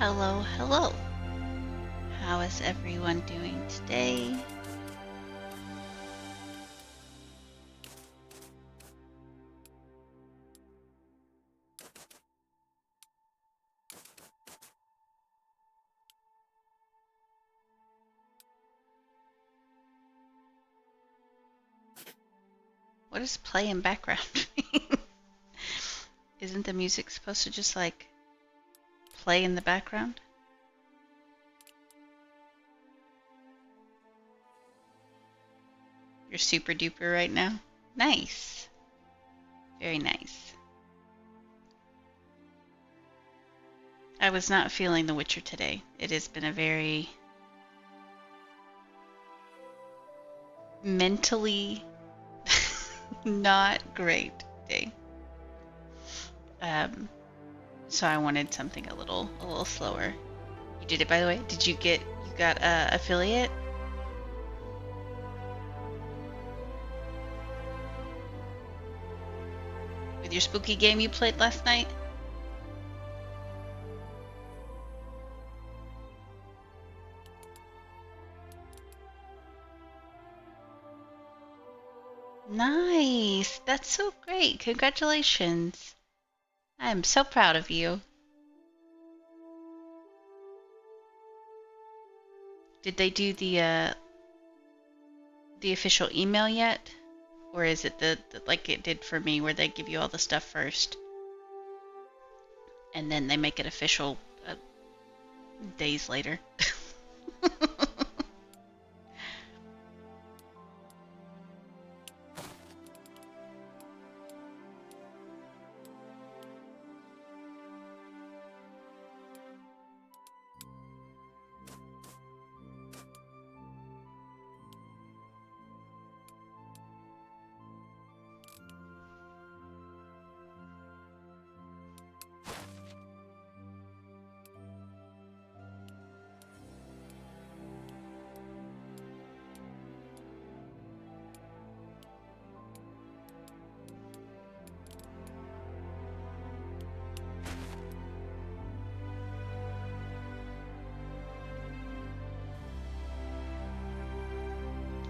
Hello, hello. How is everyone doing today? What does play in background mean? Isn't the music supposed to just like play in the background? You're super duper right now? Nice. Very nice. I was not feeling The Witcher today. It has been a very mentally not great day. So I wanted something a little slower. You did it, by the way. Did you got affiliate? With your spooky game you played last night? Nice! That's so great. Congratulations. I am so proud of you. Did they do the official email yet? Or is it the like it did for me where they give you all the stuff first and then they make it official days later?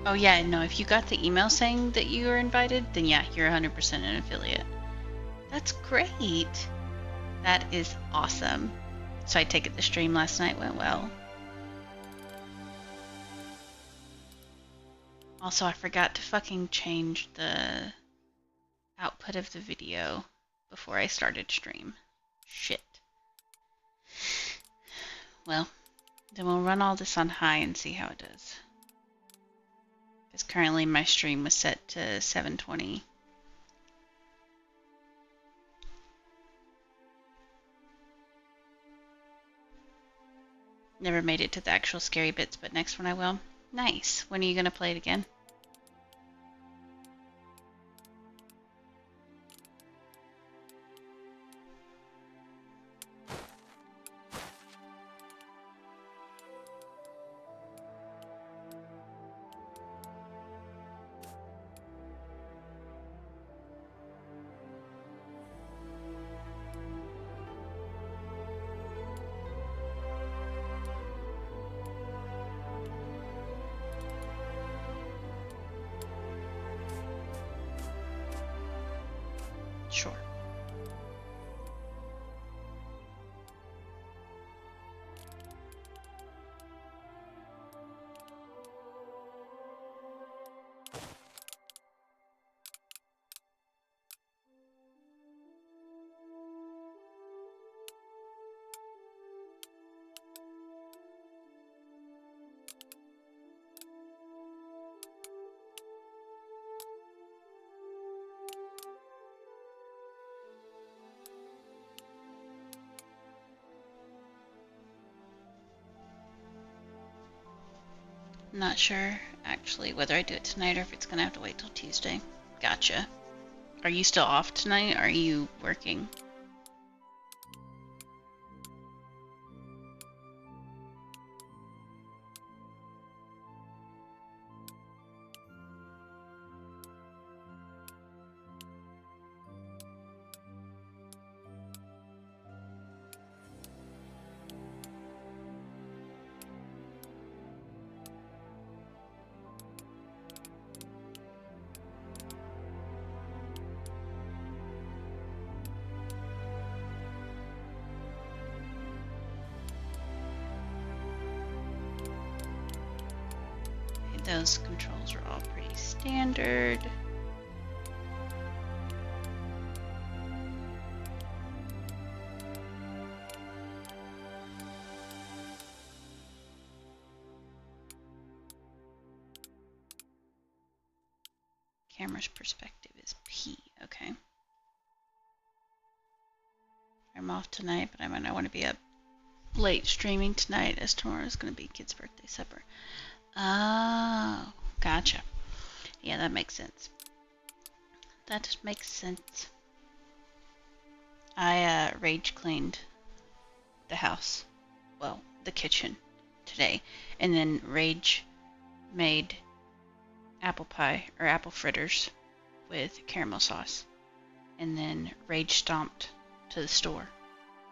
Oh yeah, no, if you got the email saying that you were invited, then yeah, you're 100% an affiliate. That's great. That is awesome. So I take it the stream last night went well. Also, I forgot to fucking change the output of the video before I started stream. Shit. Well, then we'll run all this on high and see how it does. Because currently my stream was set to 720. Never made it to the actual scary bits, but next one I will. Nice. When are you going to play it again? Sure. Not sure, actually, whether I do it tonight or if it's going to have to wait till Tuesday. Gotcha. Are you still off tonight? Are you working? Those controls are all pretty standard. Camera's perspective is P. Okay. I'm off tonight, but I might not want to be up late streaming tonight as tomorrow's going to be kids' birthday supper. Oh, gotcha. Yeah, that makes sense. That just makes sense. I rage cleaned the house. Well, the kitchen today. And then rage made apple pie or apple fritters with caramel sauce. And then rage stomped to the store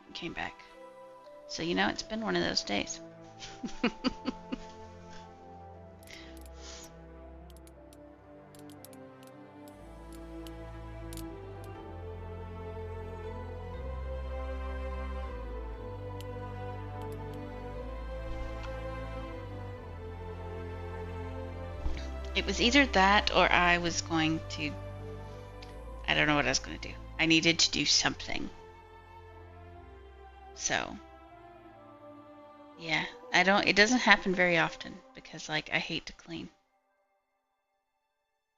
and came back. So, you know, it's been one of those days. It was either that or I was going to... I don't know what I was going to do. I needed to do something. So, yeah, it doesn't happen very often because, like, I hate to clean.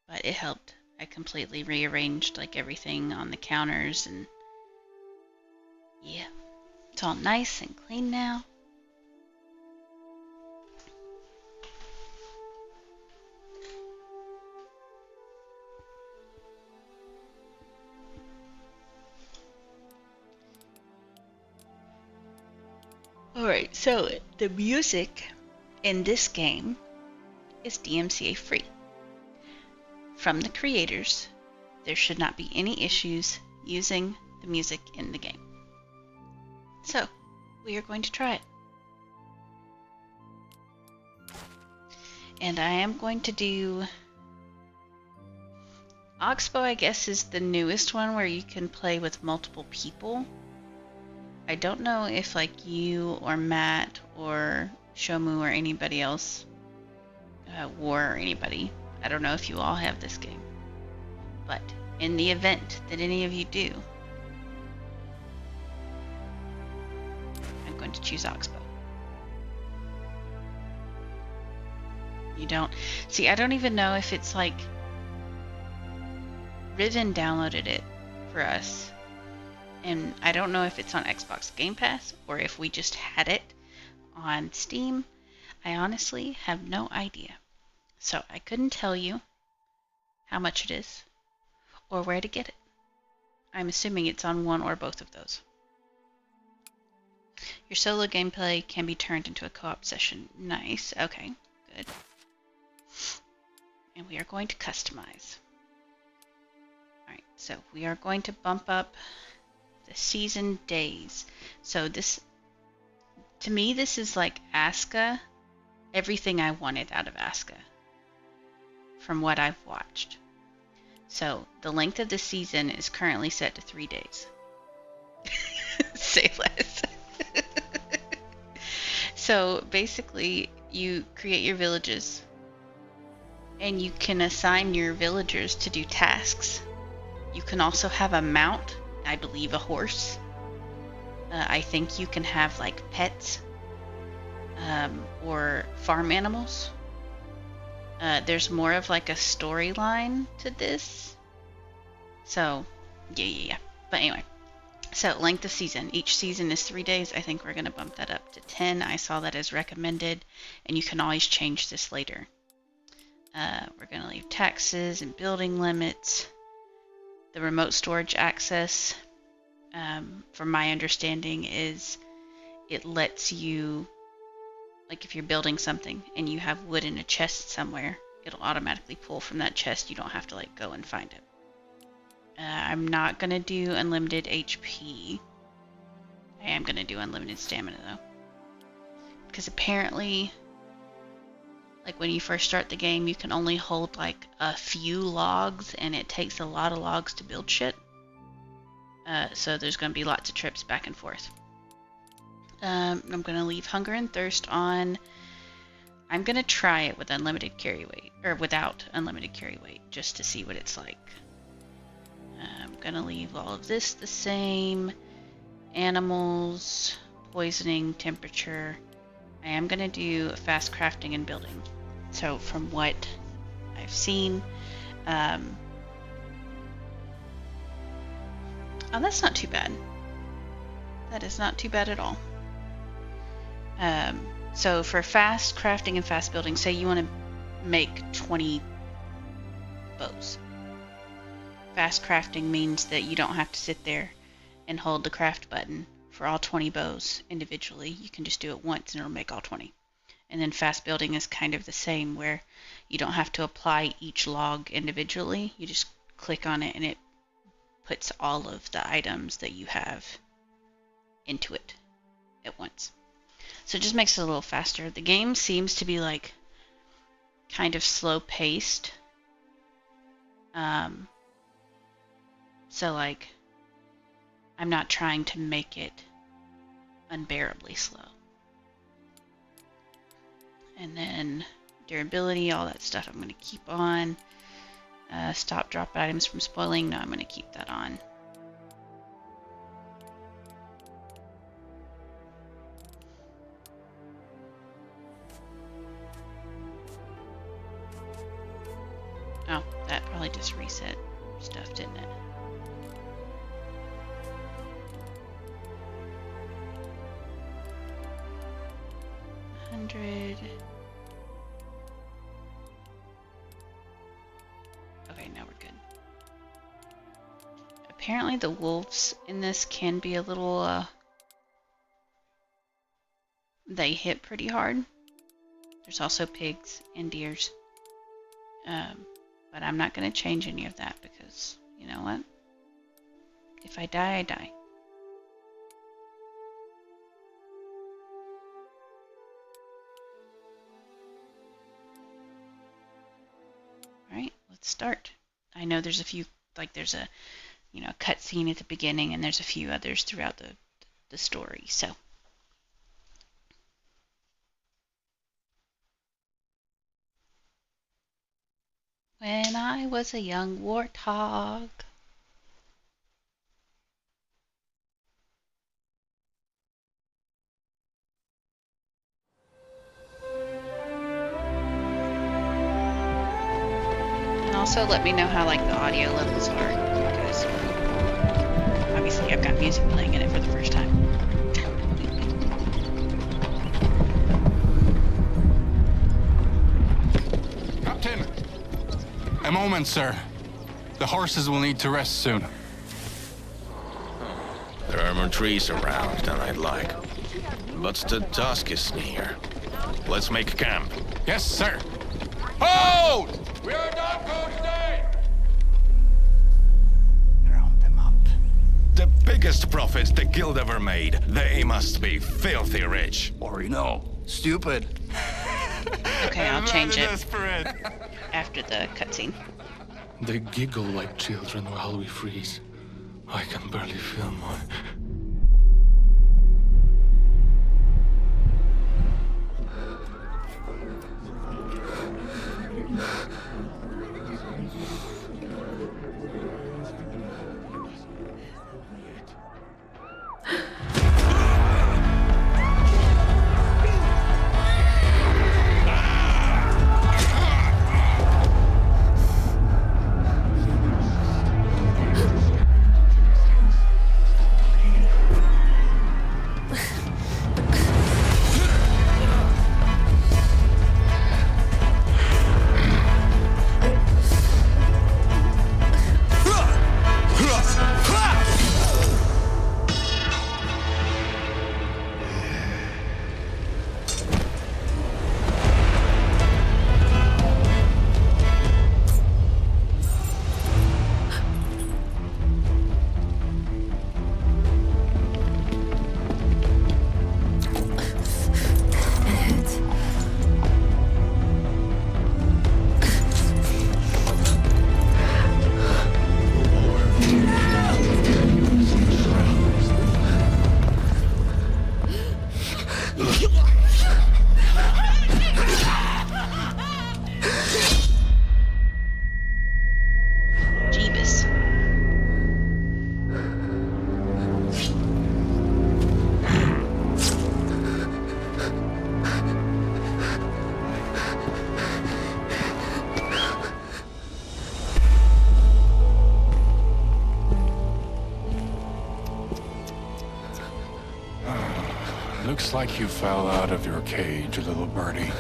But it helped. I completely rearranged, like, everything on the counters and, yeah, it's all nice and clean now. Alright, so the music in this game is DMCA free. From the creators, there should not be any issues using the music in the game. So, we are going to try it. And I am going to do... Oxbow, I guess, is the newest one where you can play with multiple people. I don't know if, like, you or Matt or Shomu or anybody else, War or anybody, I don't know if you all have this game. But in the event that any of you do, I'm going to choose Oxbow. You don't... See, I don't even know if it's like... Riven downloaded it for us. And I don't know if it's on Xbox Game Pass or if we just had it on Steam. I honestly have no idea. So I couldn't tell you how much it is or where to get it. I'm assuming it's on one or both of those. Your solo gameplay can be turned into a co-op session. Nice. Okay, good. And we are going to customize. Alright, so we are going to bump up the season days. So this, to me, this is like Asuka, everything I wanted out of Asuka from what I've watched. So the length of the season is currently set to 3 days. Say less. So basically, you create your villages and you can assign your villagers to do tasks. You can also have a mount, I believe a horse. I think you can have like pets or farm animals. There's more of like a storyline to this. So, yeah. But anyway, so length of season. Each season is 3 days. I think we're going to bump that up to 10. I saw that as recommended, and you can always change this later. We're going to leave taxes and building limits. The remote storage access, from my understanding, is it lets you, like if you're building something and you have wood in a chest somewhere, it'll automatically pull from that chest. You don't have to like go and find it. I'm not going to do unlimited HP. I am going to do unlimited stamina though. Because apparently, like when you first start the game, you can only hold like a few logs, and it takes a lot of logs to build shit. So there's going to be lots of trips back and forth. I'm going to leave hunger and thirst on. I'm going to try it with unlimited carry weight, or without unlimited carry weight, just to see what it's like. I'm going to leave all of this the same. Animals, poisoning, temperature. I am going to do fast crafting and building. So from what I've seen, oh, that's not too bad. That is not too bad at all. So for fast crafting and fast building, say you want to make 20 bows. Fast crafting means that you don't have to sit there and hold the craft button for all 20 bows individually. You can just do it once and it'll make all 20. And then fast building is kind of the same, where you don't have to apply each log individually. You just click on it and it puts all of the items that you have into it at once. So it just makes it a little faster. The game seems to be like kind of slow paced. So like I'm not trying to make it unbearably slow. And then durability, all that stuff I'm going to keep on. Stop drop items from spoiling. No, I'm going to keep that on. Oh, that probably just reset stuff, didn't it? Okay, now we're good. Apparently the wolves in this can be a little, they hit pretty hard. There's also pigs and deers. But I'm not going to change any of that because, you know what? If I die, I die. Alright, let's start. I know there's a few, like there's a, you know, cutscene at the beginning and there's a few others throughout the story, so. When I was a young warthog. And also let me know how like the audio levels are, because obviously I've got music playing in it for the first time. Captain! A moment, sir. The horses will need to rest soon. There are more trees around than I'd like. But the dusk is near. Let's make camp. Yes, sir. Hold! We are not going to stay! Round them up. The biggest profit the guild ever made. They must be filthy rich. Or, you know, stupid. Okay, I'll change it after the cutscene. They giggle like children while we freeze. I can barely feel my... like you fell out of your cage, little birdie.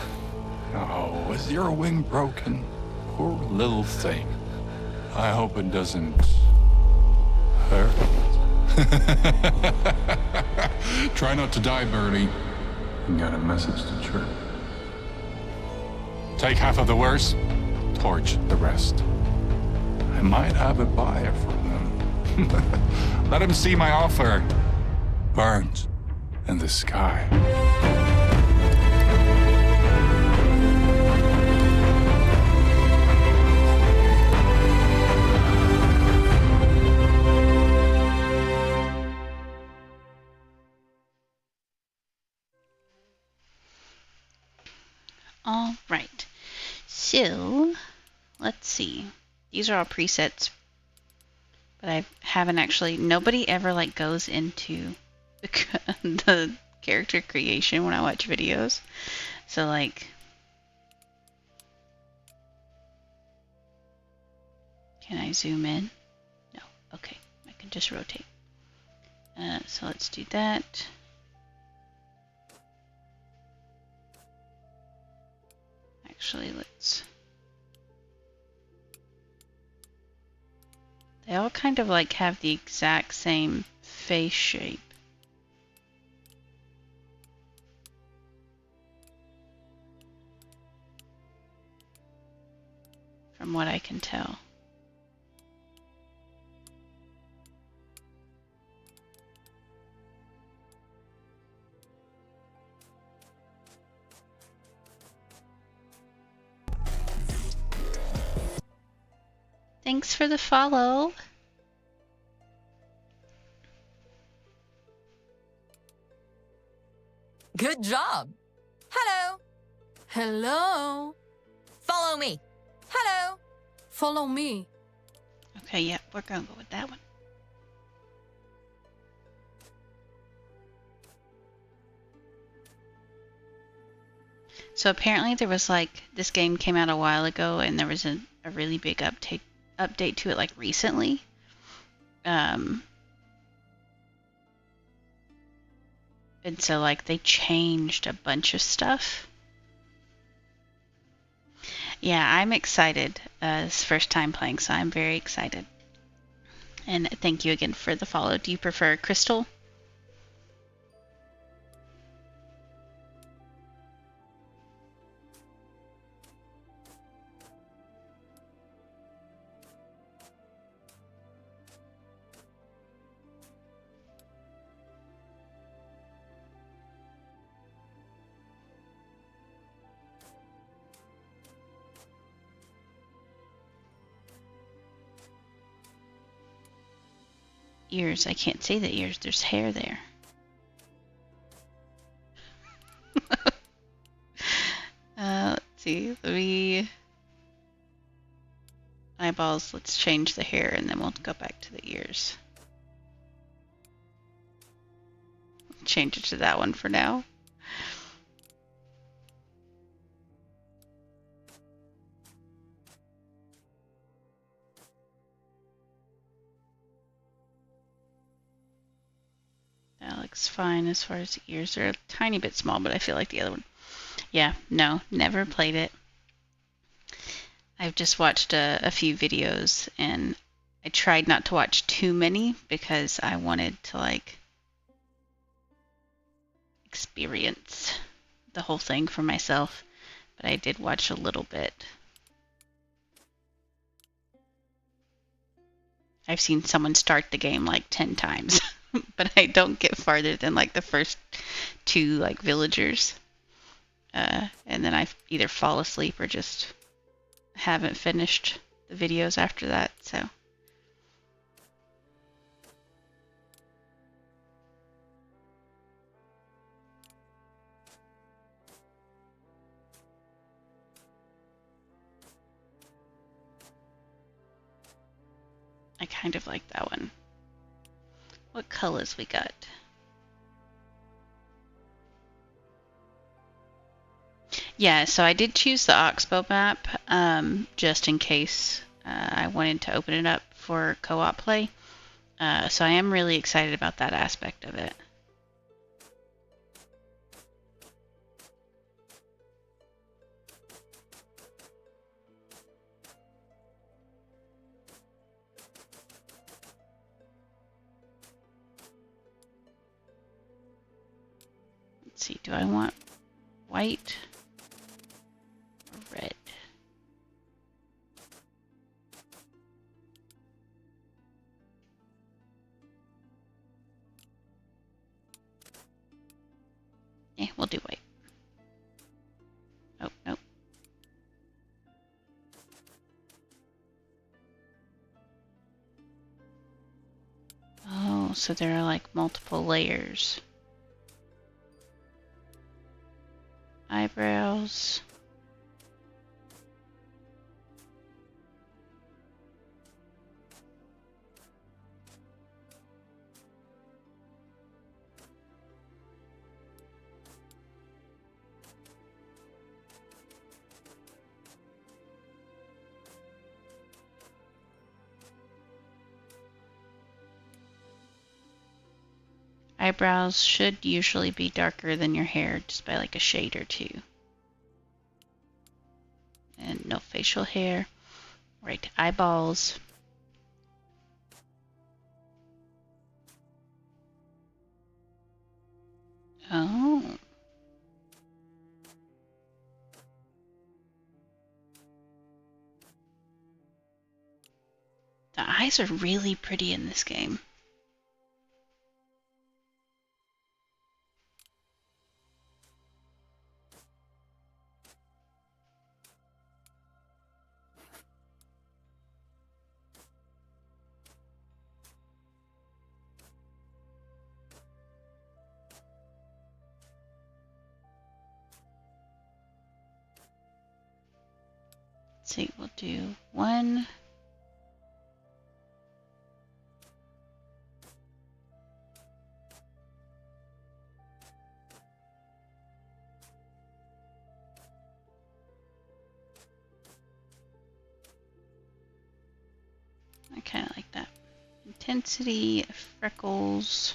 Oh, is your wing broken? Poor little thing. I hope it doesn't hurt. Try not to die, birdie. You got a message to Trip. Take half of the wares, torch the rest. I might have a buyer for them. Let him see my offer. Burns in the sky. All right. So, let's see. These are all presets, but I haven't actually. Nobody ever like goes into the character creation when I watch videos. So like, can I zoom in? No. Okay, I can just rotate. So let's do that. Actually, let's. They all kind of like have the exact same face shape. From what I can tell. Thanks for the follow. Good job. Hello. Hello. Follow me. Hello. Follow me. Okay, yeah, we're gonna go with that one. So apparently there was like, this game came out a while ago and there was a really big update to it like recently. And so like they changed a bunch of stuff. Yeah, I'm excited. It's first time playing, so I'm very excited. And thank you again for the follow. Do you prefer Crystal? Ears. I can't see the ears. There's hair there. Let's see. Eyeballs. Let's change the hair and then we'll go back to the ears. Change it to that one for now. That looks fine as far as the ears. They're a tiny bit small, but I feel like the other one. Yeah, no, never played it. I've just watched a few videos, and I tried not to watch too many because I wanted to, like, experience the whole thing for myself. But I did watch a little bit. I've seen someone start the game like 10 times, but I don't get farther than like the first 2 like villagers. And then I either fall asleep or just haven't finished the videos after that, so. I kind of like that one. What colors we got? Yeah, so I did choose the Oxbow map just in case I wanted to open it up for co-op play. So I am really excited about that aspect of it. see, do I want white or red? We'll do white. Oh, nope. Oh, so there are like multiple layers. Eyebrows. Eyebrows should usually be darker than your hair, just by like a shade or two. And no facial hair. Right, eyeballs. Oh. The eyes are really pretty in this game. Let's see, we'll do one. I kind of like that. Intensity, freckles.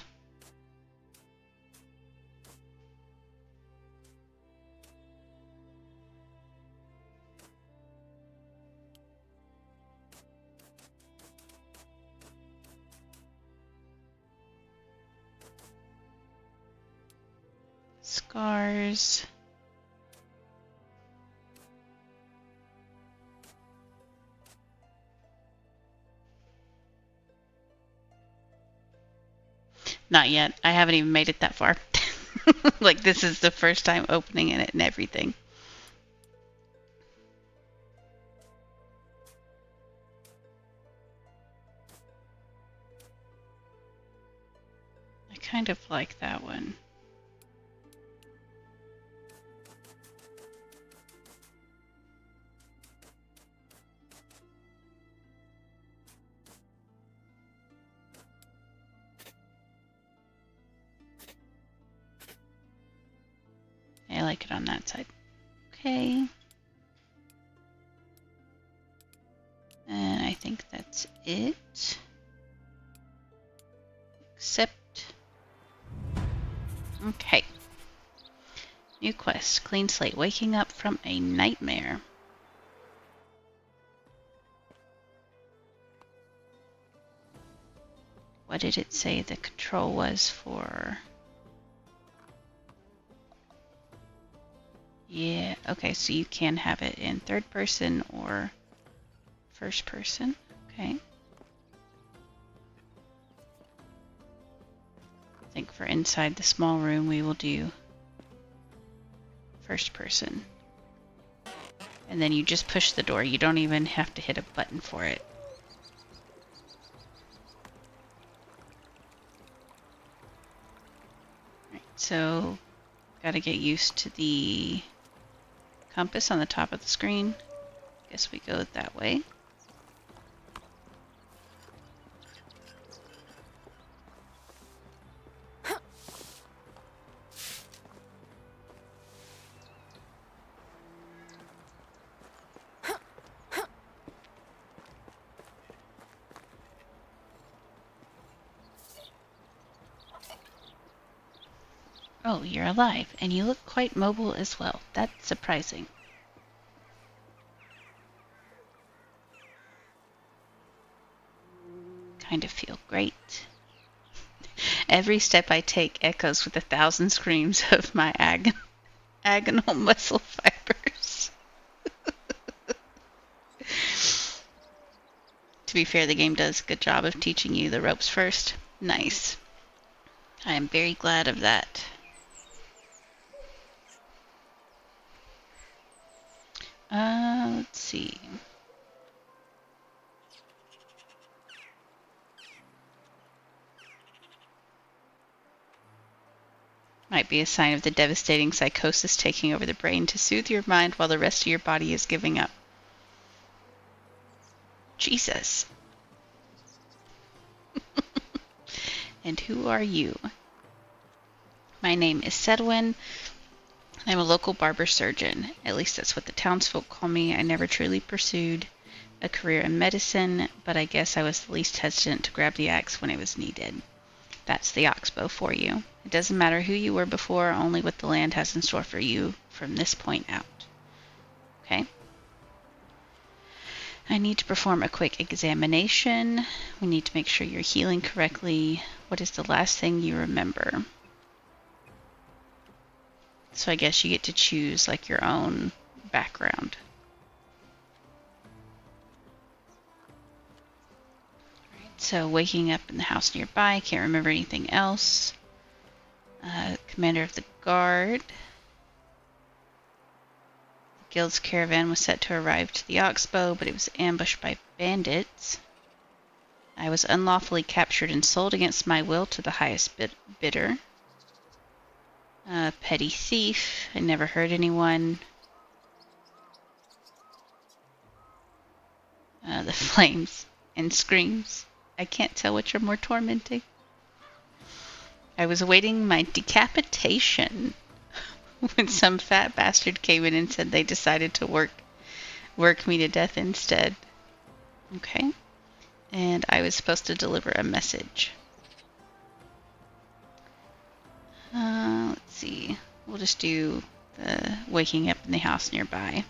Scars. Not yet. I haven't even made it that far. Like, this is the first time opening it and everything. I kind of like that one. I like it on that side. Okay. And I think that's it. Except... Okay. New quest. Clean slate. Waking up from a nightmare. What did it say the control was for? Yeah, okay, so you can have it in third person or first person. Okay. I think for inside the small room we will do first person. And then you just push the door. You don't even have to hit a button for it. Right, so gotta get used to the compass on the top of the screen. Guess we go that way. Oh, you're alive, and you look quite mobile as well. That's surprising. Kind of feel great. Every step I take echoes with 1,000 screams of my agonal muscle fibers. To be fair, the game does a good job of teaching you the ropes first. Nice. I am very glad of that. Let's see. Might be a sign of the devastating psychosis taking over the brain to soothe your mind while the rest of your body is giving up. Jesus. And who are you? My name is Sedwin. I'm a local barber surgeon. At least that's what the townsfolk call me. I never truly pursued a career in medicine, but I guess I was the least hesitant to grab the axe when it was needed. That's the oxbow for you. It doesn't matter who you were before, only what the land has in store for you from this point out. Okay? I need to perform a quick examination. We need to make sure you're healing correctly. What is the last thing you remember? So I guess you get to choose like your own background. So waking up in the house nearby, can't remember anything else. Commander of the guard. The guild's caravan was set to arrive to the Oxbow, but it was ambushed by bandits. I was unlawfully captured and sold against my will to the highest bidder. Petty thief. I never hurt anyone. The flames and screams. I can't tell which are more tormenting. I was awaiting my decapitation when some fat bastard came in and said they decided to work me to death instead. Okay. And I was supposed to deliver a message. Let's see. We'll just do the waking up in the house nearby.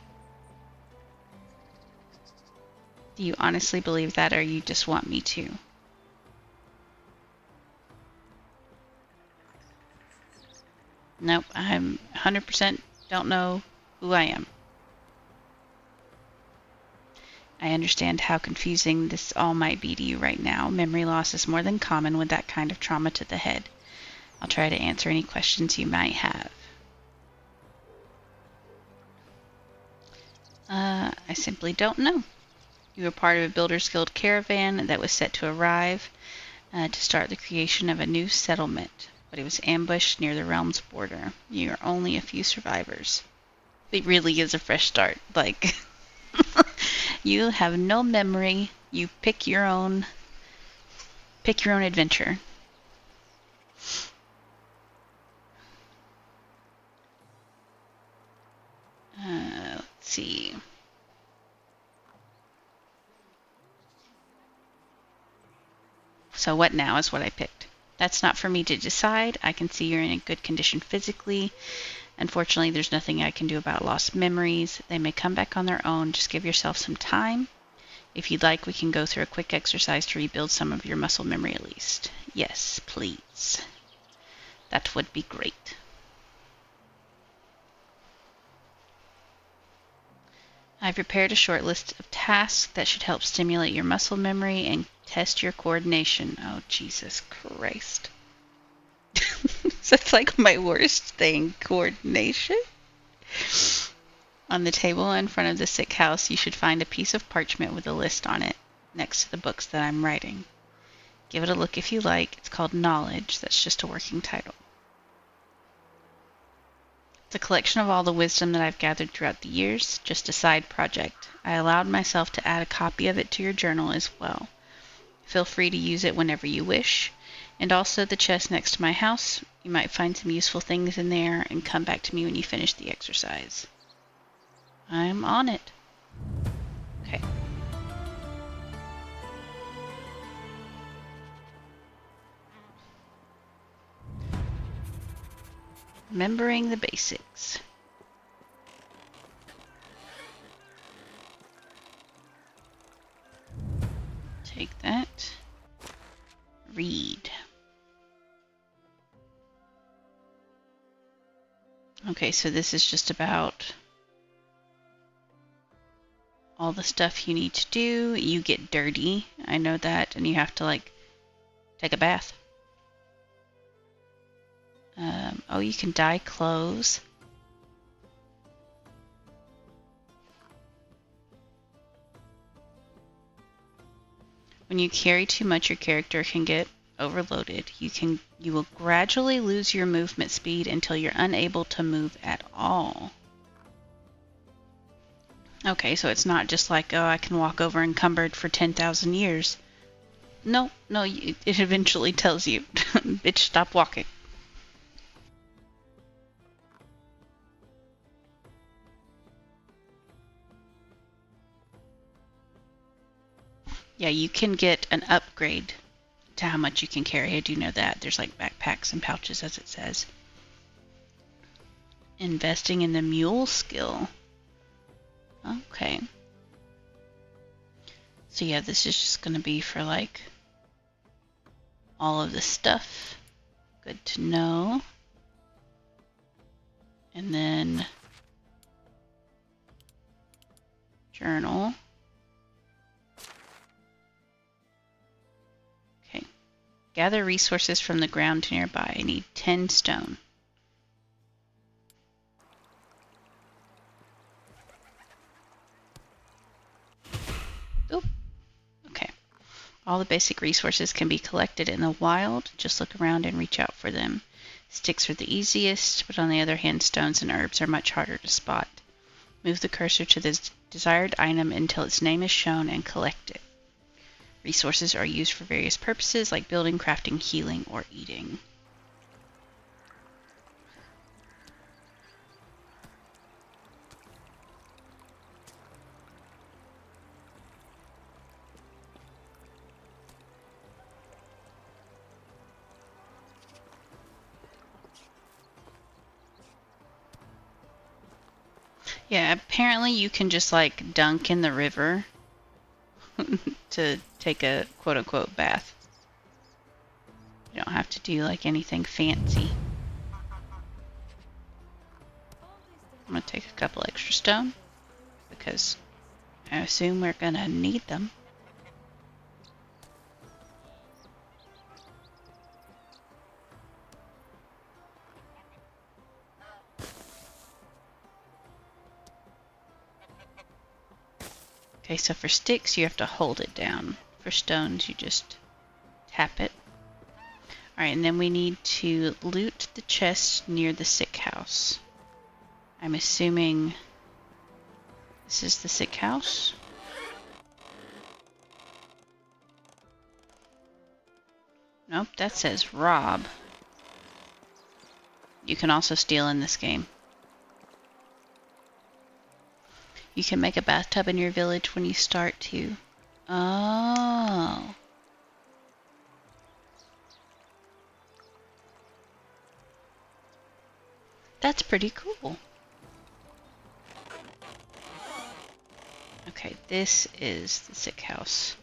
Do you honestly believe that, or you just want me to? Nope, I'm 100% don't know who I am. I understand how confusing this all might be to you right now. Memory loss is more than common with that kind of trauma to the head. I'll try to answer any questions you might have. I simply don't know. You were part of a Builders Guild caravan that was set to arrive to start the creation of a new settlement, but it was ambushed near the realm's border. You are only a few survivors. It really is a fresh start. Like, you have no memory. You pick your own adventure. Let's see. So what now is what I picked. That's not for me to decide. I can see you're in a good condition physically. Unfortunately, there's nothing I can do about lost memories. They may come back on their own. Just give yourself some time. If you'd like, we can go through a quick exercise to rebuild some of your muscle memory at least. Yes, please. That would be great. I've prepared a short list of tasks that should help stimulate your muscle memory and test your coordination. Oh, Jesus Christ. That's like my worst thing, coordination. On the table in front of the sick house, you should find a piece of parchment with a list on it next to the books that I'm writing. Give it a look if you like. It's called Knowledge. That's just a working title. It's a collection of all the wisdom that I've gathered throughout the years, just a side project. I allowed myself to add a copy of it to your journal as well. Feel free to use it whenever you wish. And also the chest next to my house. You might find some useful things in there and come back to me when you finish the exercise. I'm on it. Okay. Remembering the basics. Take that. Read. Okay, so this is just about all the stuff you need to do. You get dirty, I know that, and you have to like take a bath. Oh, you can dye clothes. When you carry too much, your character can get overloaded. You will gradually lose your movement speed until you're unable to move at all. Okay, so it's not just like, oh, I can walk over encumbered for 10,000 years. No, it eventually tells you, bitch, stop walking. Yeah, you can get an upgrade to how much you can carry. I do know that. There's like backpacks and pouches, as it says. Investing in the mule skill. Okay. So yeah, this is just going to be for like all of the stuff. Good to know. And then journal. Okay. Gather resources from the ground nearby. I need 10 stone. Oop. Okay. All the basic resources can be collected in the wild. Just look around and reach out for them. Sticks are the easiest, but on the other hand, stones and herbs are much harder to spot. Move the cursor to the desired item until its name is shown and collect it. Resources are used for various purposes like building, crafting, healing, or eating. Yeah, apparently you can just like dunk in the river to take a quote-unquote bath. You don't have to do like anything fancy. I'm going to take a couple extra stone because I assume we're going to need them. Okay, so for sticks, you have to hold it down. For stones, you just tap it. Alright, and then we need to loot the chest near the sick house. I'm assuming this is the sick house. Nope, that says rob. You can also steal in this game. You can make a bathtub in your village when you start to. Oh. That's pretty cool. Okay, this is the sick house.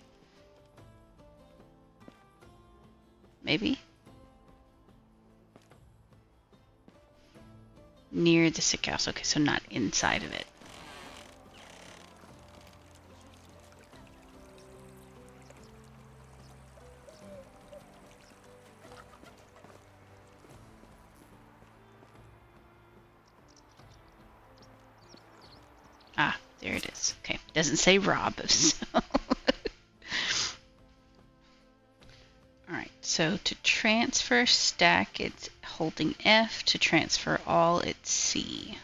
Maybe? Near the sick house. Okay, so not inside of it. Ah, there it is. Okay, doesn't say rob. So. Alright, so to transfer stack, it's holding F. To transfer all, it's C.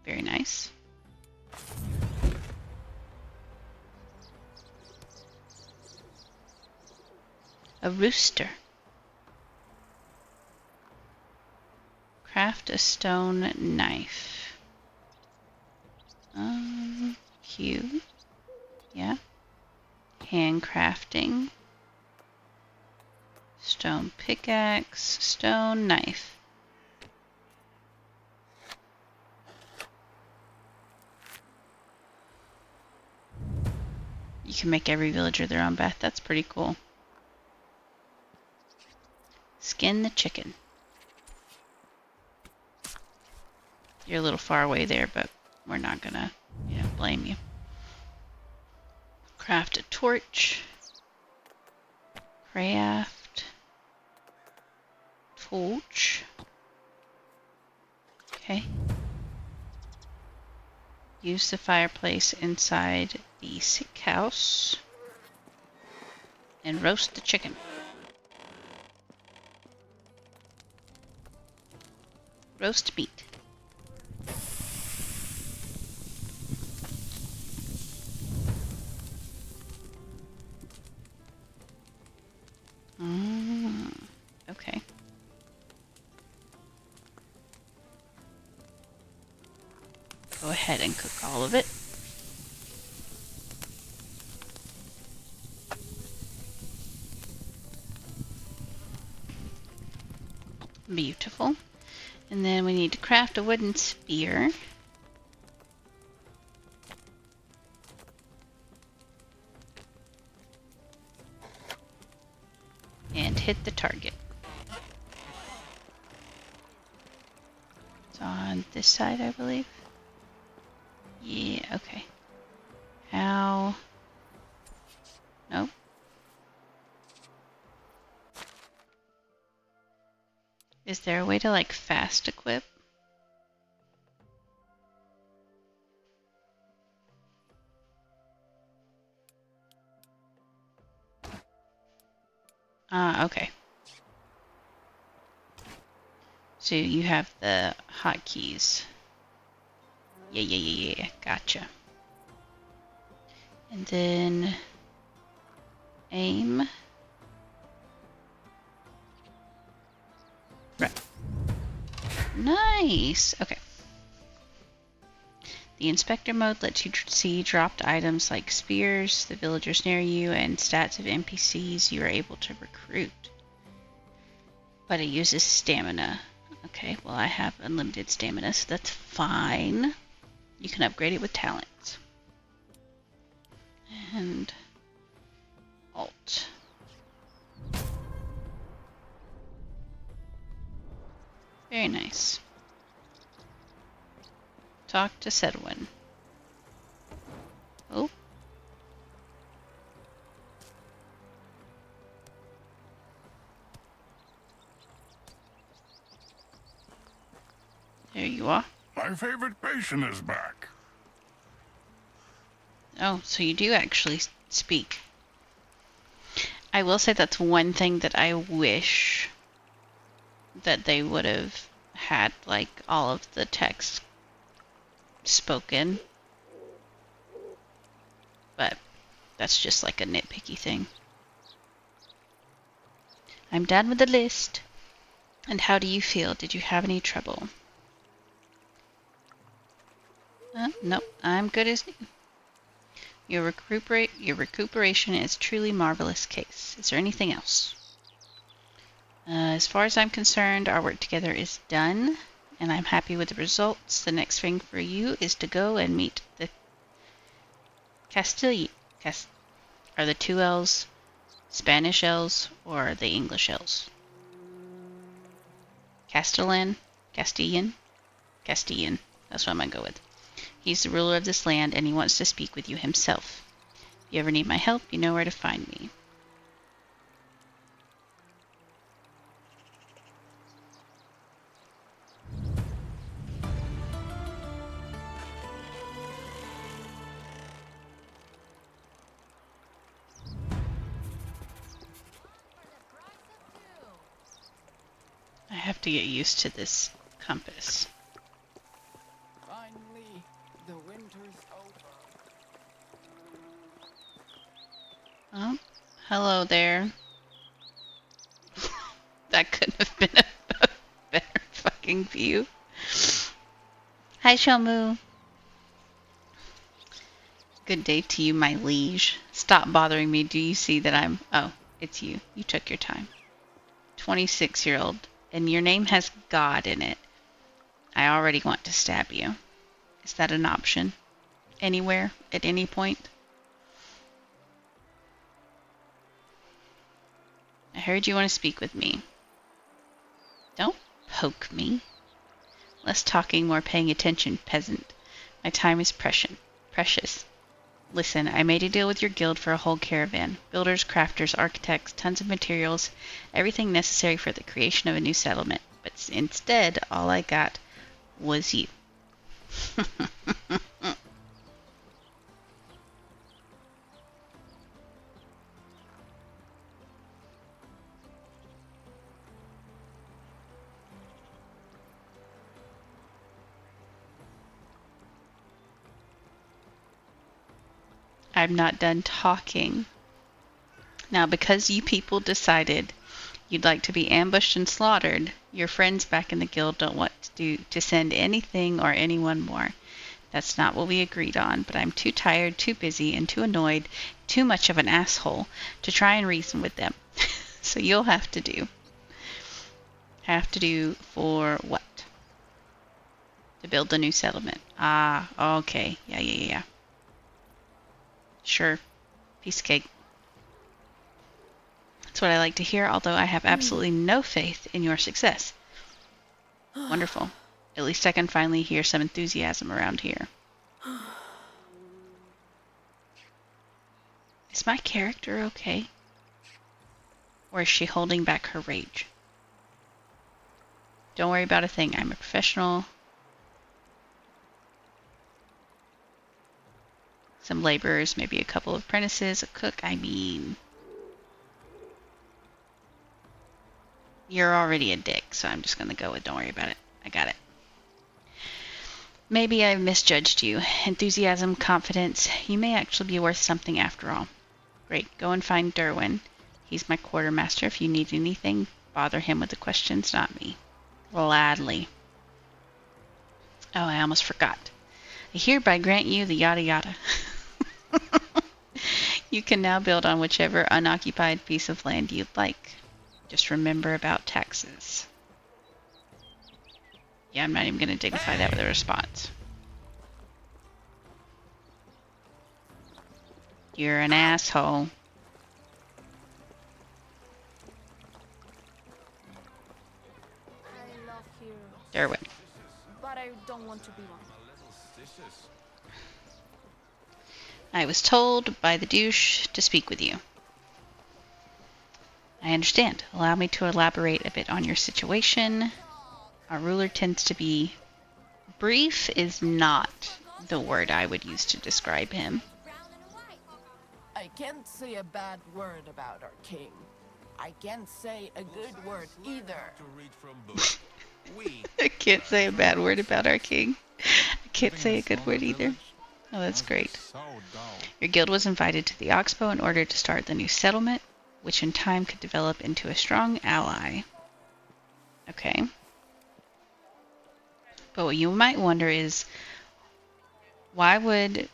Very nice. A rooster. Craft a stone knife. Q. Yeah. Handcrafting. Stone pickaxe. Stone knife. You can make every villager their own bath. That's pretty cool. Skin the chicken. You're a little far away there, but we're not gonna, blame you. Craft a torch. Craft. Torch. Okay. Use the fireplace inside the sick house. And roast the chicken. Roast meat. Okay. Go ahead and cook all of it. Beautiful. And then we need to craft a wooden spear. And hit the target. It's on this side, I believe. Yeah, okay. How? Nope. Is there a way to, like, fast equip? Okay. So you have the hotkeys. Yeah. Gotcha. And then aim. Right. Nice. Okay. The inspector mode lets you see dropped items like spears, the villagers near you, and stats of NPCs you are able to recruit. But it uses stamina. Okay, well I have unlimited stamina, so that's fine. You can upgrade it with talents. And Alt. Very nice. Talk to Sedwin. Oh. There you are. My favorite patient is back. Oh, so you do actually speak. I will say that's one thing that I wish that they would have had, like, all of the text spoken. But that's just like a nitpicky thing. I'm done with the list. And how do you feel? Did you have any trouble? Nope, I'm good as new. Your recuperation is truly marvelous case. Is there anything else? As far as I'm concerned, our work together is done, and I'm happy with the results. The next thing for you is to go and meet the are the two L's Spanish L's or the English L's? Castellan? That's what I'm going to go with. He's the ruler of this land, and he wants to speak with you himself. If you ever need my help, you know where to find me. I have to get used to this compass. Finally, the winter's over. Oh, hello there. That couldn't have been a better fucking view. Hi, Shelmu. Good day to you, my liege. Stop bothering me. Do you see that I'm... Oh, it's you. You took your time. 26-year-old. And your name has God in it. I already want to stab you. Is that an option? Anywhere? At any point? I heard you want to speak with me. Don't poke me. Less talking, more paying attention, peasant. My time is precious. Listen, I made a deal with your guild for a whole caravan. Builders, crafters, architects, tons of materials, everything necessary for the creation of a new settlement. But instead, all I got was you. I'm not done talking. Now, because you people decided you'd like to be ambushed and slaughtered, your friends back in the guild don't want to send anything or anyone more. That's not what we agreed on, but I'm too tired, too busy, and too annoyed, too much of an asshole to try and reason with them. So you'll have to do. Have to do for what? To build a new settlement. Ah, okay. Yeah. Sure. Piece of cake. That's what I like to hear, although I have absolutely no faith in your success. Wonderful. At least I can finally hear some enthusiasm around here. Is my character okay? Or is she holding back her rage? Don't worry about a thing. I'm a professional. Some laborers, maybe a couple of apprentices, a cook. I mean, you're already a dick, so I'm just going to go with don't worry about it. I got it. Maybe I've misjudged you. Enthusiasm, confidence. You may actually be worth something after all. Great. Go and find Derwin. He's my quartermaster. If you need anything, bother him with the questions, not me. Gladly. Oh, I almost forgot. I hereby grant you the yada yada. You can now build on whichever unoccupied piece of land you'd like. Just remember about taxes. Yeah, I'm not even going to dignify that with a response. You're an asshole. I love heroes, Derwin. but I don't want to be one. I was told by the douche to speak with you. I understand. Allow me to elaborate a bit on your situation. Our ruler tends to be... brief is not the word I would use to describe him. I can't say a bad word about our king. I can't say a good word either. I can't say a bad word about our king. I can't say a good word either. Oh, that's great. Your guild was invited to the Oxbow in order to start the new settlement, which in time could develop into a strong ally. Okay. But what you might wonder is, why would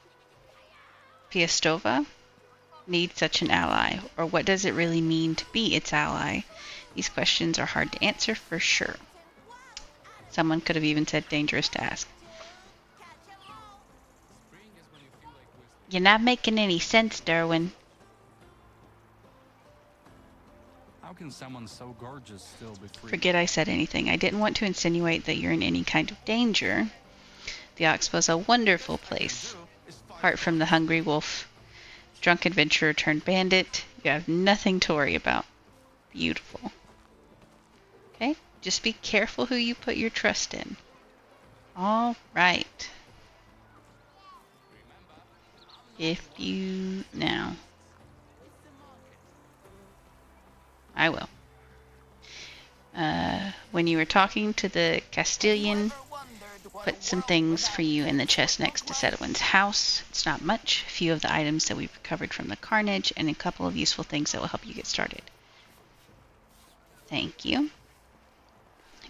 Piastova need such an ally? Or what does it really mean to be its ally? These questions are hard to answer for sure. Someone could have even said dangerous to ask. You're not making any sense, Derwin. How can someone so gorgeous still be free? Forget I said anything. I didn't want to insinuate that you're in any kind of danger. The Oxbow's a wonderful place. Apart from the hungry wolf, drunk adventurer turned bandit, you have nothing to worry about. Beautiful. Okay? Just be careful who you put your trust in. All right. If you... now. I will. When you were talking to the Castilian, put some things for you in the chest next to Sedwin's house. It's not much. A few of the items that we've recovered from the carnage, and a couple of useful things that will help you get started. Thank you.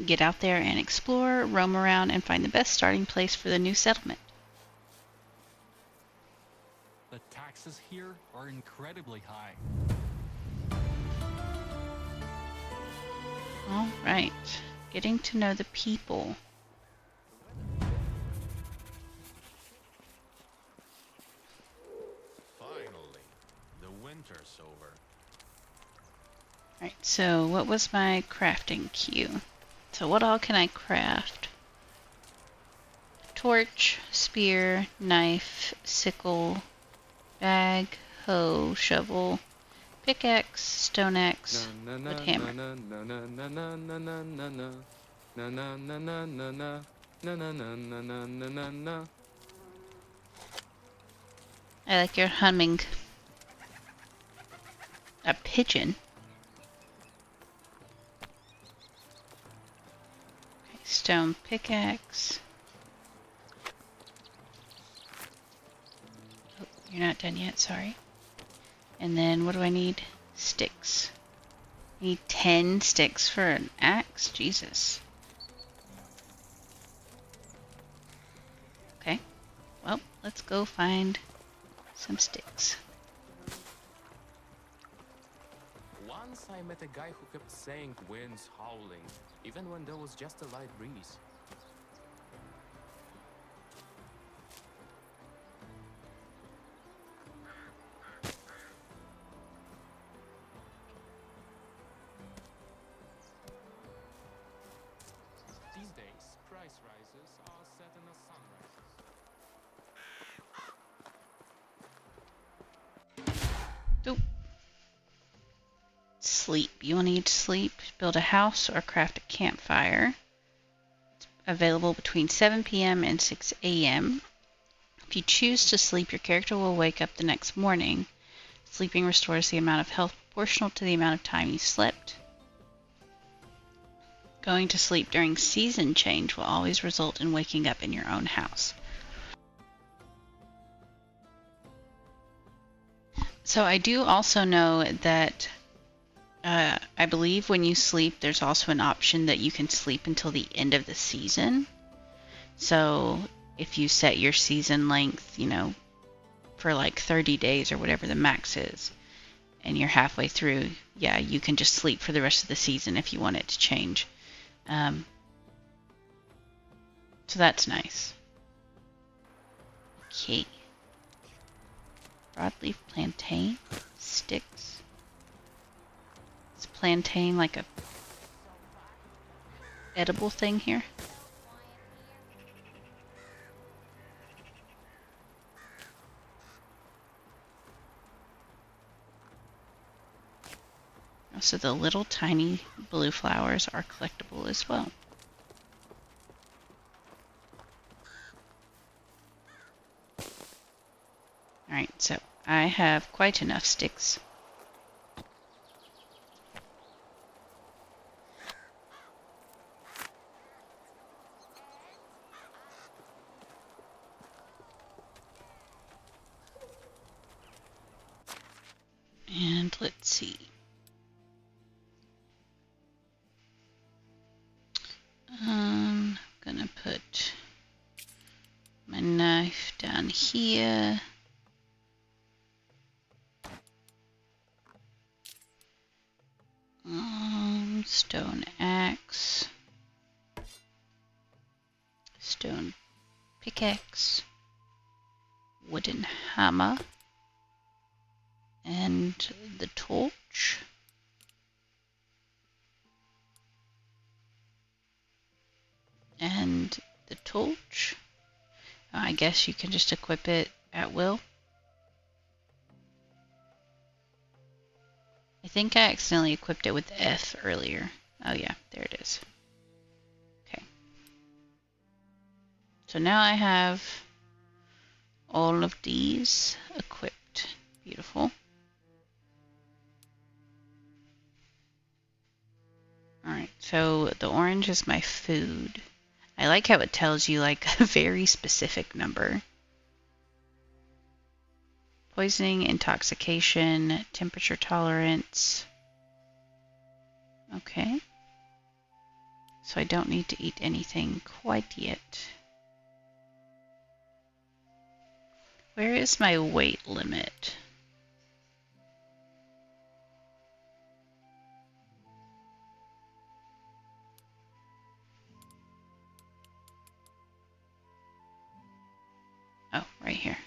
Get out there and explore, roam around, and find the best starting place for the new settlement. The taxes here are incredibly high. All right. Getting to know the people. Finally, the winter's over. Alright, so what was my crafting queue? So what all can I craft? torch, spear, knife, sickle, bag, hoe, shovel, pickaxe, stone axe, wood hammer. I like your humming. A pigeon. Okay, stone pickaxe. Oh, you're not done yet, sorry. And then what do I need? Sticks. I need 10 sticks for an axe? Jesus. Okay, well, let's go find some sticks. Once I met a guy who kept saying wind's howling, even when there was just a light breeze. These days, price rises are set in a sunrises. Oh. Sleep. You will need to sleep, build a house, or craft a campfire. It's available between 7 p.m. and 6 a.m. If you choose to sleep, your character will wake up the next morning. Sleeping restores the amount of health proportional to the amount of time you slept. Going to sleep during season change will always result in waking up in your own house. So I do also know that I believe when you sleep, there's also an option that you can sleep until the end of the season. So if you set your season length, for like 30 days or whatever the max is, and you're halfway through, yeah, you can just sleep for the rest of the season if you want it to change. So that's nice. Okay. Broadleaf plantain, sticks. Is plantain like a edible thing here? So the little tiny blue flowers are collectible as well. Alright, so I have quite enough sticks. And let's see. I'm gonna put my knife down here. Stone axe. Stone pickaxe. Wooden hammer. And the torch. And the torch. I guess you can just equip it at will. I think I accidentally equipped it with F earlier. Oh yeah, there it is. Okay. So now I have all of these equipped. Beautiful. Alright, so the orange is my food. I like how it tells you like a very specific number. Poisoning, intoxication, temperature tolerance. Okay. So I don't need to eat anything quite yet. Where is my weight limit? Oh, right here.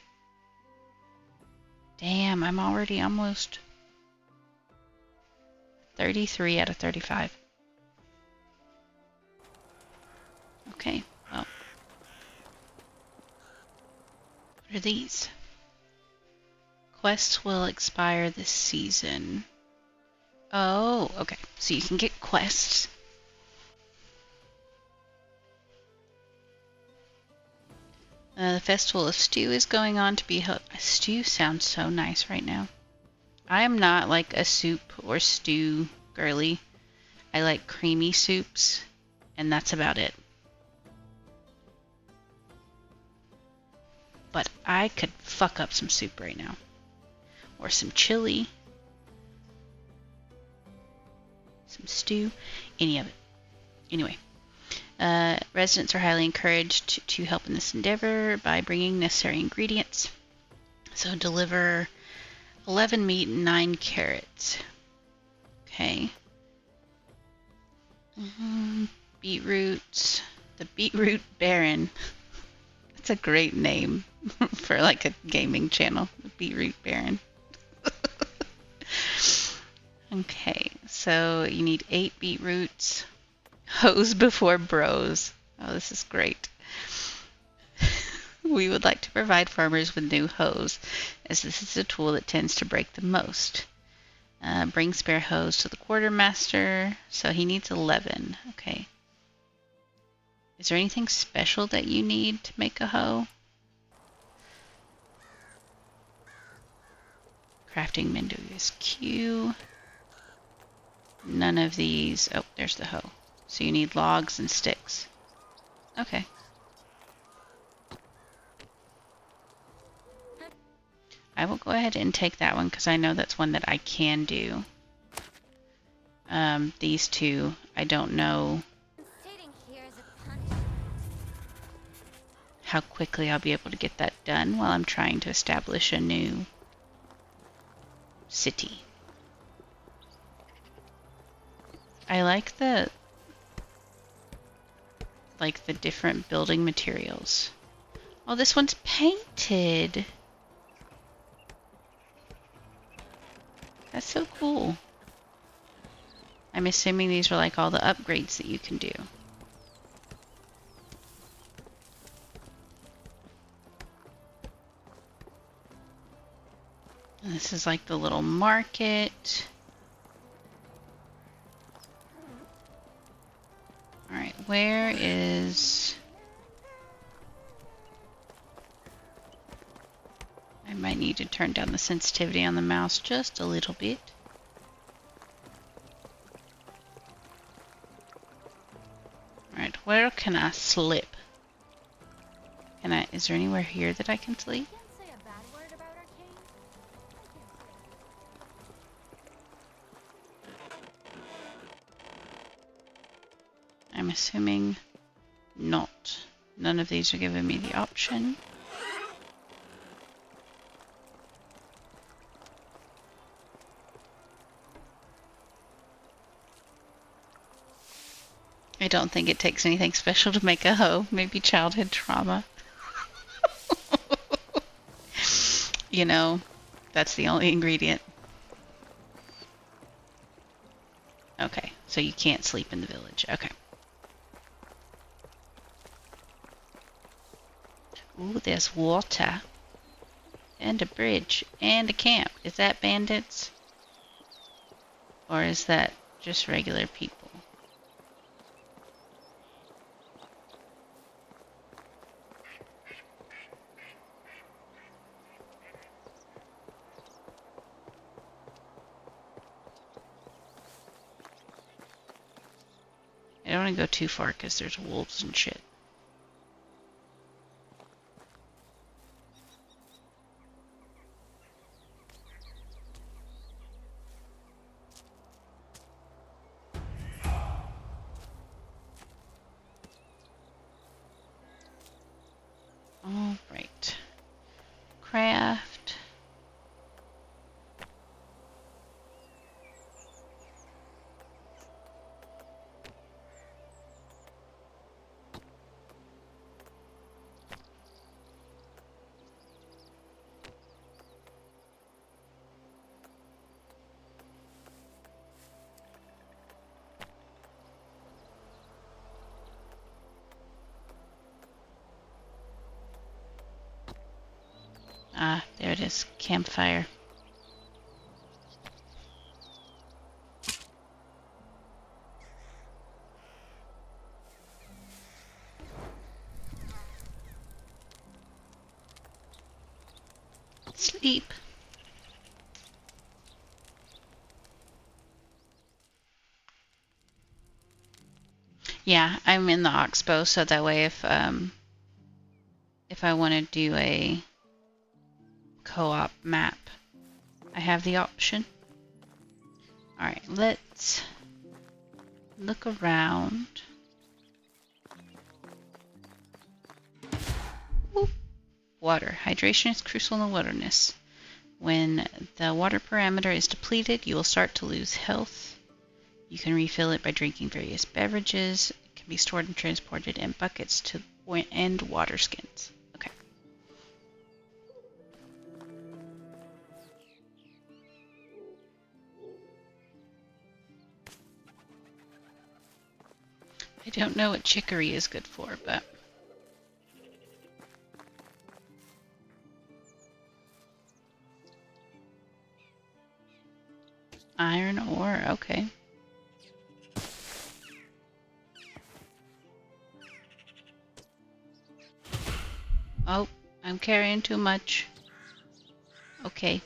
Damn, I'm already almost 33 out of 35. Okay, well. What are these? Quests will expire this season. Oh, okay. So you can get quests. The Festival of Stew is going on to be held. Stew sounds so nice right now. I am not like a soup or stew girly. I like creamy soups, and that's about it. But I could fuck up some soup right now. Or some chili. Some stew. Any of it. Anyway. Residents are highly encouraged to help in this endeavor by bringing necessary ingredients. So deliver 11 meat and 9 carrots. Okay. Beetroots. The Beetroot Baron. That's a great name for like a gaming channel. The Beetroot Baron. Okay, so you need 8 beetroots. Hoes before bros. Oh, this is great. We would like to provide farmers with new hoes, as this is a tool that tends to break the most. Bring spare hoes to the quartermaster. So he needs 11. Okay. Is there anything special that you need to make a hoe? Crafting menu is Q. None of these. Oh, there's the hoe. So you need logs and sticks. Okay. I will go ahead and take that one because I know that's one that I can do. These two, I don't know how quickly I'll be able to get that done while I'm trying to establish a new city. I like the different building materials. Oh, this one's painted. That's so cool. I'm assuming these are like all the upgrades that you can do. And this is like the little market. Alright, where is... I might need to turn down the sensitivity on the mouse just a little bit. Alright, where can I sleep? Is there anywhere here that I can sleep? I'm assuming not. None of these are giving me the option. I don't think it takes anything special to make a hoe. Maybe childhood trauma. You know, that's the only ingredient. Okay, so you can't sleep in the village. Okay. Ooh, there's water. And a bridge. And a camp. Is that bandits? Or is that just regular people? I don't want to go too far because there's wolves and shit. All right. Craft. Ah, there it is. Campfire. Sleep. Yeah, I'm in the Oxbow, so that way if I want to do a co-op map, I have the option. All right, let's look around. Whoop. Water. Hydration is crucial in the wilderness. When the water parameter is depleted, you will start to lose health. You can refill it by drinking various beverages. It can be stored and transported in buckets to end water skins. Okay. I don't know what chicory is good for, but... Iron ore, okay. Oh, I'm carrying too much. Okay.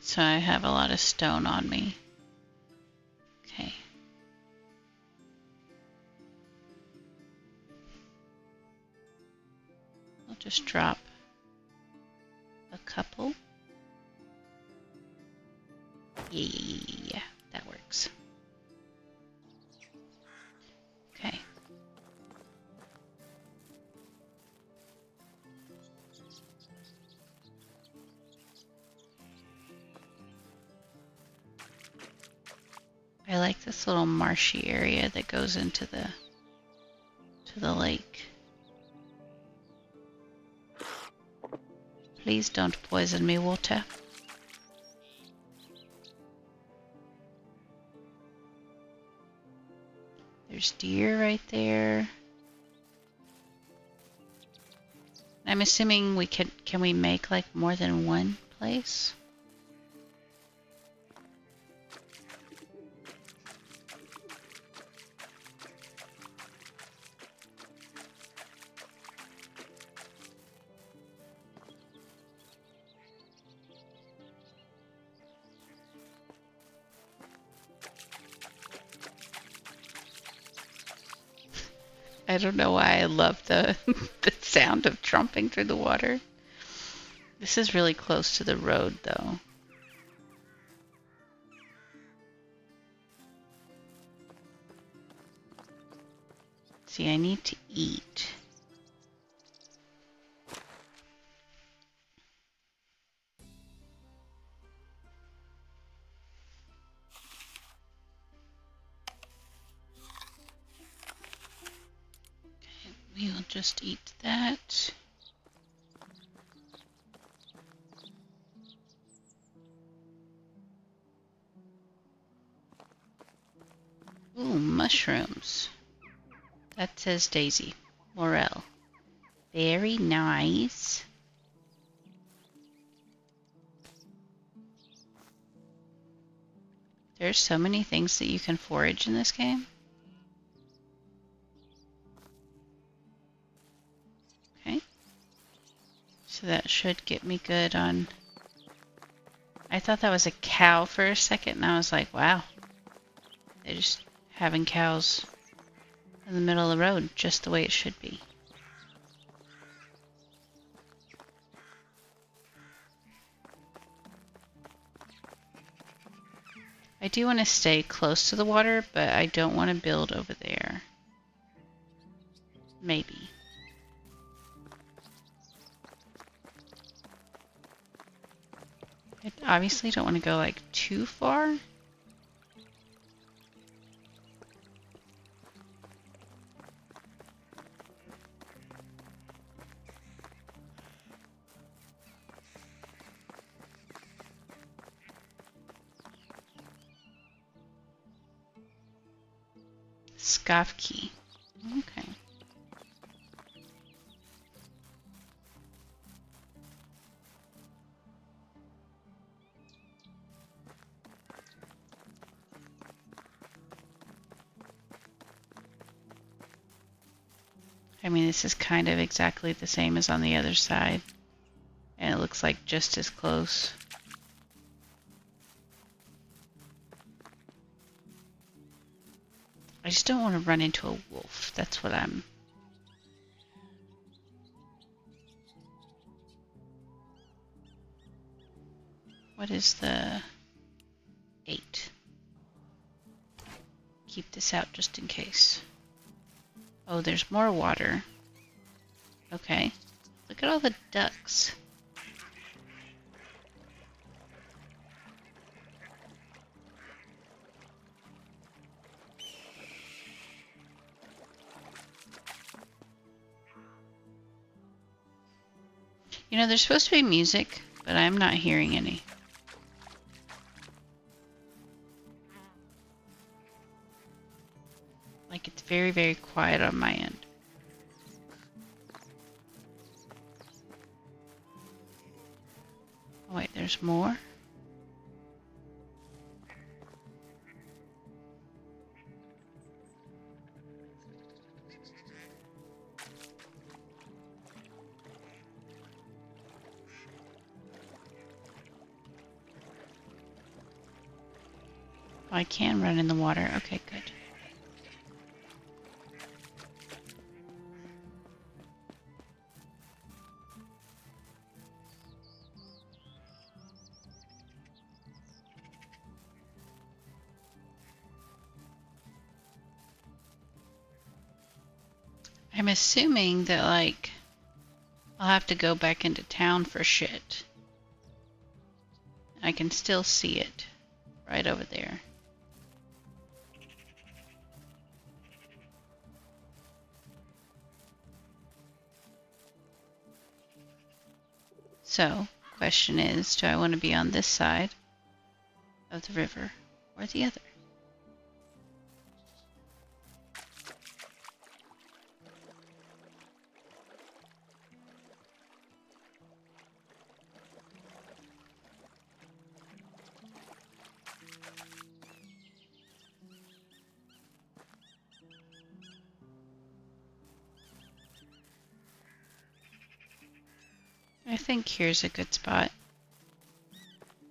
So I have a lot of stone on me. Okay. I'll just drop a couple. Yeah, that works. Okay. I like this little marshy area that goes into the lake. Please don't poison me, water. There's deer right there. I'm assuming we can we make like more than one place? I don't know why I love the the sound of trumping through the water. This is really close to the road though. See, I need to eat. Okay, we'll just eat that. Ooh, mushrooms. That says Daisy. Morel. Very nice. There's so many things that you can forage in this game. Okay. So that should get me good on... I thought that was a cow for a second, and I was like, wow. They're just having cows in the middle of the road, just the way it should be. I do want to stay close to the water, but I don't want to build over there. Maybe. I obviously don't want to go like too far. Skavki. Okay. I mean, this is kind of exactly the same as on the other side. And it looks like just as close. I just don't want to run into a wolf. That's what I'm... What is the 8? Keep this out just in case. Oh, there's more water. Okay. Look at all the ducks. You know, there's supposed to be music, but I'm not hearing any. Like, it's very, very quiet on my end. Oh, wait, there's more? Oh, I can run in the water. Okay, good. I'm assuming that, like, I'll have to go back into town for shit. I can still see it right over there. So, question is, do I want to be on this side of the river or the other? I think here's a good spot.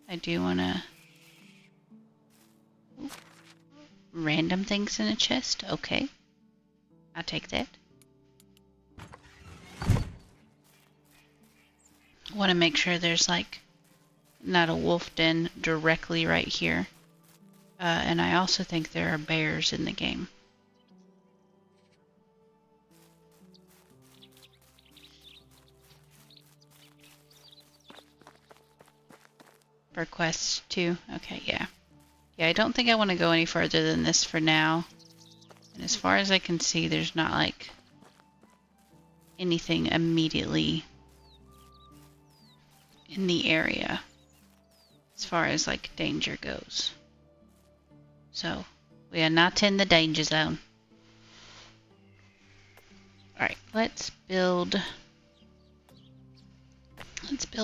I do want to... Random things in a chest? Okay. I'll take that. Want to make sure there's, like, not a wolf den directly right here. And I also think there are bears in the game. For quests too? Okay, yeah. Yeah, I don't think I want to go any further than this for now. And as far as I can see, there's not, like, anything immediately in the area as far as, like, danger goes. So, we are not in the danger zone. Alright, let's build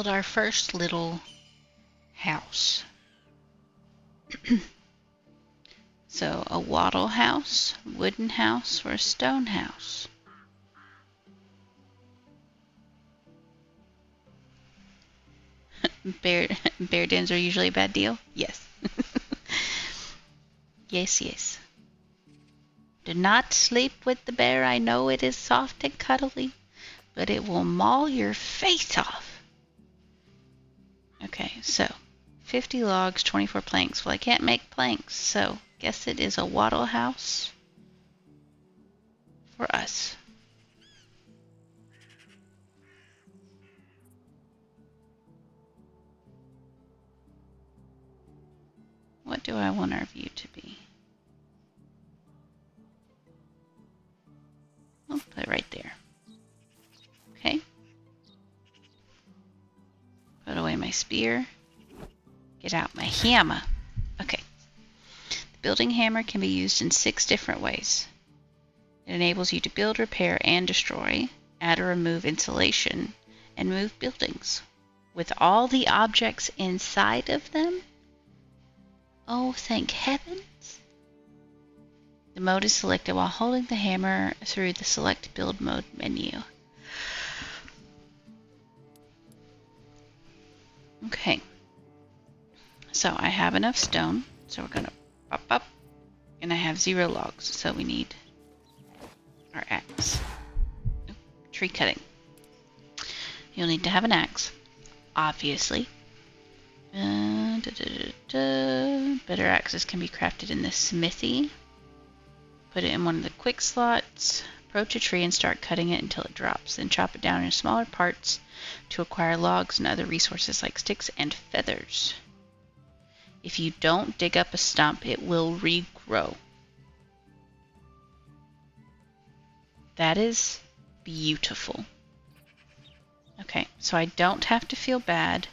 our first little house. So, a wattle house, wooden house, or a stone house? Bear dens are usually a bad deal? Yes. Yes, yes. Do not sleep with the bear. I know it is soft and cuddly, but it will maul your face off. Okay, so 50 logs, 24 planks. Well, I can't make planks, so guess it is a wattle house for us. What do I want our view to be? I'll put it right there. Okay. Put away my spear. Get out my hammer. Okay. The building hammer can be used in 6 different ways. It enables you to build, repair, and destroy, add or remove insulation, and move buildings. With all the objects inside of them? Oh, thank heavens. The mode is selected while holding the hammer through the Select Build Mode menu. Okay. So I have enough stone, so we're gonna pop up, and I have 0 logs, so we need our axe. Tree cutting. You'll need to have an axe, obviously. Better axes can be crafted in the smithy. Put it in one of the quick slots. Approach a tree and start cutting it until it drops. Then chop it down in smaller parts to acquire logs and other resources like sticks and feathers. If you don't dig up a stump, it will regrow. That is beautiful. Okay, so I don't have to feel bad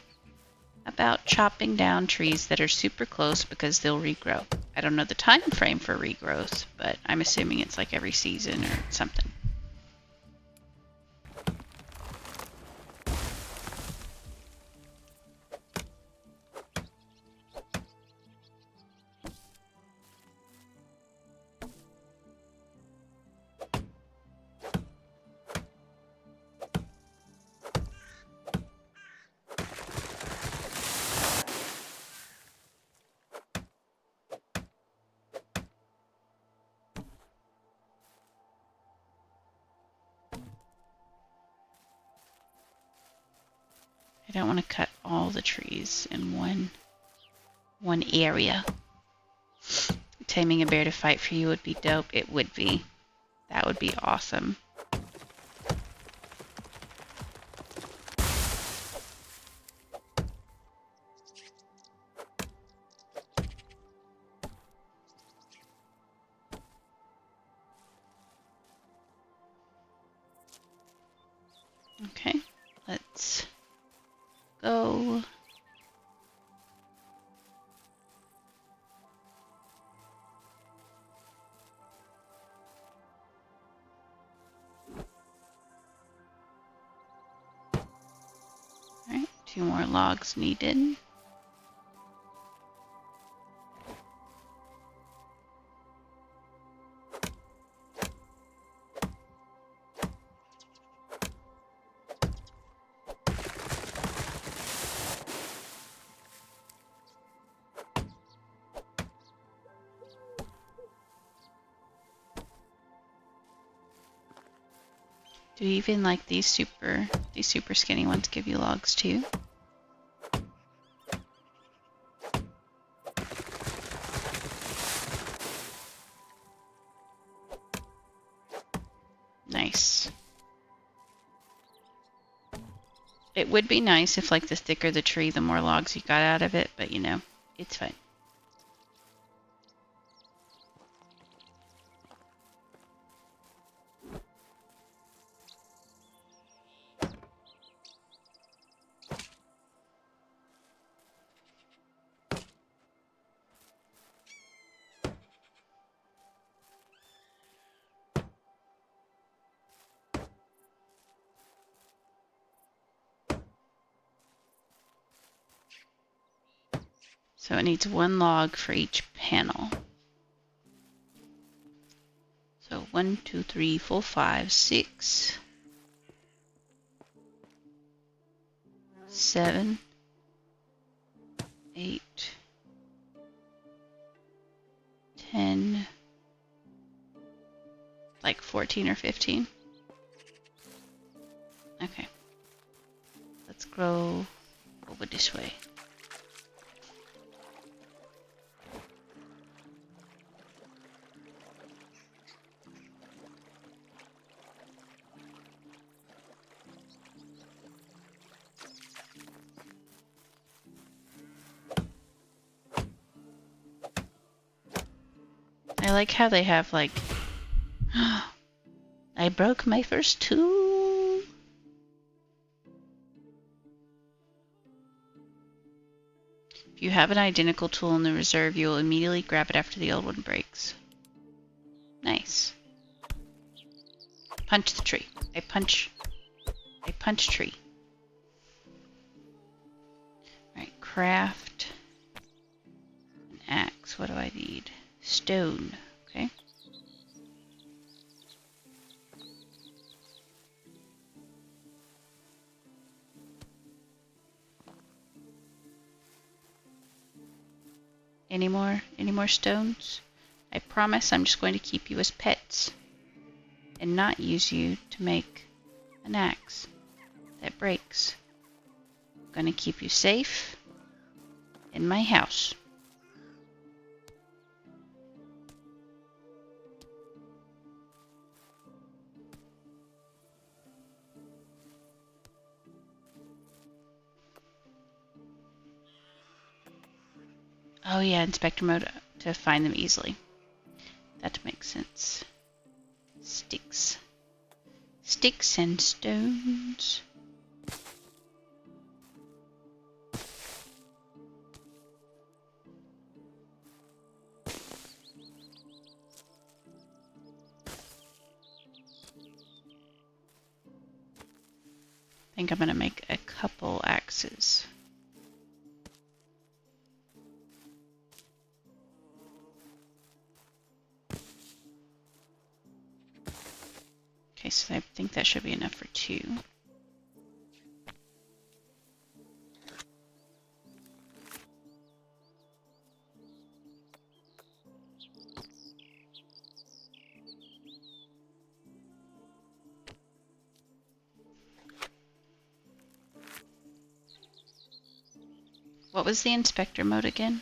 about chopping down trees that are super close because they'll regrow. I don't know the time frame for regrowth, but I'm assuming it's like every season or something. I don't want to cut all the trees in one area. Taming a bear to fight for you would be dope. It would be. That would be awesome. Okay, let's go. Alright, 2 more logs needed. Do even like these super skinny ones give you logs too? Nice. It would be nice if like the thicker the tree, the more logs you got out of it, but you know, it's fine. So it needs 1 log for each panel. So 1, 2, 3, 4, 5, 6, 7, 8, 10, like 14 or 15. Okay. Let's go over this way. I like how they have like, I broke my first tool. If you have an identical tool in the reserve, you will immediately grab it after the old one breaks. Nice. Punch the tree. I punch tree. Alright, craft an axe. What do I need? Stone. Okay. Any more stones? I promise I'm just going to keep you as pets and not use you to make an axe that breaks. I'm going to keep you safe in my house. Oh yeah, inspector mode to find them easily. That makes sense. Sticks. Sticks and stones. I think I'm going to make a couple axes. Okay, so I think that should be enough for 2. What was the inspector mode again?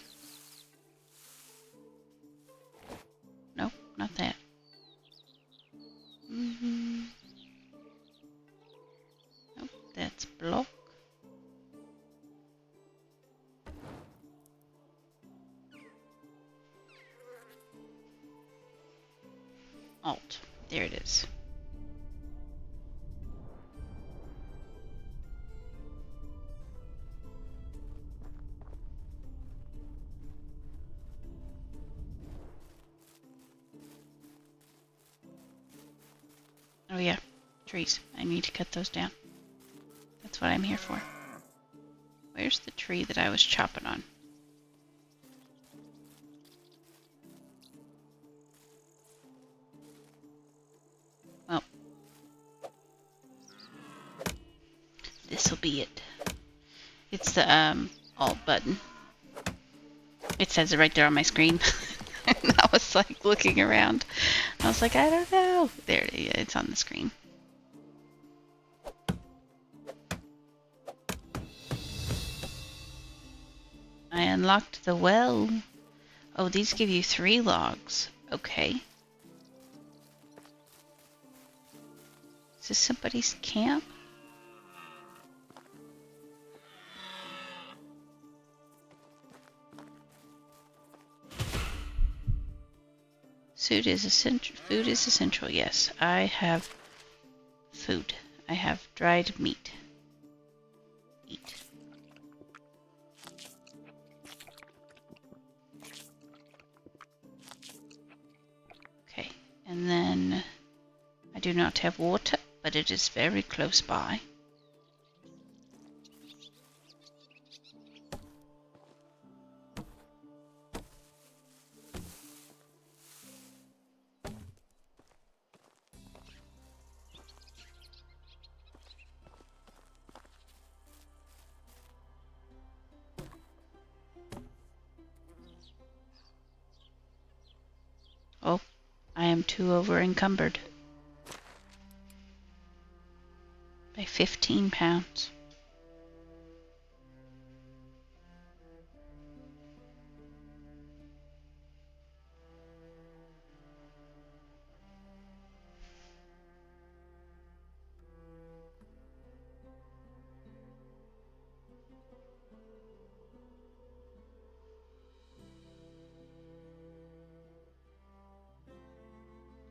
Nope, not that. Nope, that's block. Alt. There it is. Oh yeah, trees. I need to cut those down. That's what I'm here for. Where's the tree that I was chopping on? Well, this'll be it. It's the alt button. It says it right there on my screen. And I was like looking around. I was like, I don't know. There it is. It's on the screen. I unlocked the well. Oh, these give you 3 logs. Okay. Is this somebody's camp? Food is essential. Yes, I have food. I have dried meat. Eat. Okay, and then I do not have water, but it is very close by. Oh, I am too over encumbered by 15 pounds.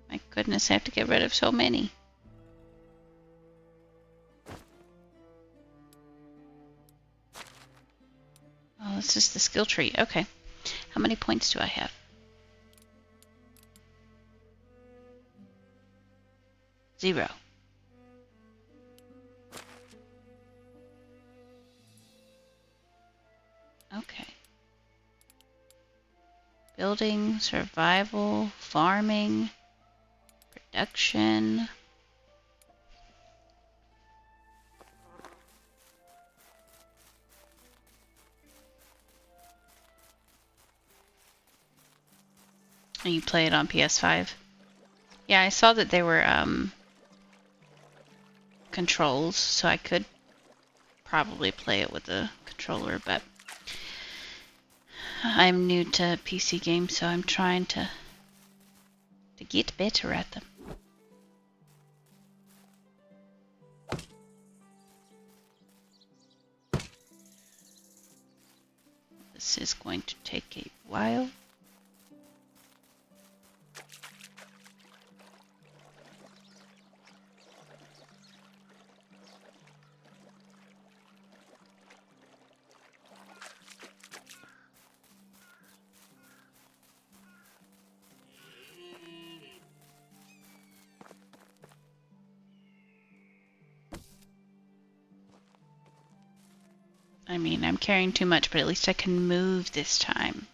My goodness, I have to get rid of so many. Oh, this is the skill tree. Okay. How many points do I have? 0. Okay. Building, survival, farming, production. And you play it on PS5? Yeah, I saw that there were controls, so I could probably play it with a controller, but I'm new to PC games, so I'm trying to get better at them. This is going to take a while. I mean, I'm carrying too much, but at least I can move this time.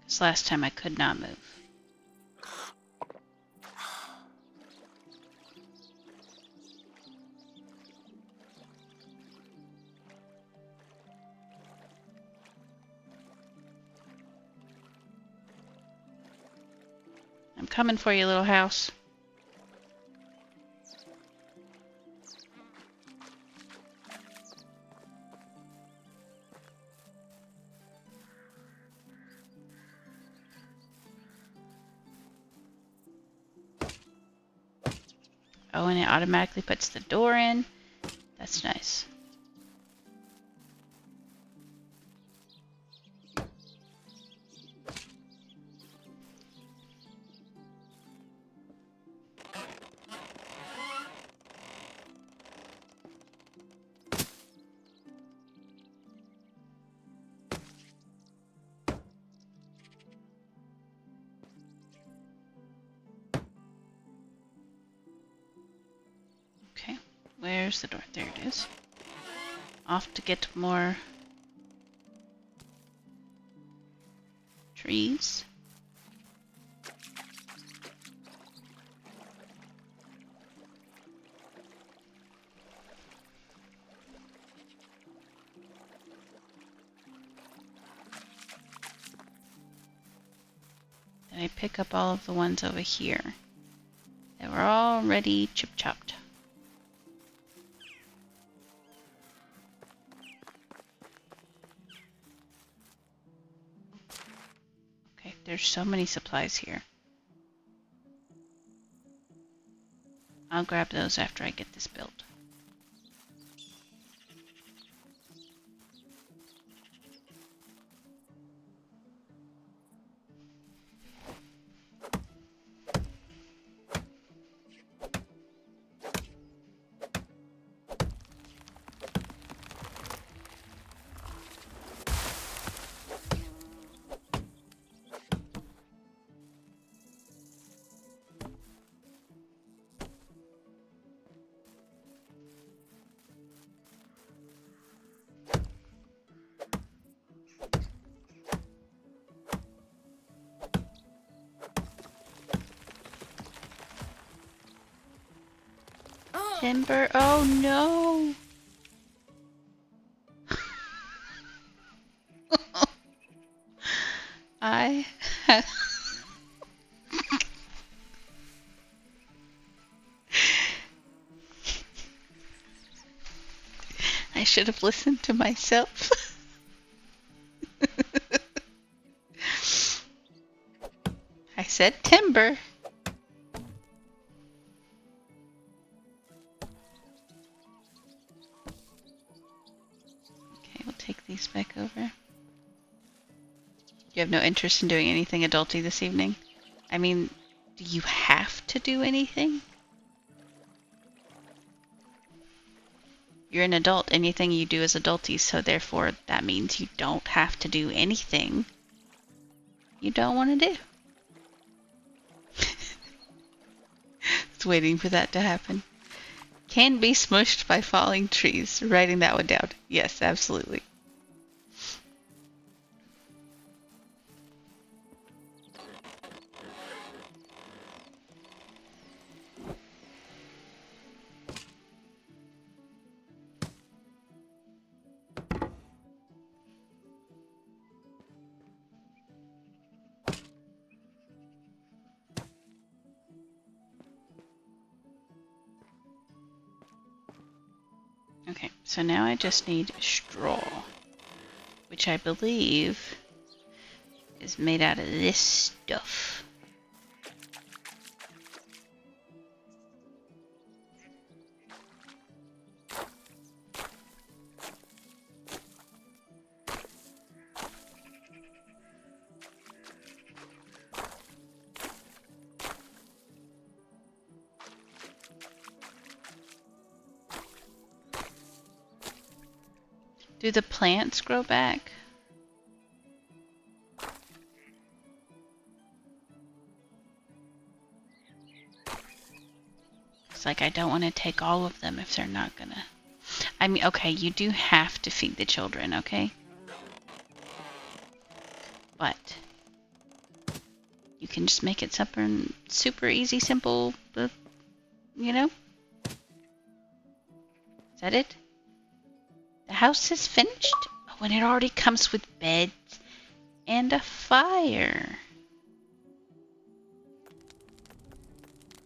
Because last time I could not move. I'm coming for you, little house. Oh, and it automatically puts the door in. That's nice. Okay, where's the door? There it is. Off to get more trees. Then I pick up all of the ones over here. They were already chip-chopped. Okay, there's so many supplies here. I'll grab those after I get this built. Timber, oh no! I I should have listened to myself. I said timber. Okay, we'll take these back over. You have no interest in doing anything adulty this evening? I mean, do you have to do anything? You're an adult. Anything you do is adulty, so therefore that means you don't have to do anything you don't want to do. It's waiting for that to happen. Can be smushed by falling trees. Writing that one down. Yes, absolutely. Okay, so now I just need straw, which I believe is made out of this stuff. Do the plants grow back? It's like I don't want to take all of them if they're not gonna. I mean, okay, you do have to feed the children, okay? But you can just make it super easy, simple, you know? Is that it? The house is finished? Oh, and it already comes with beds and a fire.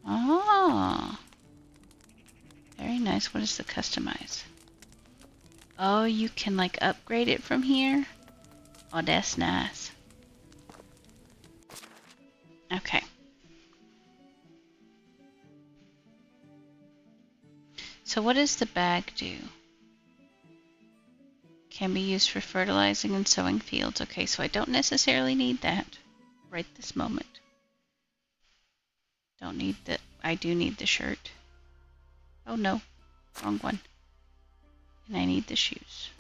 Oh. Very nice. What is the customize? Oh, you can like upgrade it from here? Oh, that's nice. Okay. So what does the bag do? Can be used for fertilizing and sowing fields. Okay, so I don't necessarily need that right this moment. Don't need the... I do need the shirt. Oh no, wrong one. And I need the shoes.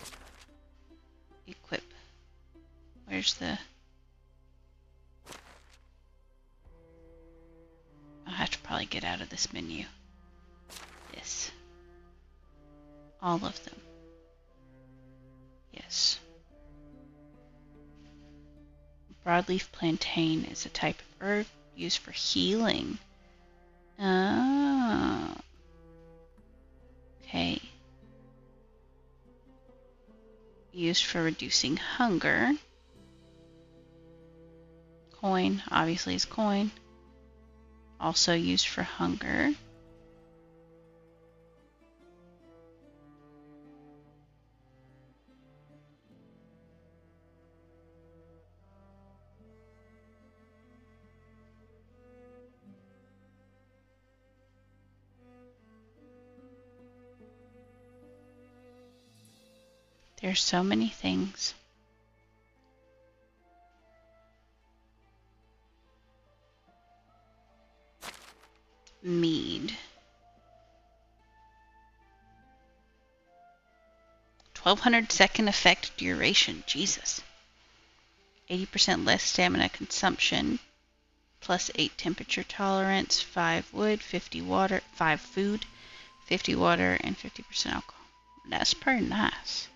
Equip. Where's the... I'll have to probably get out of this menu. This. All of them. Yes. Broadleaf plantain is a type of herb used for healing. Oh. Okay. Used for reducing hunger. Coin, obviously is coin. Also used for hunger. There's so many things. Mead. 1200 second effect duration. Jesus. 80% less stamina consumption. Plus 8 temperature tolerance. 5 wood, 50 water, 5 food, 50 water, and 50% alcohol. That's pretty nice.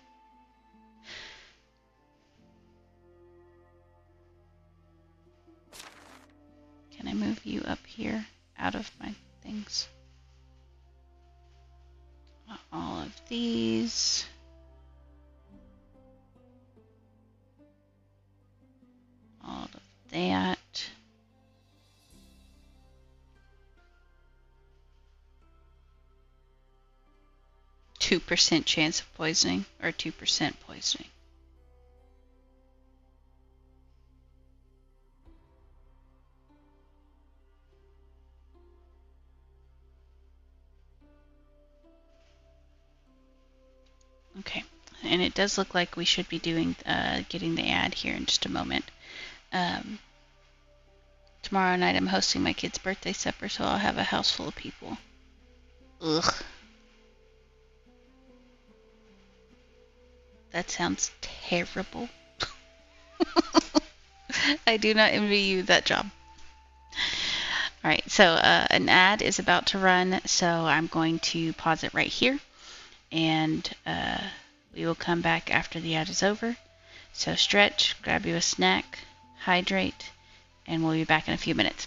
Can I move you up here out of my things? All of these. All of that. %2 chance of poisoning or 2% poisoning. Okay, and it does look like we should be doing getting the ad here in just a moment. Tomorrow night I'm hosting my kid's birthday supper, so I'll have a house full of people. Ugh. That sounds terrible. I do not envy you that job. All right, so an ad is about to run, so I'm going to pause it right here, and we will come back after the ad is over. So stretch, grab you a snack, hydrate, and we'll be back in a few minutes.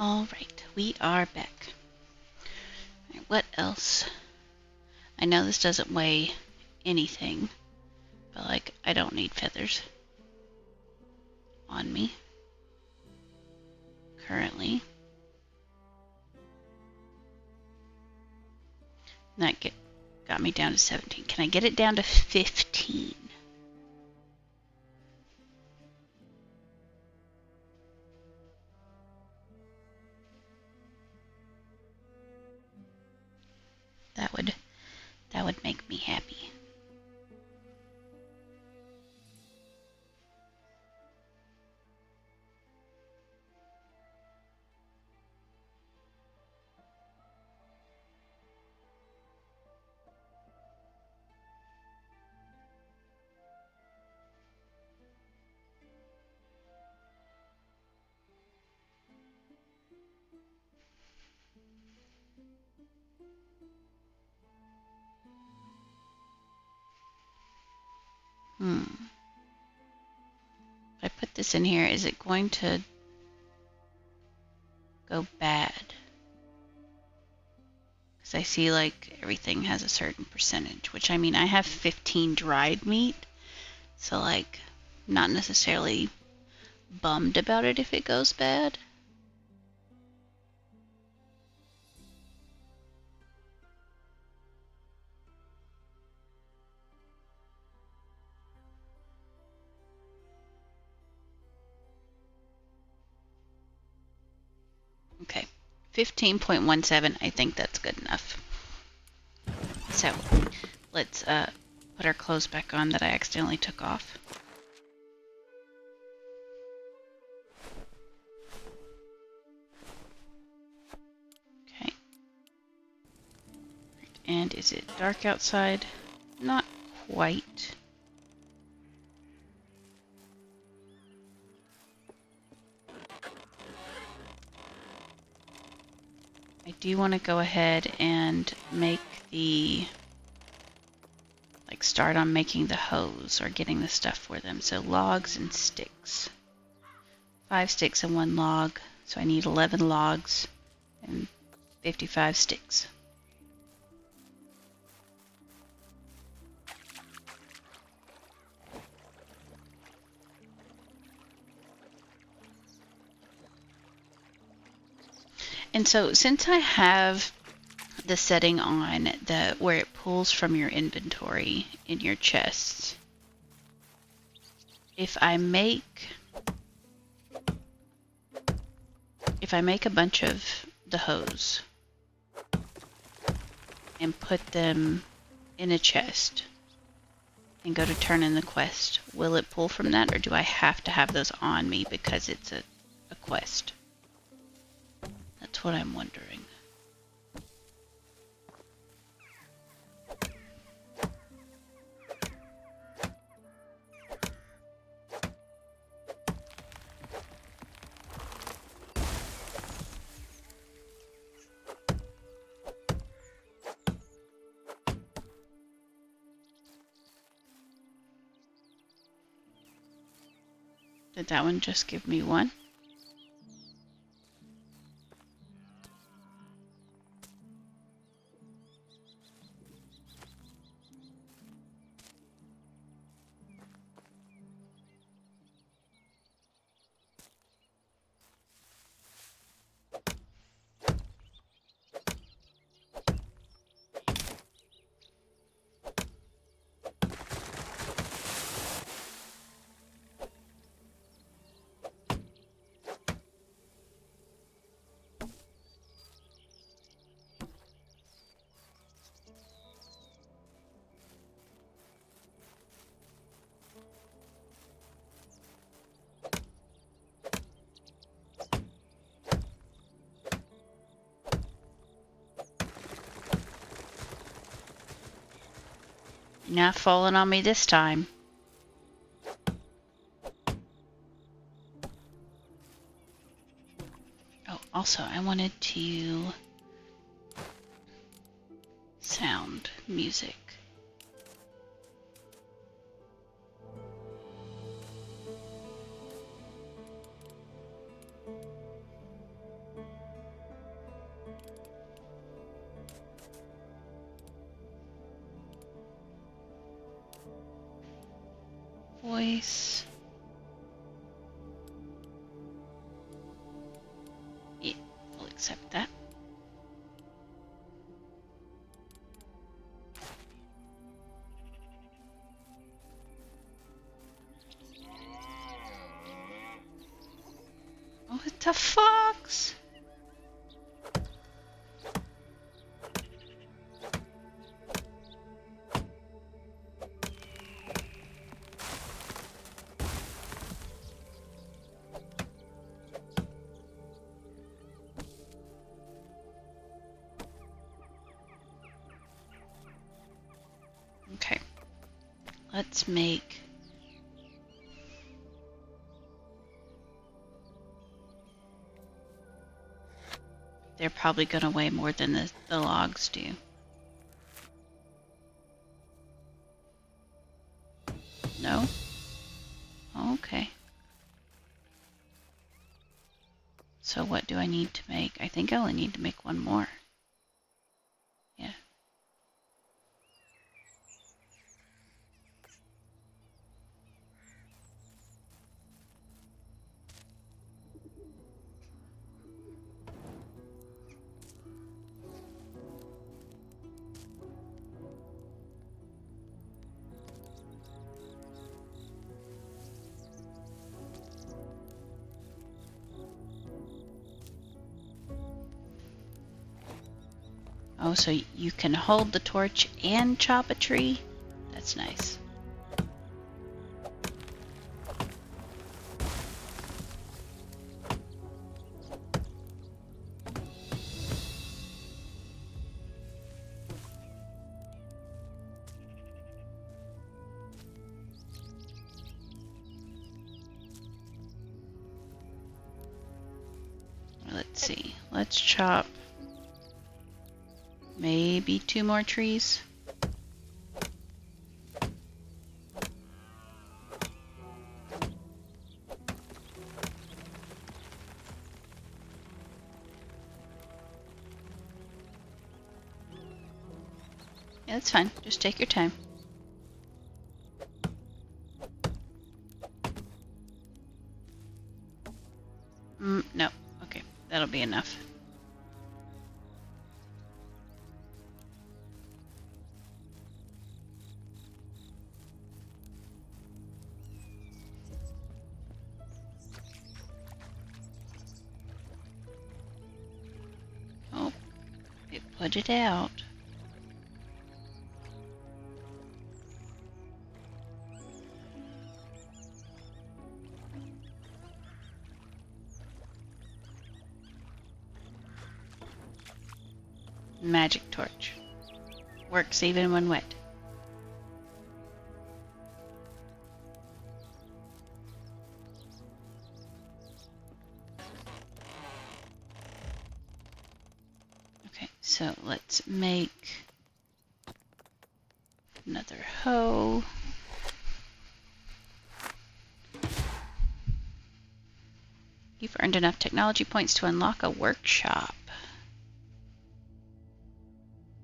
All right, we are back. All right, what else? I know this doesn't weigh anything, but like I don't need feathers on me currently. That got me down to 17. Can I get it down to 15? That would make me happy. If I put this in here, is it going to go bad? Because I see like everything has a certain percentage, which I mean, I have 15 dried meat, so like not necessarily bummed about it if it goes bad. Okay, 15.17, I think that's good enough. So, let's put our clothes back on that I accidentally took off. Okay. And is it dark outside? Not quite. I do want to go ahead and make start on making the hose or getting the stuff for them. So logs and sticks. 5 sticks and 1 log. So I need 11 logs and 55 sticks. And so since I have the setting on where it pulls from your inventory in your chests, if I make a bunch of the hose and put them in a chest and go to turn in the quest, will it pull from that, or do I have to have those on me because it's a quest? That's what I'm wondering. Did that one just give me 1? Not falling on me this time. Also, I wanted to sound music. Voice. Yeah, we'll accept that. Oh, it's a fox! Okay, let's make they're probably going to weigh more than the logs do. No? Okay. So what do I need to make? I think I only need to make one more. Yeah. Oh, so you can hold the torch and chop a tree? That's nice. Let's see. Let's chop maybe 2 more trees. Yeah, that's fine. Just take your time. No. Okay, that'll be enough. Oh, it put it out. Magic torch. Works even when wet. Okay, so let's make another hoe. You've earned enough technology points to unlock a workshop.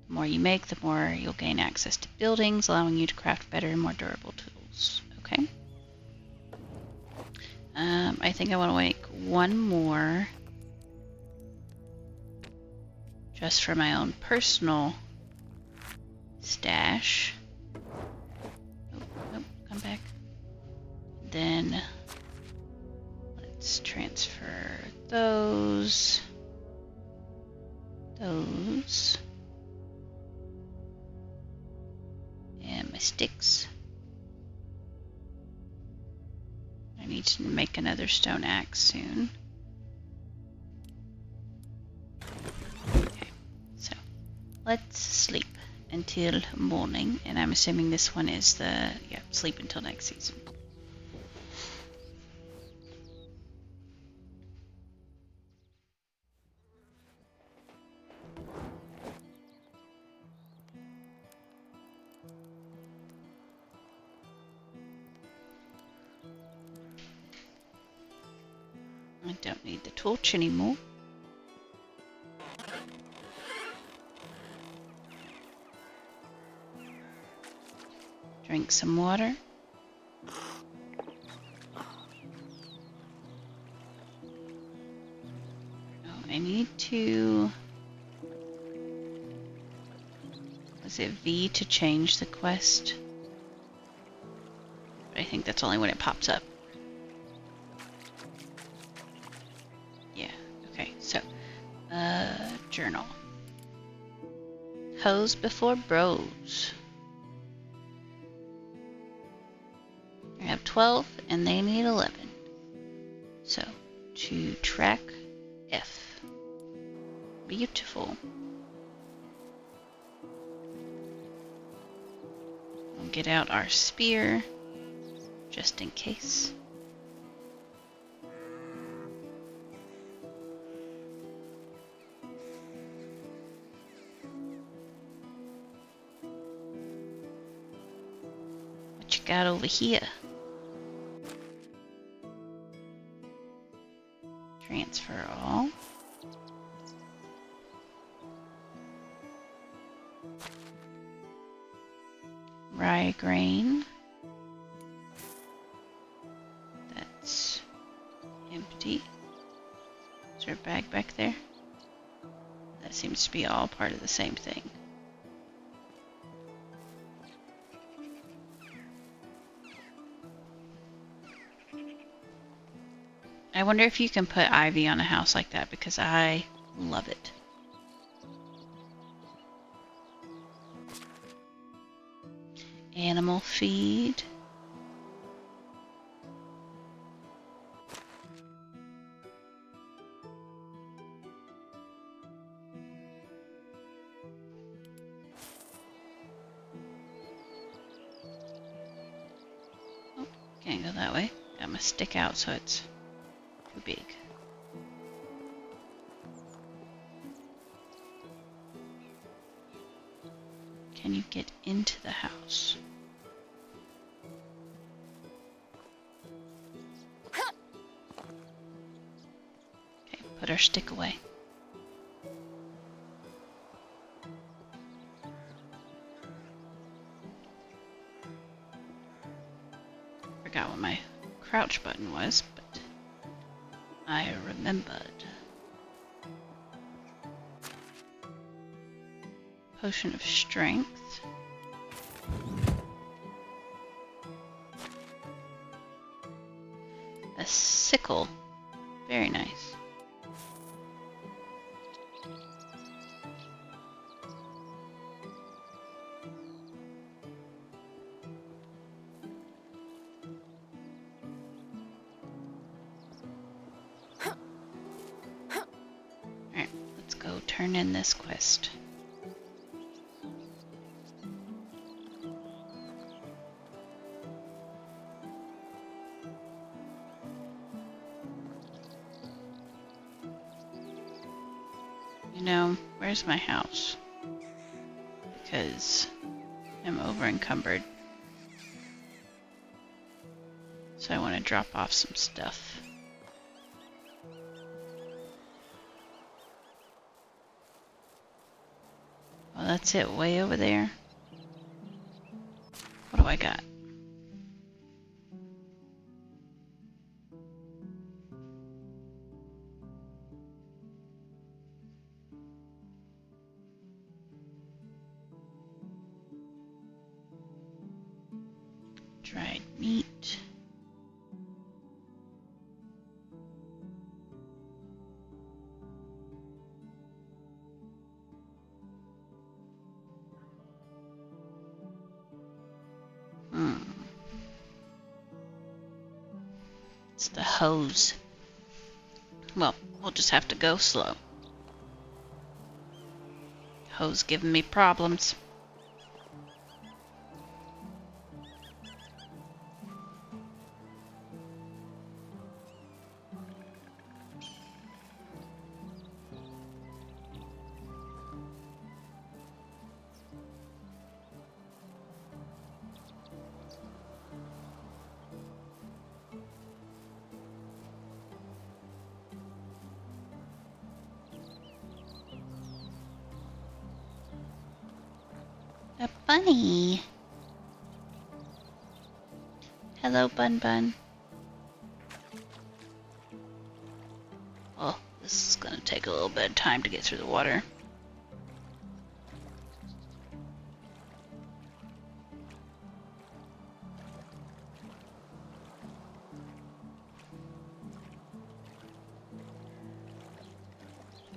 The more you make, the more you'll gain access to buildings, allowing you to craft better and more durable tools. Okay. I think I want to make one more just for my own personal stash. Nope, come back. Then let's transfer those. And my sticks. I need to make another stone axe soon. Okay, so let's sleep until morning, and I'm assuming this one is the, yeah, sleep until next season. I don't need the torch anymore. Drink some water. Oh, I need to... Was it V to change the quest? But I think that's only when it pops up. Yeah, okay, so... journal. Hoes before bros. I have 12 and they need 11. So, to track F. Beautiful. We'll get out our spear, just in case. What you got over here? Transfer all. Rye grain. That's empty. Is there a bag back there? That seems to be all part of the same thing. I wonder if you can put ivy on a house like that, because I love it. Animal feed. Oh, can't go that way. Got my stick out so it's too big. Can you get into the house? Okay, put our stick away. Forgot what my crouch button was, but I remembered. Potion of strength. A sickle. Very nice. Alright, let's go turn in this quest. You know, where's my house? Because I'm over encumbered. So I want to drop off some stuff. Well, that's it, way over there. What do I got? Dried meat. It's the hose. Well, we'll just have to go slow. Hose giving me problems. Bunny. Hello, Bun Bun. Oh, this is gonna take a little bit of time to get through the water.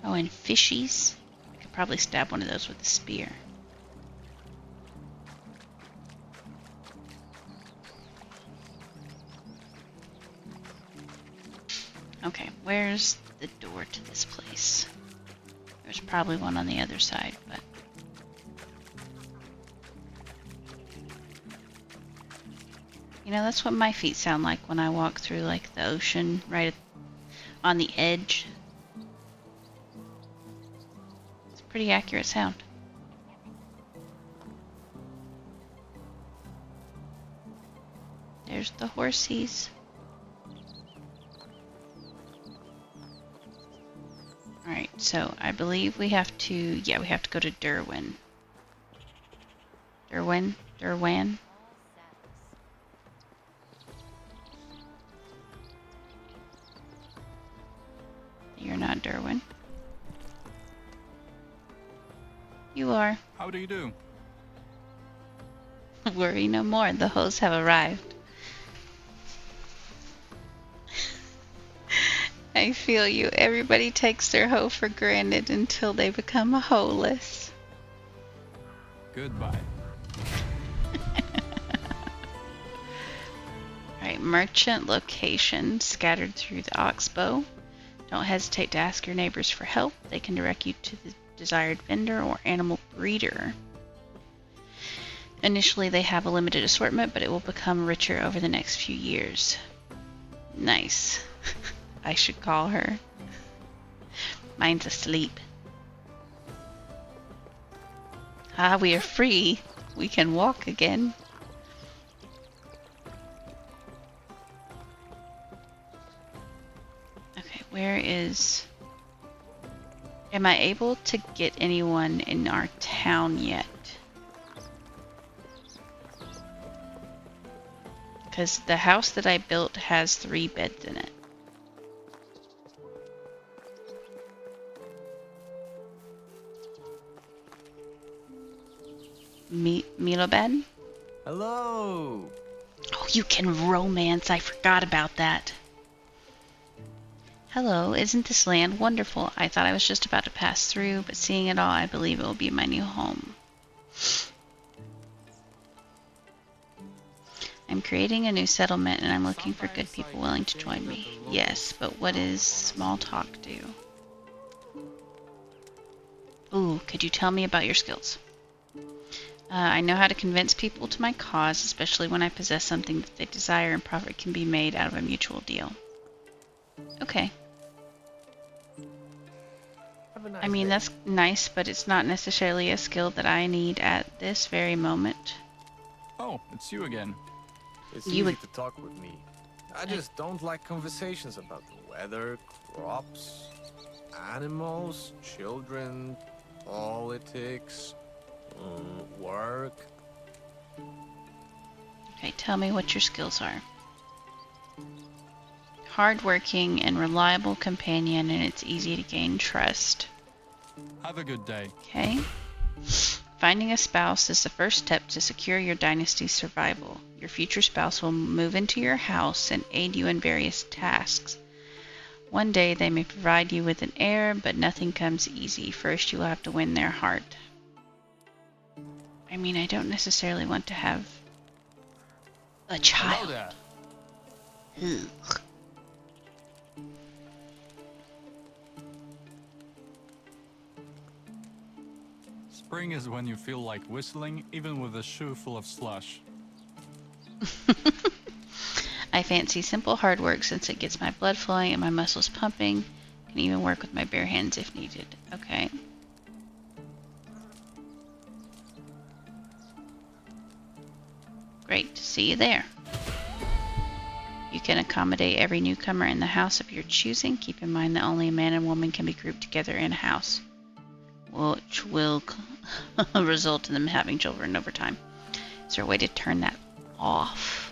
Oh, and fishies. I could probably stab one of those with a spear. Okay, where's the door to this place? There's probably one on the other side, but... You know, that's what my feet sound like when I walk through, like, the ocean right on the edge. It's a pretty accurate sound. There's the horsies. Alright, so I believe we have to, yeah, we have to go to Derwin. Derwan? You're not Derwin. You are. How do you do? Worry no more, the hoes have arrived. I feel you. Everybody takes their hoe for granted until they become hoeless. Goodbye. Alright, merchant location scattered through the Oxbow. Don't hesitate to ask your neighbors for help. They can direct you to the desired vendor or animal breeder. Initially, they have a limited assortment, but it will become richer over the next few years. Nice. I should call her. Mine's asleep. Ah, we are free. We can walk again. Okay, where is... Am I able to get anyone in our town yet? Because the house that I built has 3 beds in it. Milobed? Hello. Oh, you can romance. I forgot about that. Hello, isn't this land wonderful? I thought I was just about to pass through, but seeing it all, I believe it will be my new home. I'm creating a new settlement, and I'm looking for good people willing to join me. Yes, but what does small talk do? Ooh, could you tell me about your skills? I know how to convince people to my cause, especially when I possess something that they desire and profit can be made out of a mutual deal. Okay. I mean, that's nice, but it's not necessarily a skill that I need at this very moment. Oh, it's you again. It's easy to talk with me. I just don't like conversations about the weather, crops, animals, children, politics, work. Okay, tell me what your skills are. Hardworking and reliable companion, and it's easy to gain trust. Have a good day. Okay. Finding a spouse is the first step to secure your dynasty's survival. Your future spouse will move into your house and aid you in various tasks. One day they may provide you with an heir, but nothing comes easy. First you will have to win their heart. I mean, I don't necessarily want to have a child. Ugh. Spring is when you feel like whistling, even with a shoe full of slush. I fancy simple hard work since it gets my blood flowing and my muscles pumping. Can even work with my bare hands if needed. Okay. Great, see you there. You can accommodate every newcomer in the house of your choosing. Keep in mind that only a man and woman can be grouped together in a house. which will result in them having children over time. Is there a way to turn that off?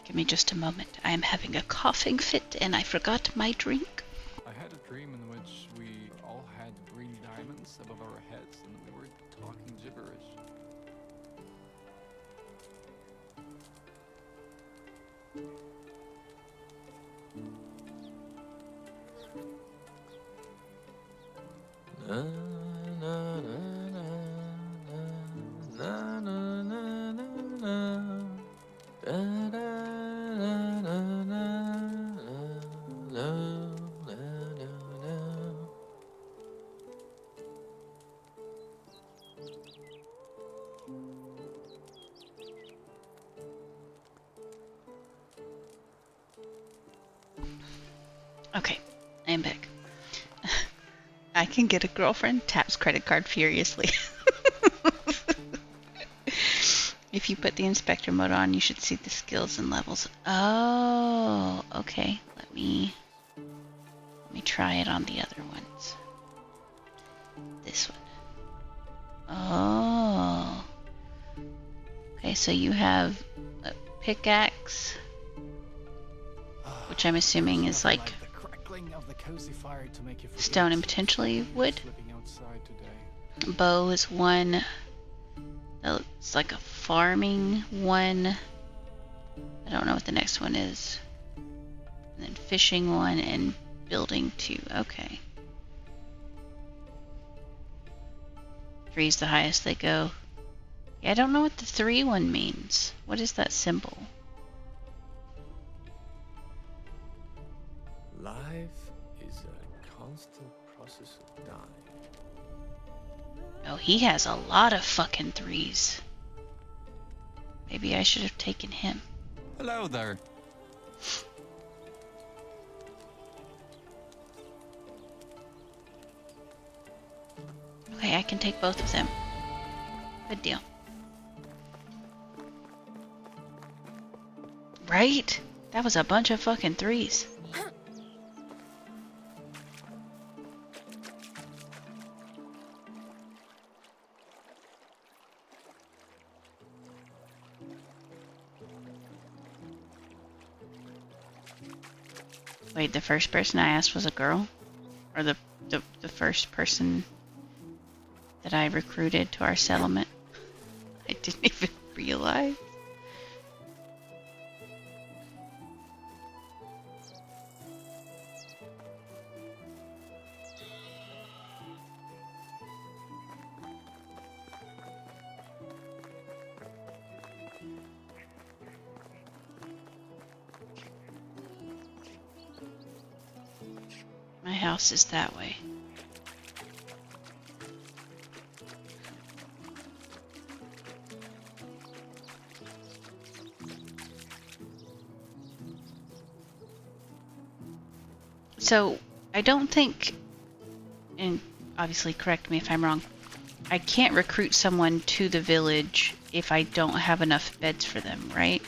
Give me just a moment. I am having a coughing fit and I forgot my drink. I had a dream in which we all had green diamonds above our heads and we were talking gibberish. Na, na, na, na, na, na, na, na, na. Da, da, da, da, da, da, da, da. Okay, I am back. I can get a girlfriend. Taps credit card furiously. If you put the inspector mode on, you should see the skills and levels. Oh, okay. Let me try it on the other ones. This one. Oh. Okay, so you have a pickaxe, which I'm assuming is like the crackling of the cozy fire to make you forget stone and potentially wood. slipping outside today. Bow is one. It's like a farming one. I don't know what the next one is. And then fishing one and building two. Okay. 3's the highest they go. Yeah, I don't know what the 3 one means. What is that symbol? Life is a constant process of dying. Oh, he has a lot of fucking 3's. Maybe I should have taken him. Hello there. Okay, I can take both of them. Good deal. Right? That was a bunch of fucking 3's. Wait, the first person I asked was a girl? Or the first person that I recruited to our settlement? I didn't even realize. My house is that way. So, I don't think, and obviously correct me if I'm wrong, I can't recruit someone to the village if I don't have enough beds for them, right?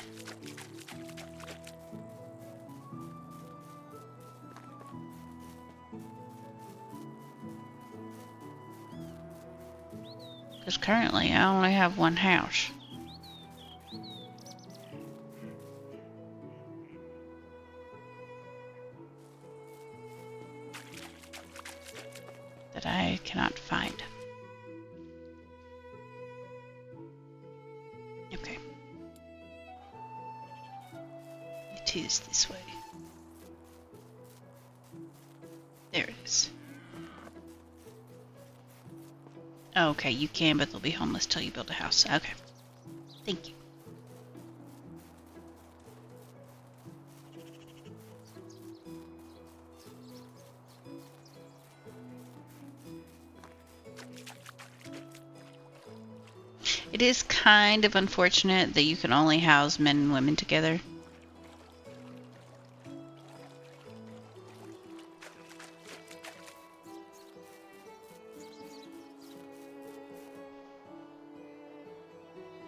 Because currently I only have one house. That I cannot find. Okay. It is this way. There it is. Okay, you can, but they'll be homeless till you build a house. Okay. Thank you. It is kind of unfortunate that you can only house men and women together.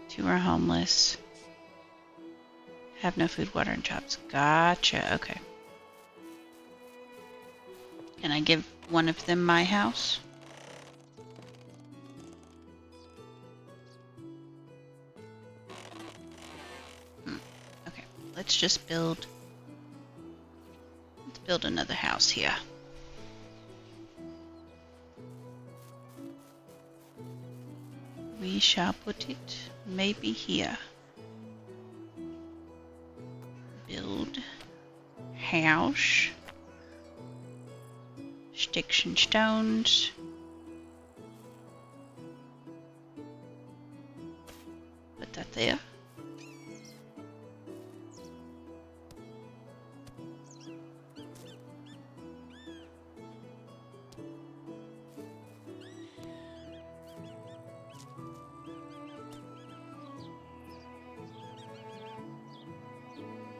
Two are homeless. Have no food, water, and jobs. Gotcha. Okay. Can I give one of them my house? Okay. Let's just build. Let's build another house here. We shall put it maybe here. Build house. Sticks and stones. Put that there.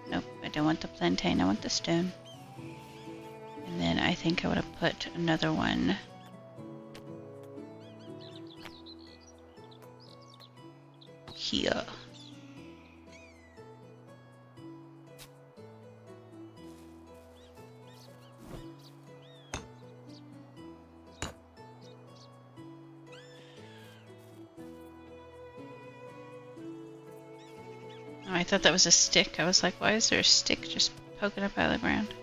Nope, I don't want the plantain, I want the stone. And then I think I would have put another one here. Oh, I thought that was a stick. I was like, why is there a stick just poking up out of the ground?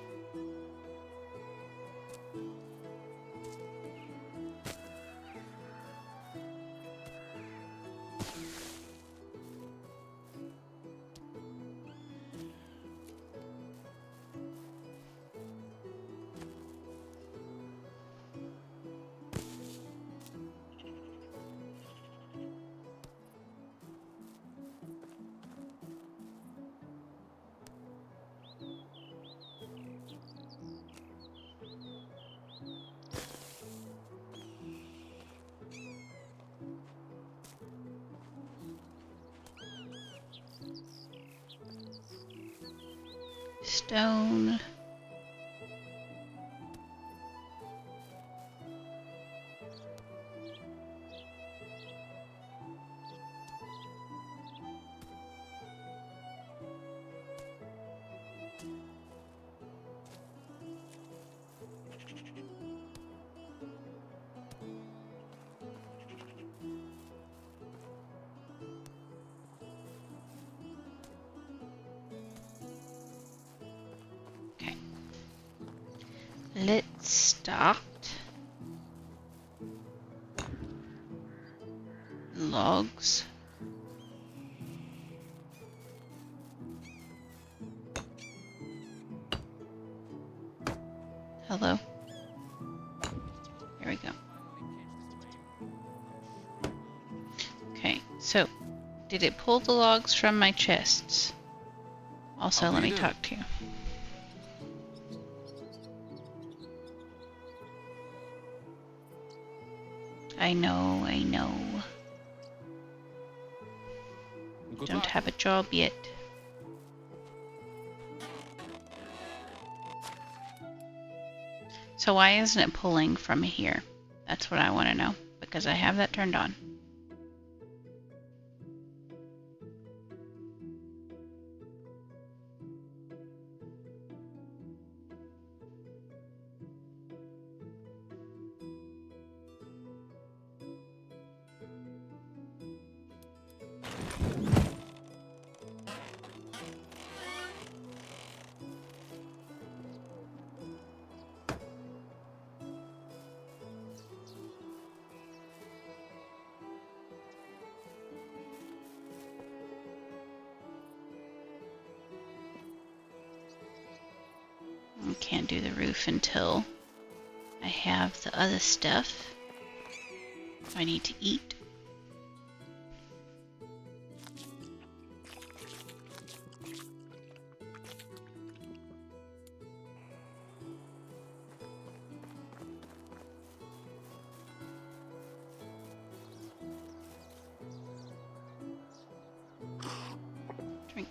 Stone. Okay. Let's start. Logs. Hello. Here we go. Okay, so did it pull the logs from my chests? Also, let me talk to you. I know, I know. Don't have a job yet. So why isn't it pulling from here? That's what I want to know, because I have that turned on. I can't do the roof until I have the other stuff. I need to eat.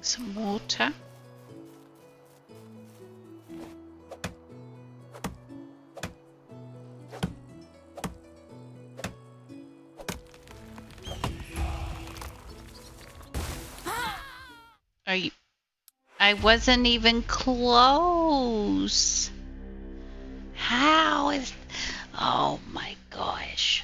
Some water. Are you? I wasn't even close. How is? Oh my gosh.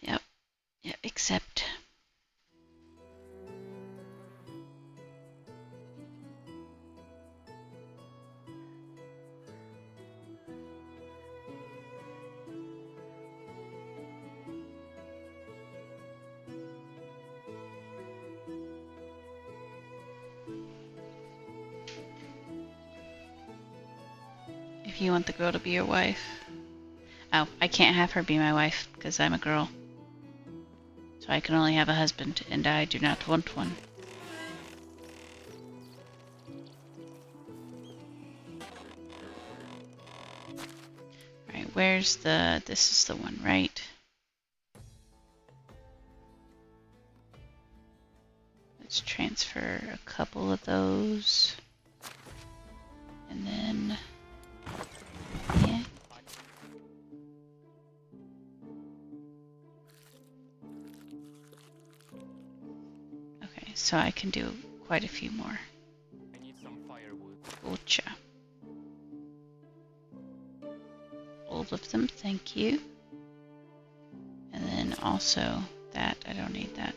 Yep. Yep. Except. If you want the girl to be your wife. Oh, I can't have her be my wife because I'm a girl. So I can only have a husband, and I do not want one. Alright, where's the... This is the one, right? Let's transfer a couple of those. And then... Yeah. Okay, so I can do quite a few more. I need some firewood. Gotcha. All of them, thank you. And then also that, I don't need that.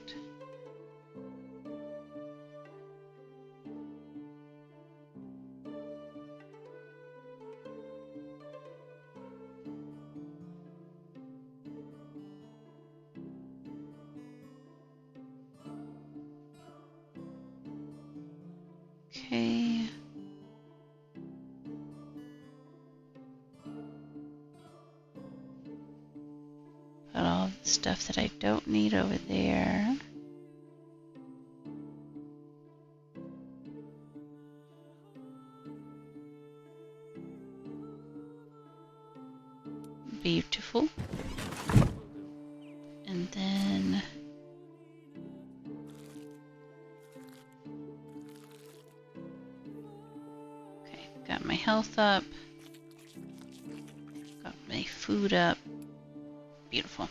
Okay. Put all the stuff that I don't need over there. Beautiful. And then okay, got my health up. Got my food up. Beautiful.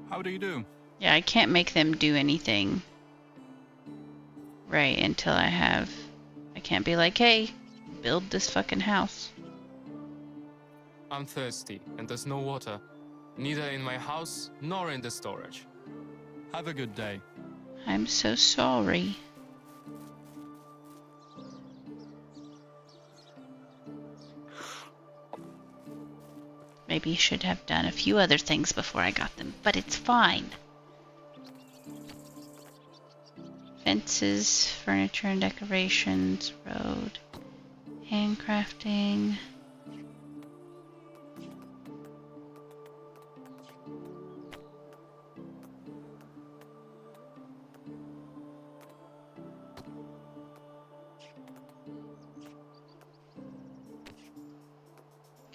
How do you do? Yeah, I can't make them do anything right until I can't be like, hey, build this fucking house. I'm thirsty, and there's no water. Neither in my house, nor in the storage. Have a good day. I'm so sorry. Maybe you should have done a few other things before I got them, but it's fine. Fences, furniture and decorations, road, handcrafting.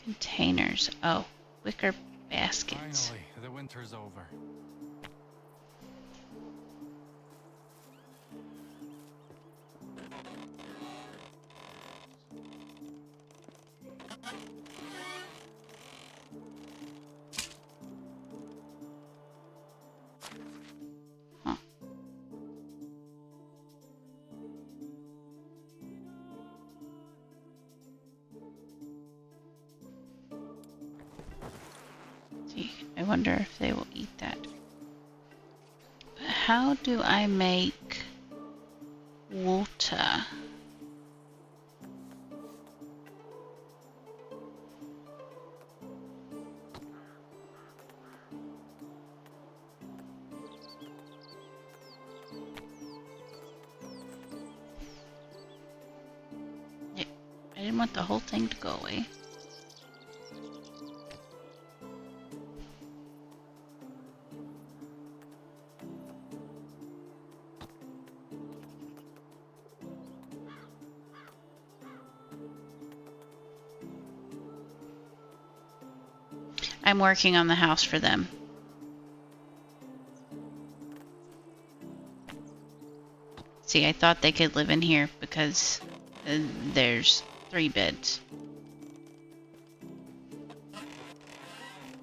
Containers. Oh, wicker baskets. Finally, the winter's over. Huh. See, I wonder if they will eat that. How do I make water? didn't want the whole thing to go away. I'm working on the house for them. See, I thought they could live in here because there's 3 beds.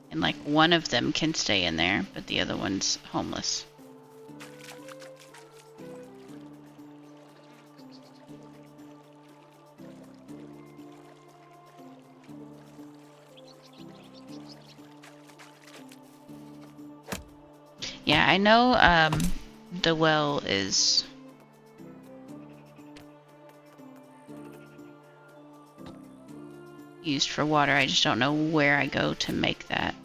And like one of them can stay in there, but the other one's homeless. Yeah, I know the well is used for water. I just don't know where I go to make that.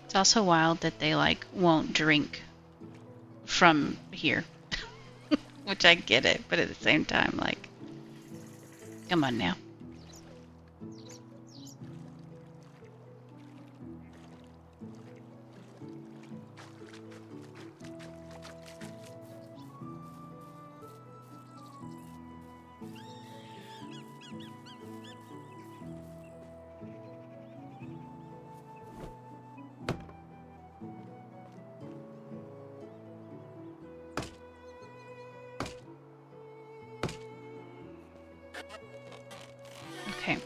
It's also wild that they like won't drink from here. Which I get it, but at the same time, like, come on now. Okay.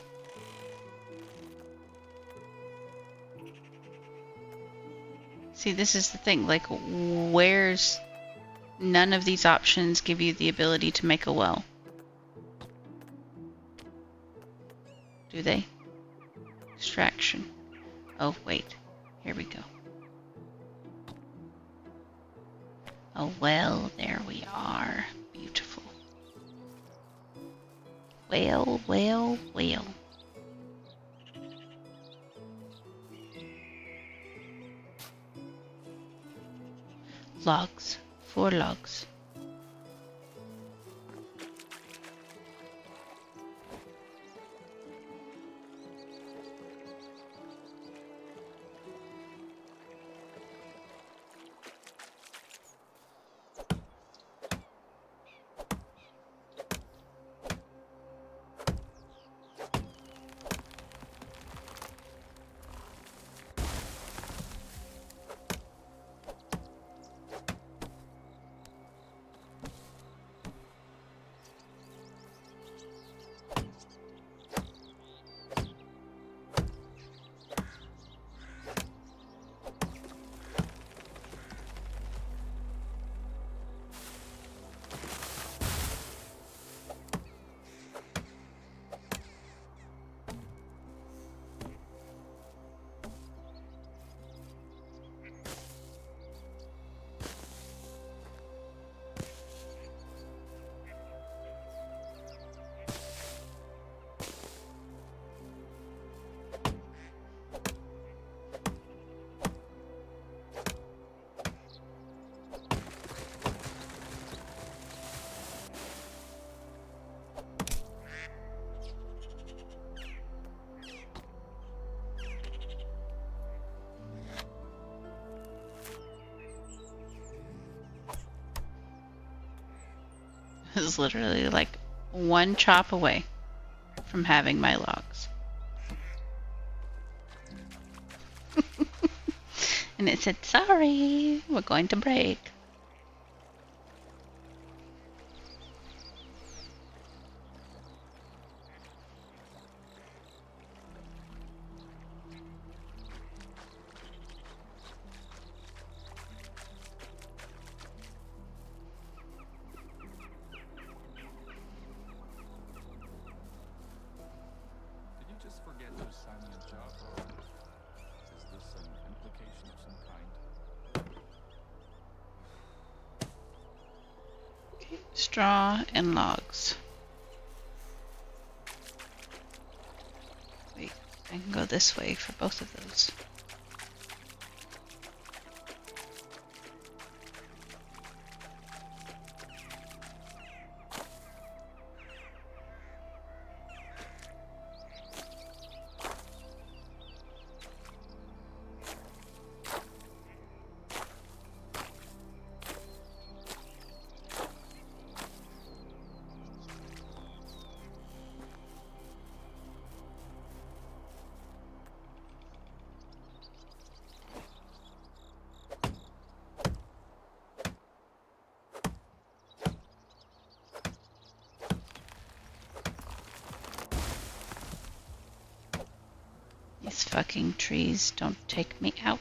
See, this is the thing. Like, where's... None of these options give you the ability to make a well. Do they? Extraction. Oh, wait. Here we go. Oh, well, there we are. Beautiful. Well, well, well. Logs. 4 logs. was literally like one chop away from having my logs. And it said, sorry, we're going to break. Did you just forget to assign me a job, or is this an implication of some kind? Okay, straw and logs. Wait, I can go this way for both of those. These fucking trees don't take me out.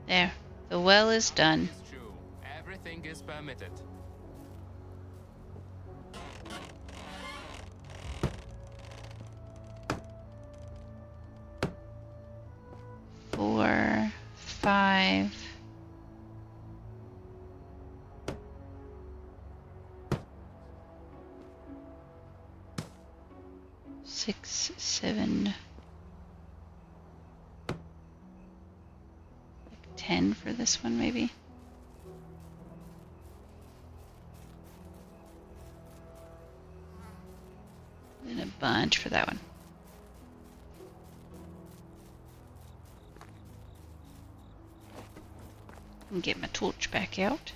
There, the well is done. It's true. Everything is permitted. Four, five. Six, seven. Like 10 for this one, maybe. And a bunch for that one. And get my torch back out.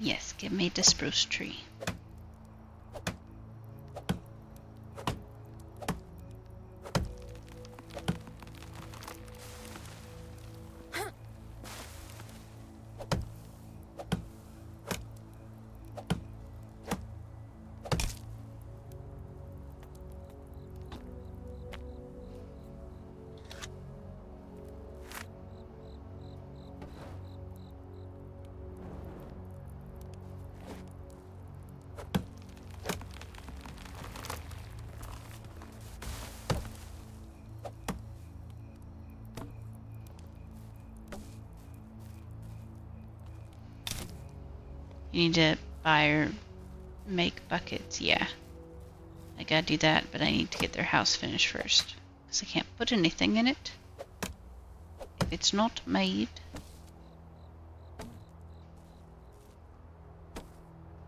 Yes, give me the spruce tree. You need to buy or make buckets, yeah. I gotta do that, but I need to get their house finished first. Because I can't put anything in it if it's not made.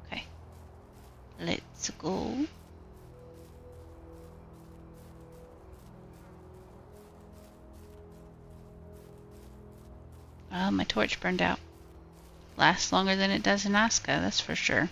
Okay. go. Oh, my torch burned out. Lasts longer than it does in Nazca, that's for sure.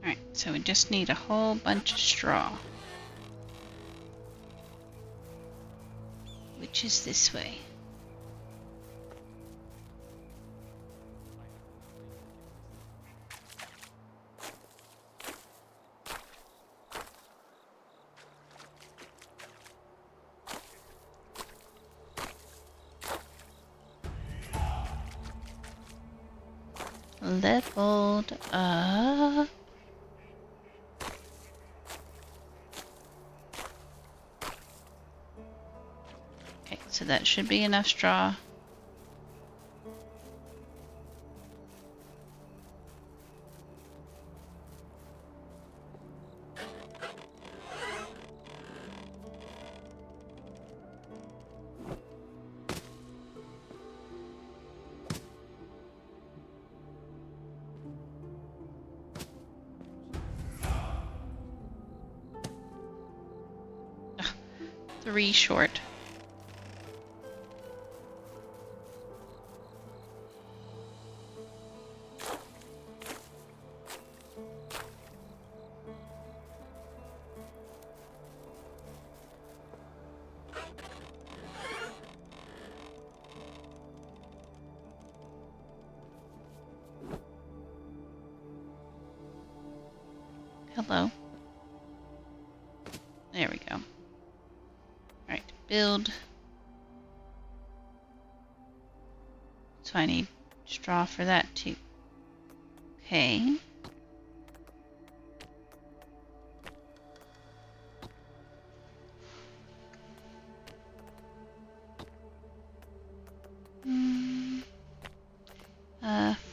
Alright, so we just need a whole bunch of straw. Which is this way. Leveled up. Okay, so that should be enough straw. Ugh, 3 short. Hello. There we go. Alright, build. So I need straw for that too. Okay.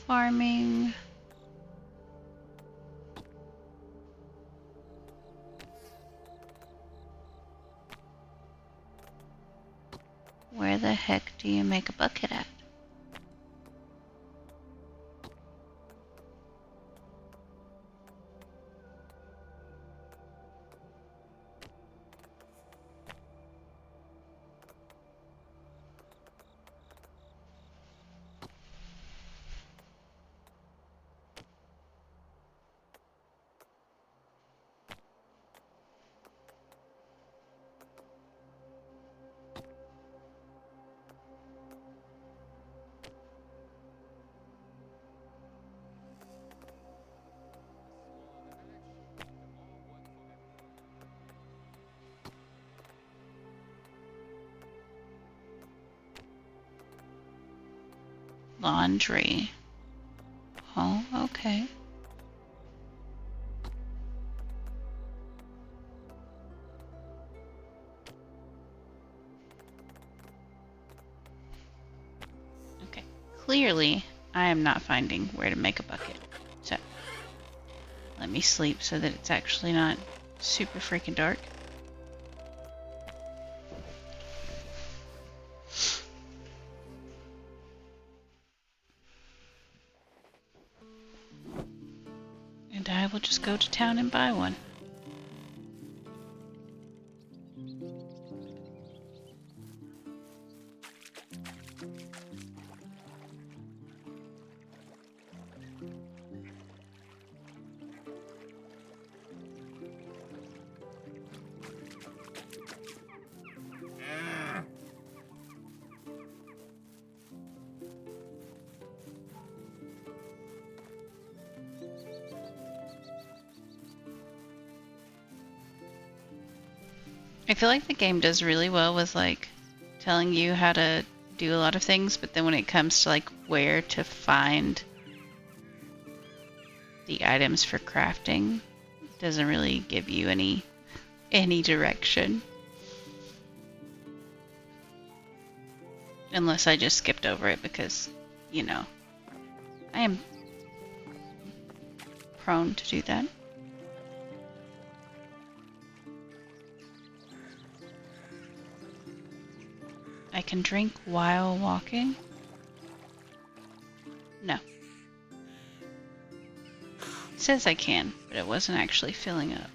Farming. Where the heck do you make a bucket at? Laundry. Oh, okay. Okay. Clearly, I am not finding where to make a bucket. So, let me sleep so that it's actually not super freaking dark. And I will just go to town and buy one. I feel like the game does really well with like telling you how to do a lot of things, but then when it comes to like where to find the items for crafting, it doesn't really give you any direction. Unless I just skipped over it because, you know, I am prone to do that. I can drink while walking? No. It says I can, but it wasn't actually filling up.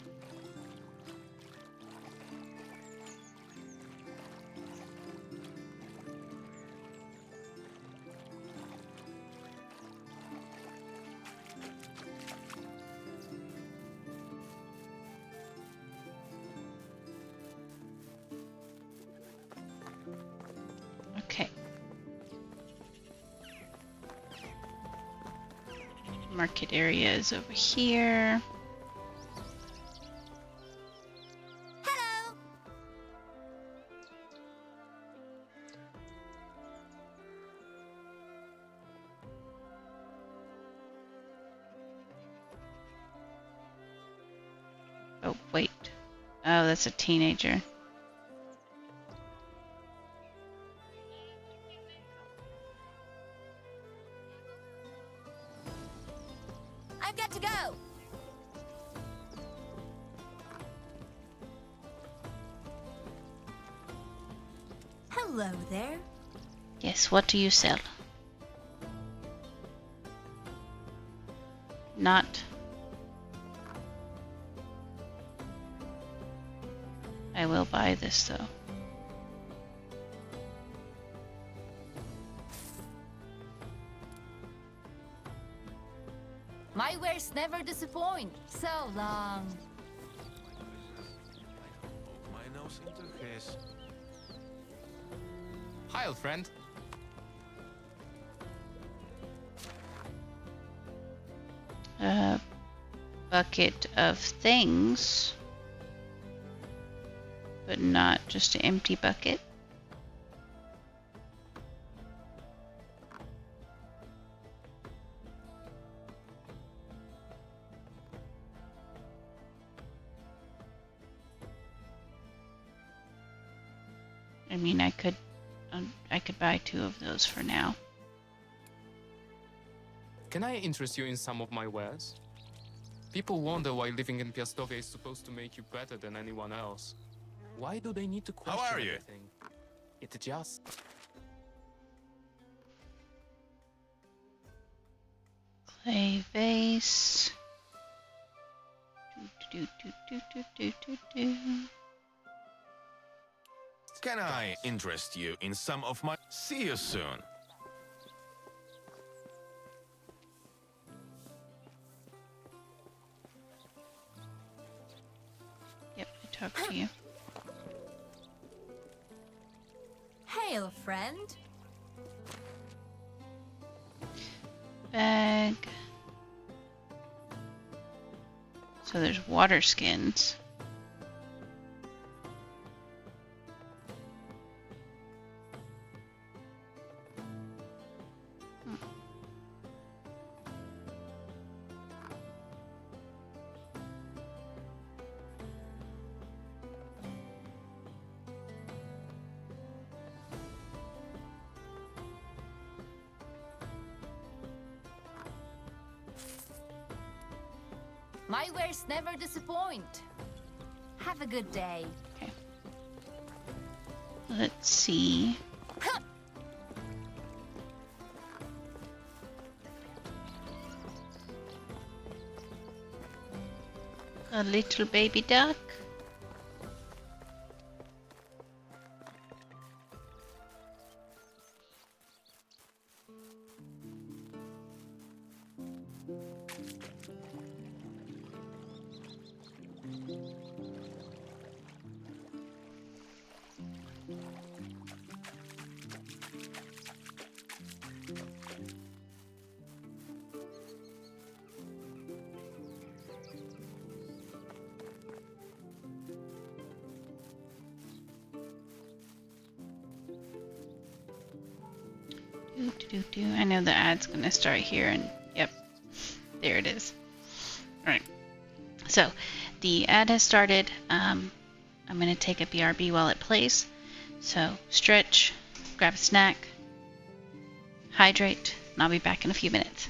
Okay. Market area is over here. Hello. Oh, wait. Oh, that's a teenager. I've got to go. Hello there. Yes, what do you sell? Not. I will buy this though. My wares never disappoint. So long. Poke my nose into his. Hi, old friend. A bucket of things, but not just an empty bucket. I mean, I could buy 2 of those for now. Can I interest you in some of my wares? People wonder why living in Piastoria is supposed to make you better than anyone else. Why do they need to question How are you? everything? It just... Clay vase. Do, do, do, do, do, do, do. Can I interest you in some of my... See you soon. Yep, I talked to you. Hail, friend. Bag. So there's water skins. My wares never disappoint. Have a good day. Okay. Let's see. A little baby duck. I know the ad's gonna start here, and yep, there it is. All right. So the ad has started. I'm gonna take a BRB while it plays. So stretch, grab a snack, hydrate, and I'll be back in a few minutes.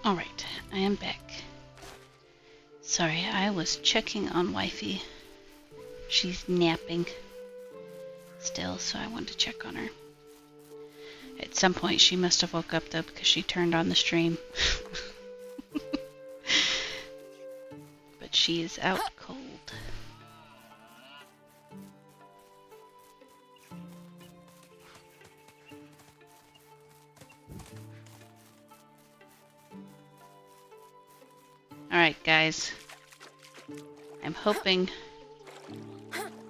Alright, I am back. Sorry, I was checking on Wifey. She's napping still, so I wanted to check on her. At some point, she must have woke up though because she turned on the stream. But she is out cold. Alright, guys. I'm hoping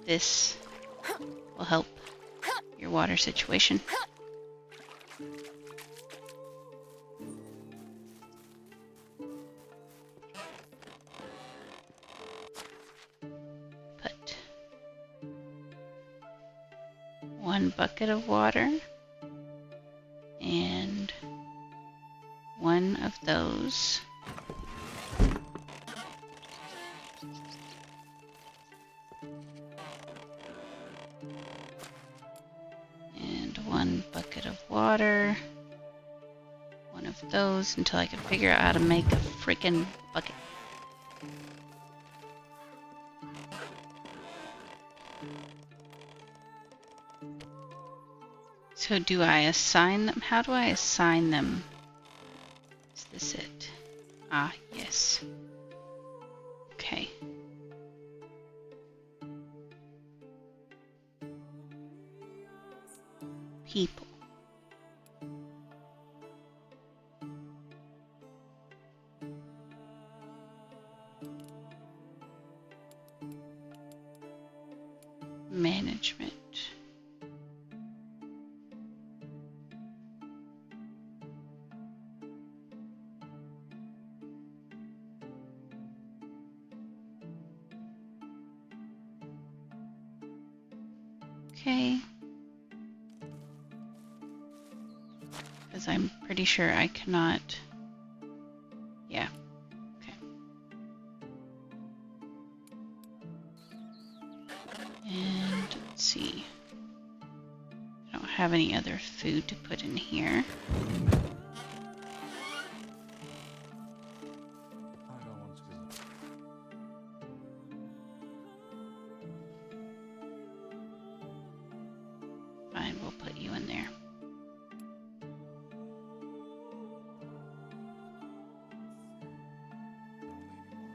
this will help your water situation. Put 1 bucket of water and 1 of those. And 1 bucket of water. 1 of those until I can figure out how to make a freaking bucket. So do I assign them? How do I assign them? Is this it? Ah, yes. Okay. People. Management. Okay. Because I'm pretty sure I cannot. Yeah. Okay. And let's see. I don't have any other food to put in here. Fine, we'll put you in there.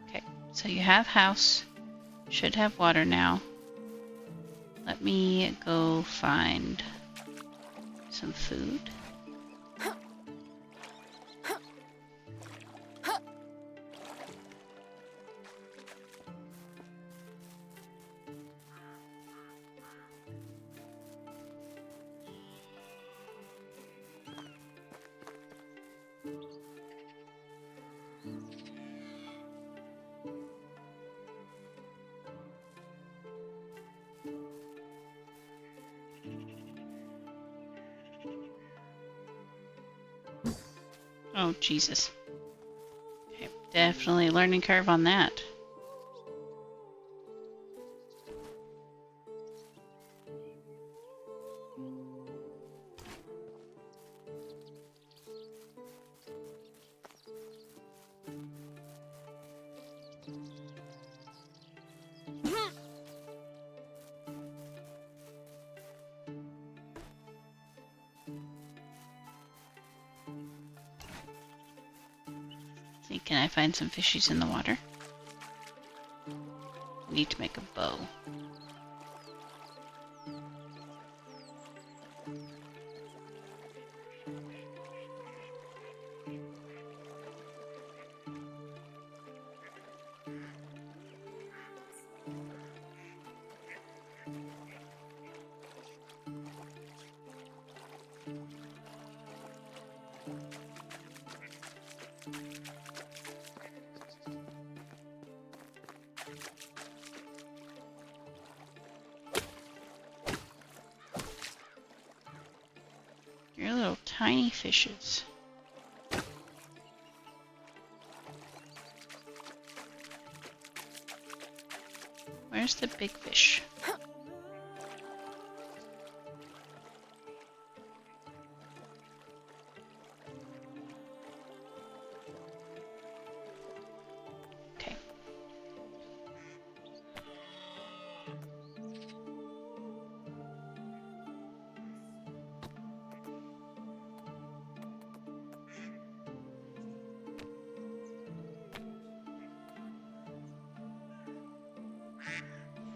Okay, so you have house. Should have water now. Let me go find some food. Oh, Jesus. Okay, definitely a learning curve on that. See, can I find some fishies in the water? I need to make a bow. You're little tiny fishes. Where's the big fish?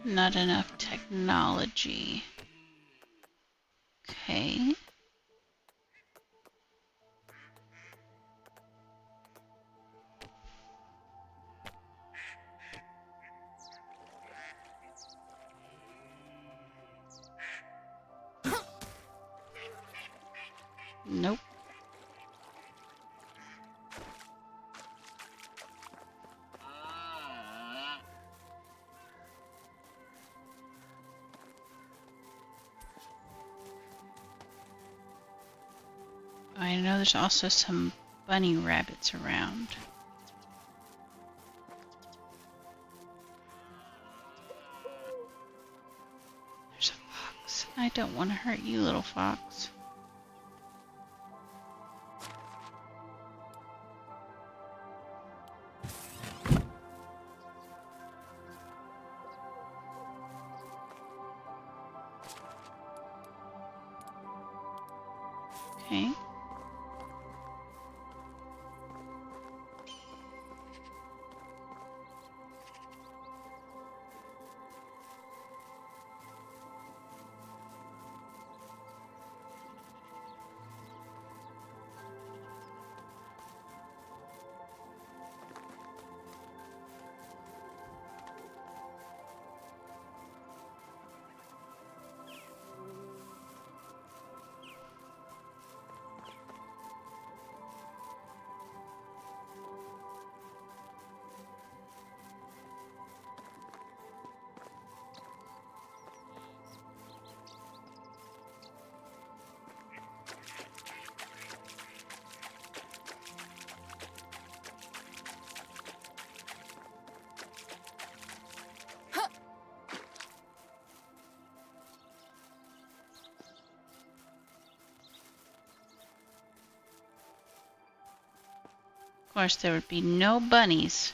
Not enough technology. Okay. Nope. I know there's also some bunny rabbits around. There's a fox. I don't want to hurt you, little fox. Okay. Of course, there would be no bunnies.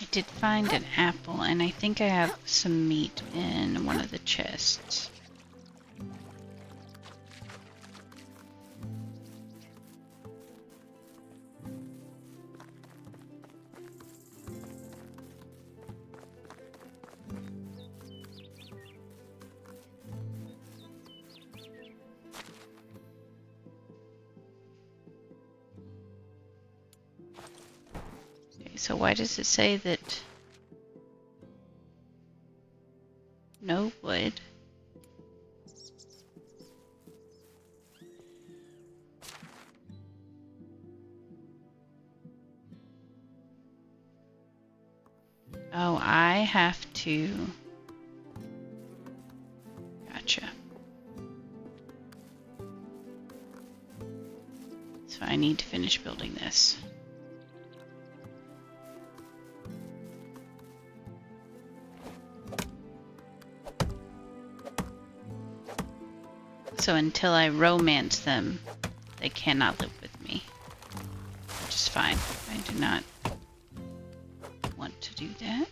I did find an apple, and I think I have some meat in one of the chests. So why does it say that no wood? Oh, I have to... Gotcha. So I need to finish building this. So until I romance them, they cannot live with me. Which is fine. I do not want to do that.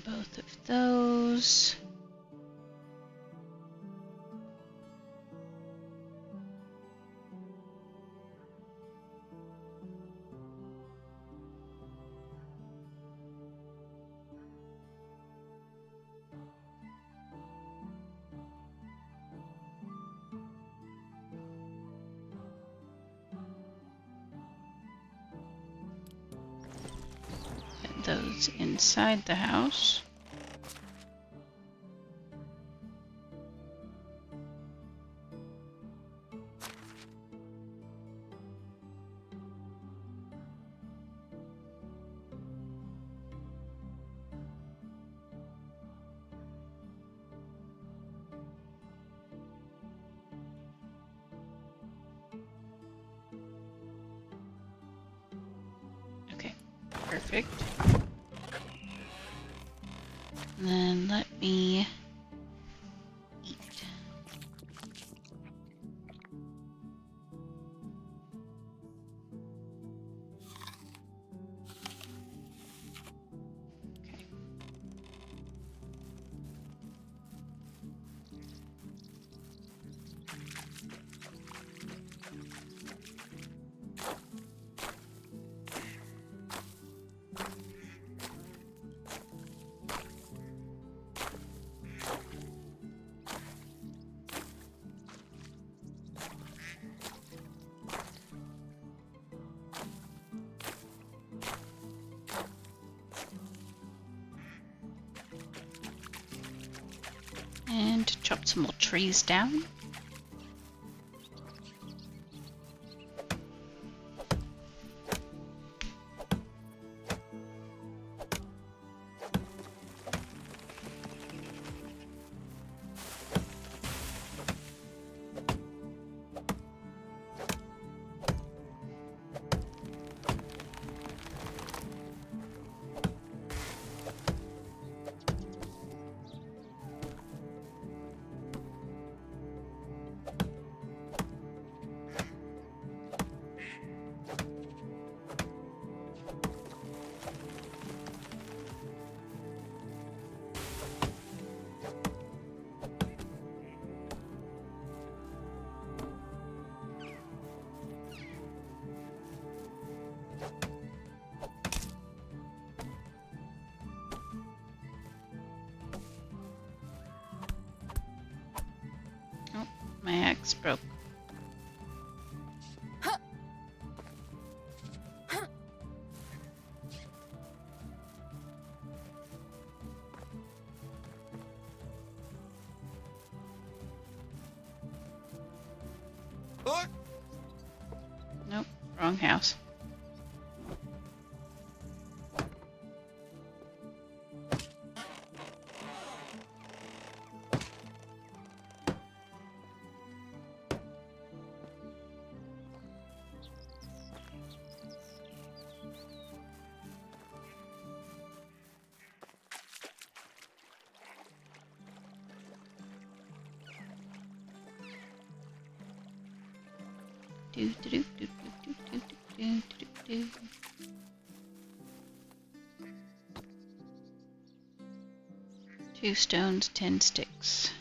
both of those. Put those inside the house. Okay, perfect. And then let me eat. Okay. And chop some more trees down. Oh, my axe broke. Nope, wrong house. Do do do do do do do do do do. 2 stones, 10 sticks.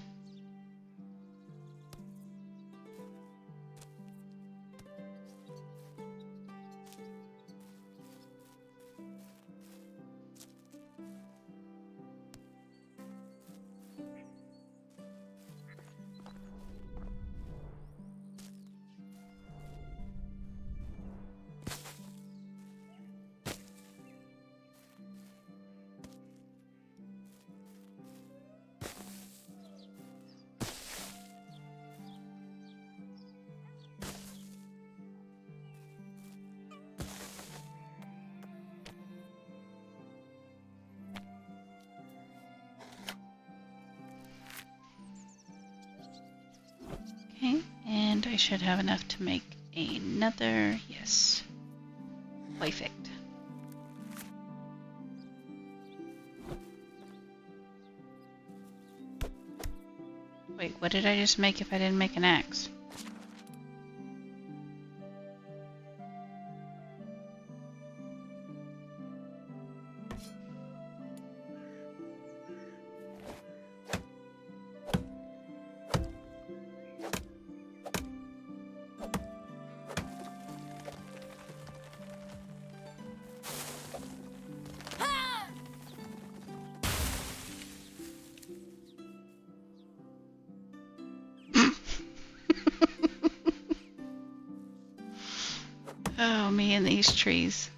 Okay, and I should have enough to make another, yes, perfect. Wait, what did I just make if I didn't make an axe? Oh, me and these trees.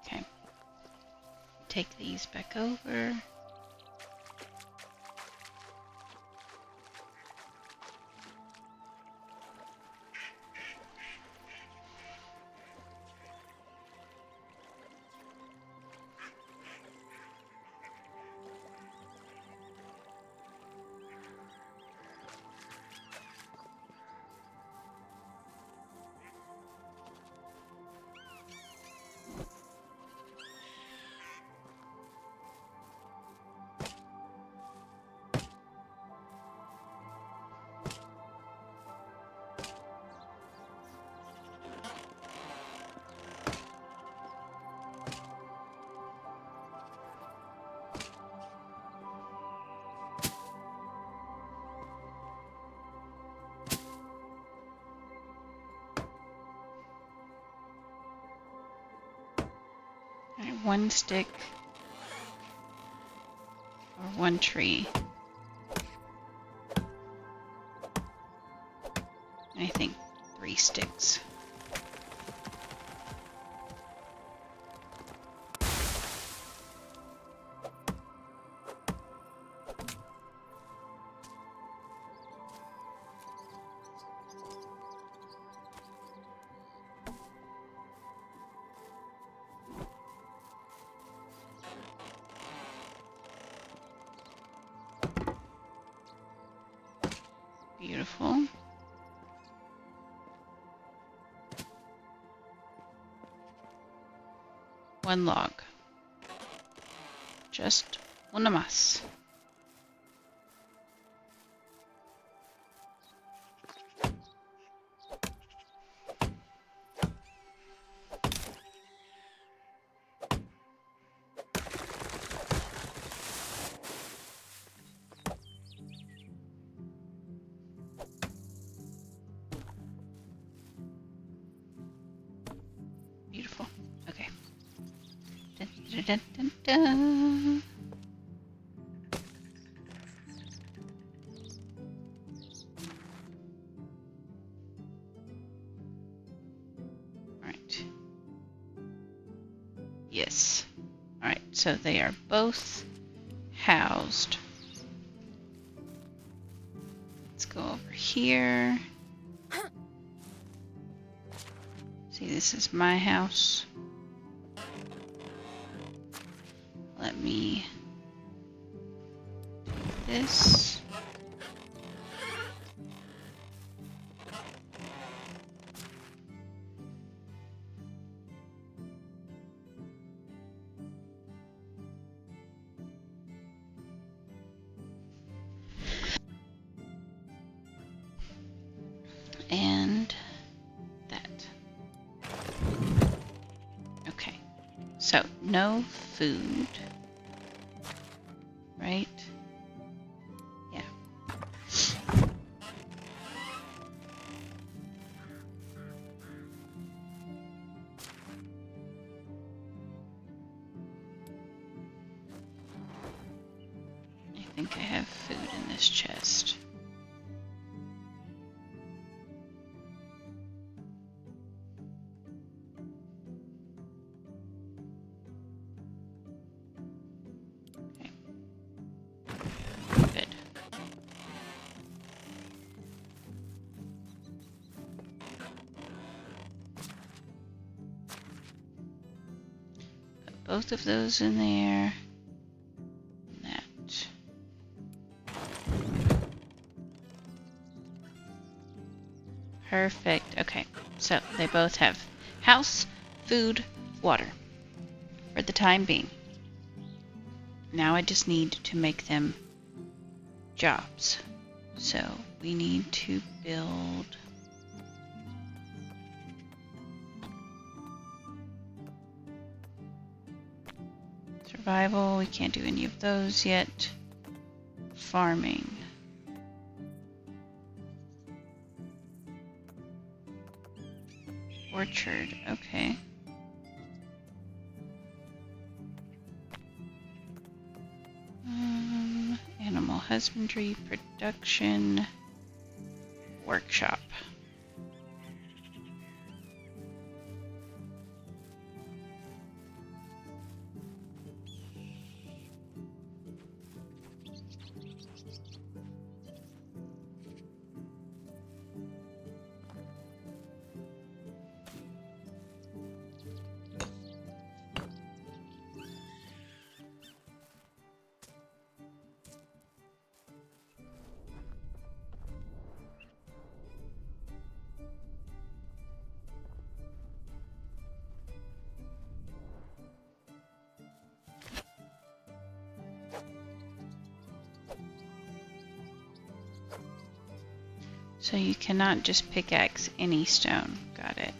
Okay. Take these back over. Alright, one stick or one tree. I think 3 sticks. Beautiful. One log. Just una más. Beautiful. Okay. Dun, dun, dun, dun, dun. Alright. Yes. Alright, so they are both housed. Let's go over here. See, this is my house. Let me do this. And that. Okay, so no food, right? Yeah. I think I have food in this chest. both of those in there. And that. Perfect. Okay, so they both have house, food, water for the time being. Now I just need to make them jobs. So we need to build survival. We can't do any of those yet. Farming. Orchard, okay. Animal husbandry, production, workshop. So you cannot just pickaxe any stone. Got it.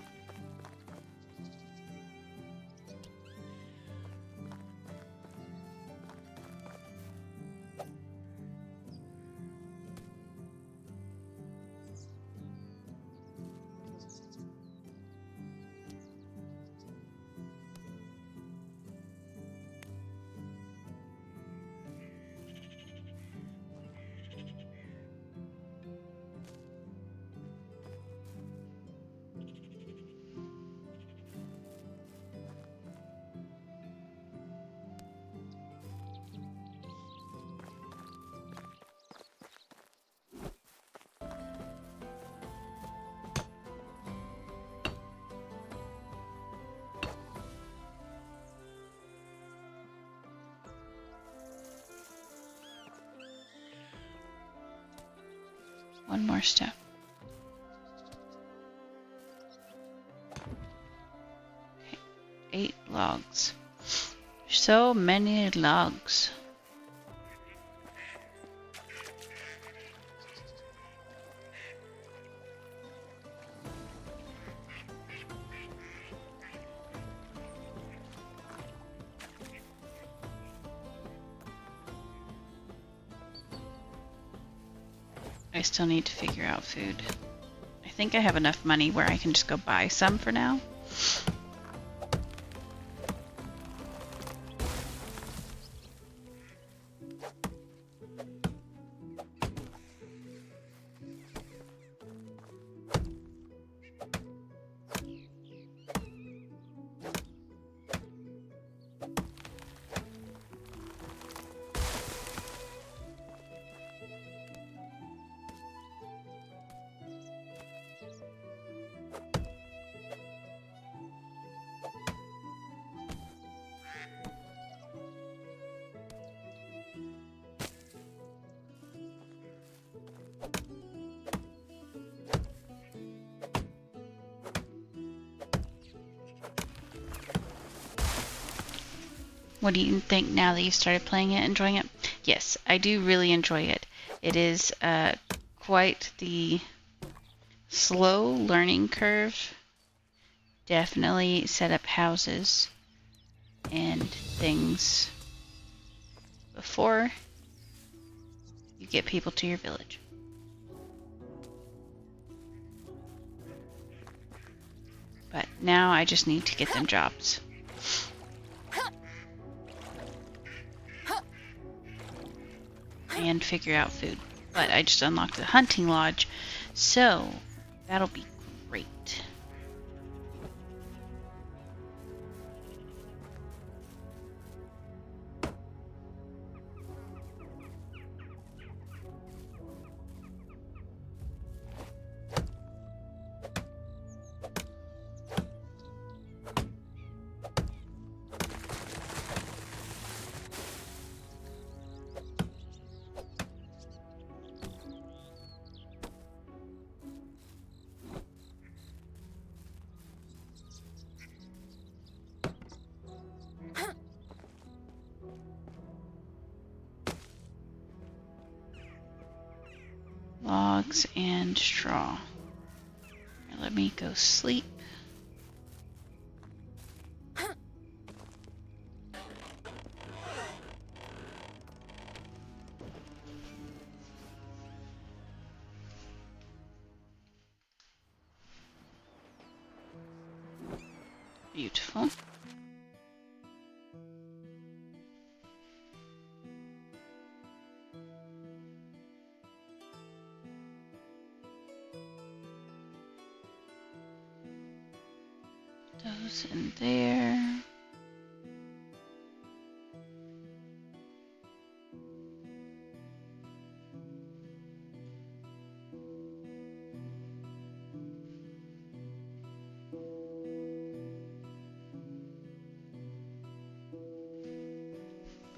One more step. Okay. 8 logs. So many logs. I still need to figure out food. I think I have enough money where I can just go buy some for now. What do you think now that you've started playing it, enjoying it? Yes, I do really enjoy it. It is quite the slow learning curve. Definitely set up houses and things before you get people to your village. But now I just need to get them jobs. And figure out food. But I just unlocked the hunting lodge, so that'll be great. logs and straw. Here, let me go sleep. Beautiful. Those in there.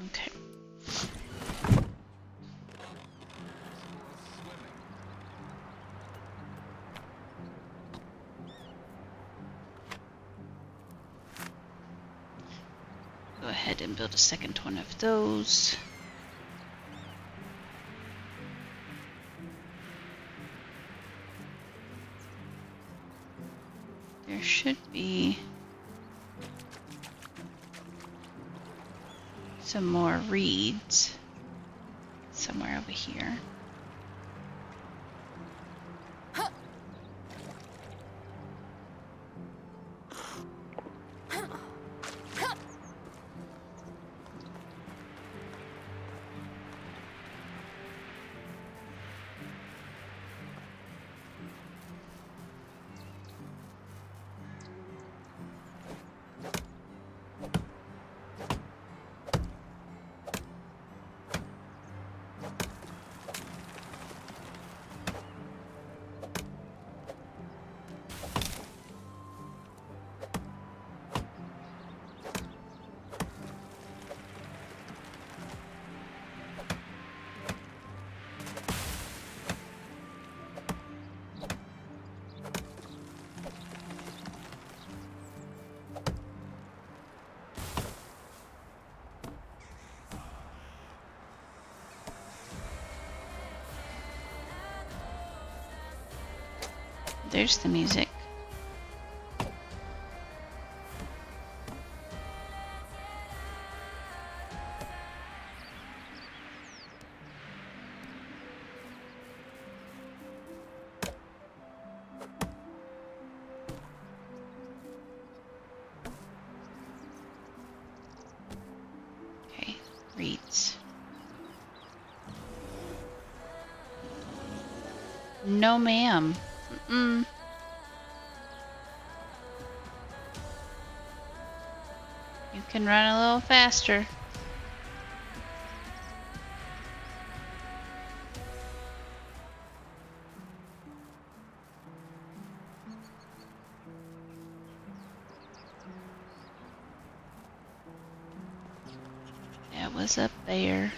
Okay. Go ahead and build a second one of those. There should be some more reeds somewhere over here. There's the music. Okay, reeds. No, ma'am. Mm-mm. You can run a little faster. That was up there.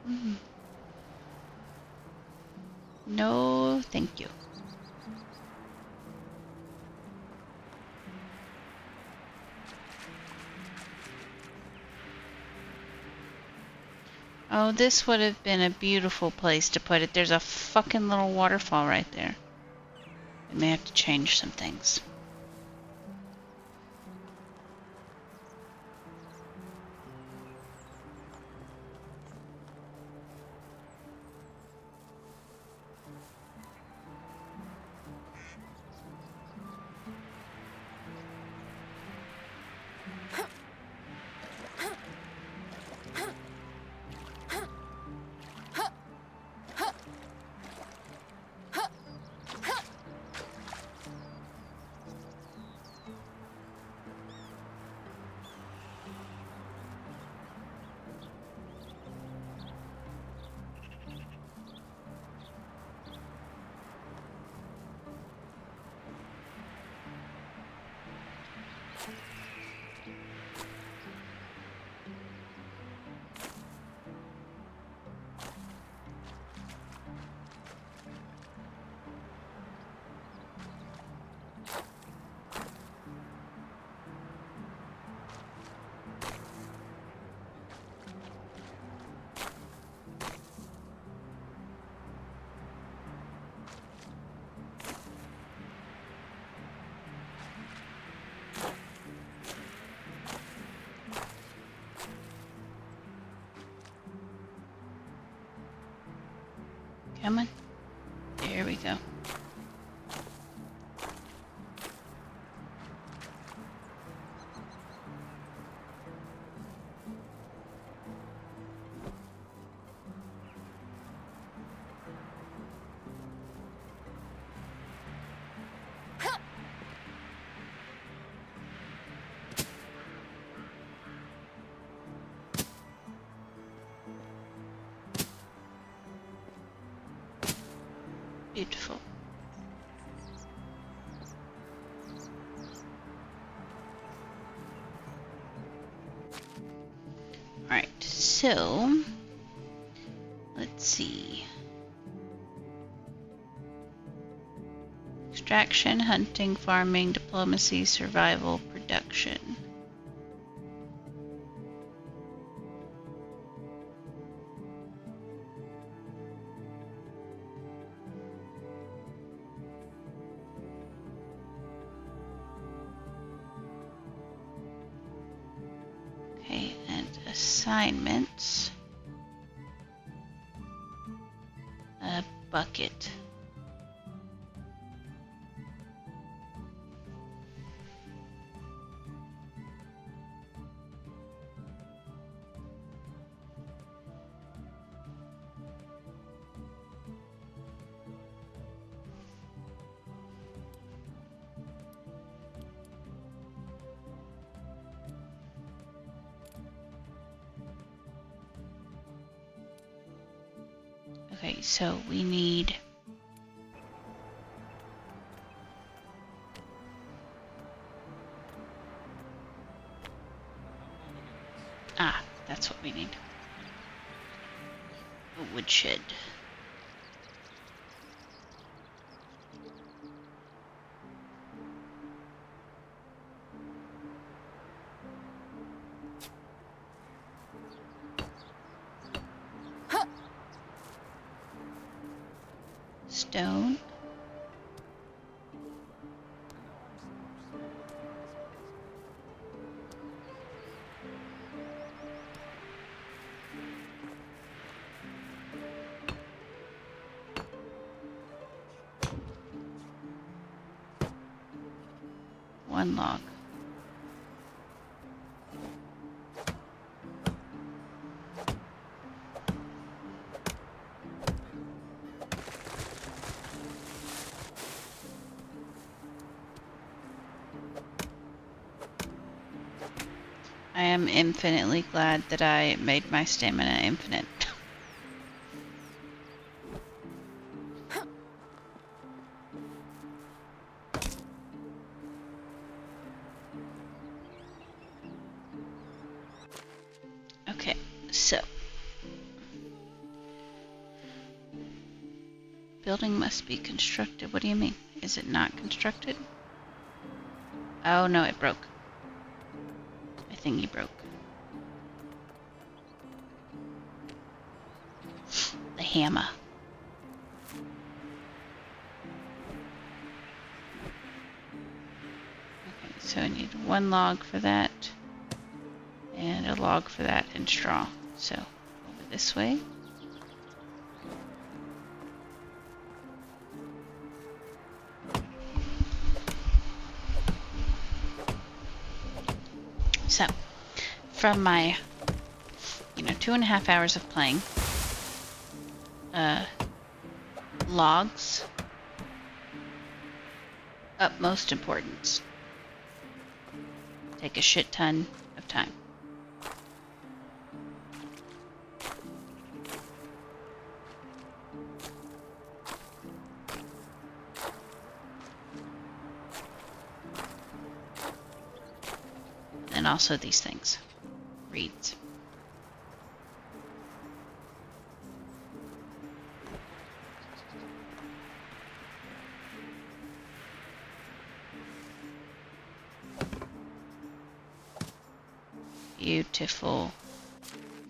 Mm. No, thank you. Oh, this would have been a beautiful place to put it. There's a fucking little waterfall right there. I may have to change some things. Come on. There we go. Beautiful. Alright, so let's see. Extraction, hunting, farming, diplomacy, survival, production. Okay, and assignments. A bucket. Okay, so we need that's what we need. A woodshed. Stone. One log. I am infinitely glad that I made my stamina infinite. Okay, so building must be constructed. What do you mean? Is it not constructed? Oh no, it broke. My thingy broke. The hammer. Okay, so I need one log for that. And a log for that and straw. So over this way. So from my 2.5 hours of playing, logs, utmost importance. Take a shit ton of time. And also these things. Reeds. Beautiful.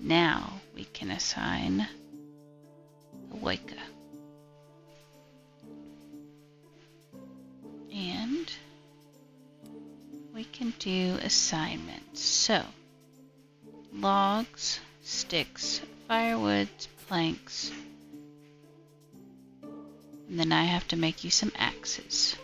Now we can assign a Wicca. And we can do assignments. So, logs, sticks, firewood, planks, And then I have to make you some axes.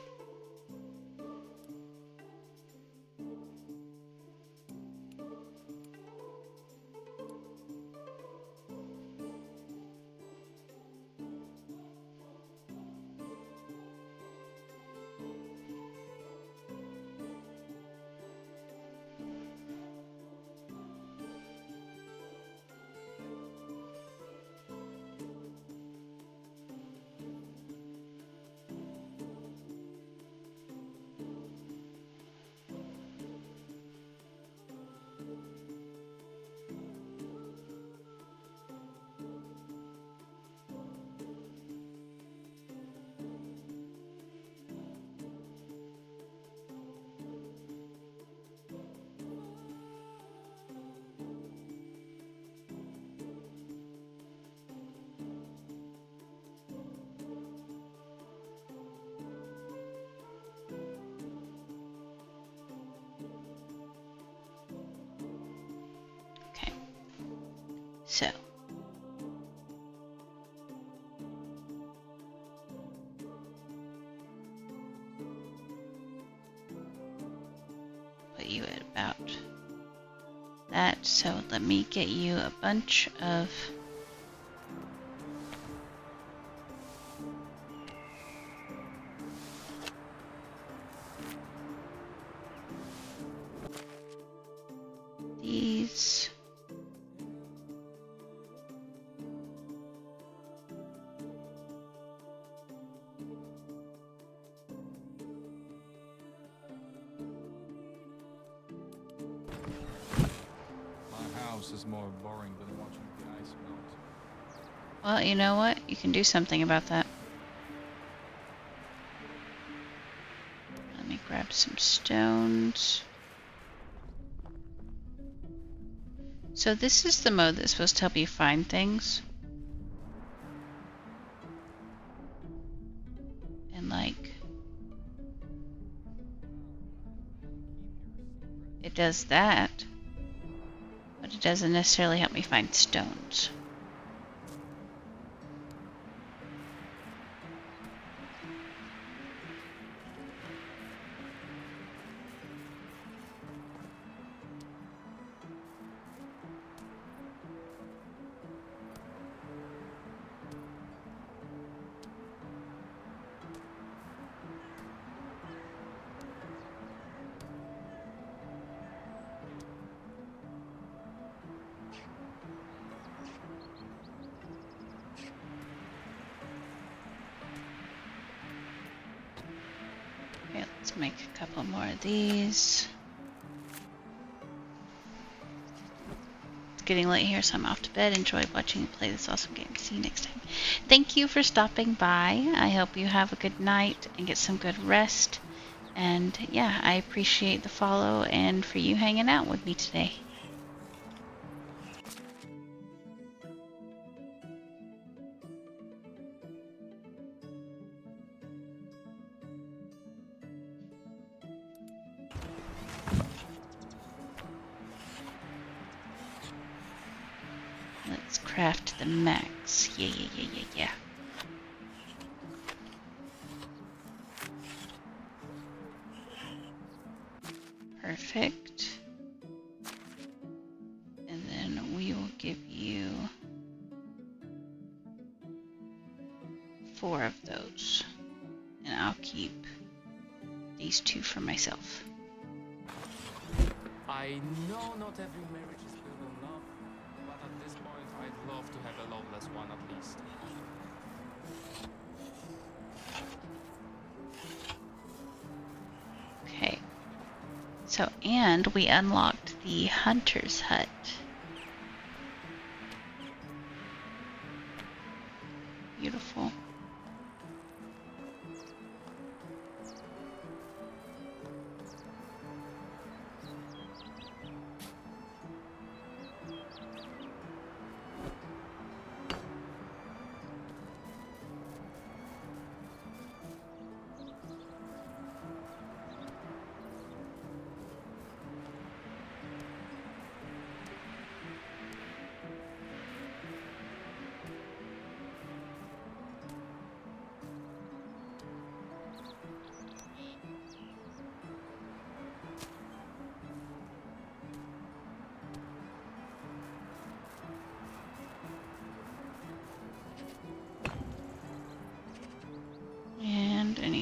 Okay. So. Put you at about that. So let me get you a bunch of these. My house is more boring than watching the ice melt. Well, you know what? You can do something about that. Let me grab some stones. So this is the mode that's supposed to help you find things. And like, it does that, but it doesn't necessarily help me find stones. Okay, let's make a couple more of these. It's getting late here, so I'm off to bed. Enjoy watching you play this awesome game. See you next time. Thank you for stopping by. I hope you have a good night and get some good rest. And yeah, I appreciate the follow and for you hanging out with me today. Let's craft the max. Yeah. Perfect. And then we will give you 4 of those. And I'll keep these 2 for myself. I know not every marriage is built on love, but at this point I'd love to have a loveless one at least. Okay. So, and we unlocked the hunter's hut. Beautiful.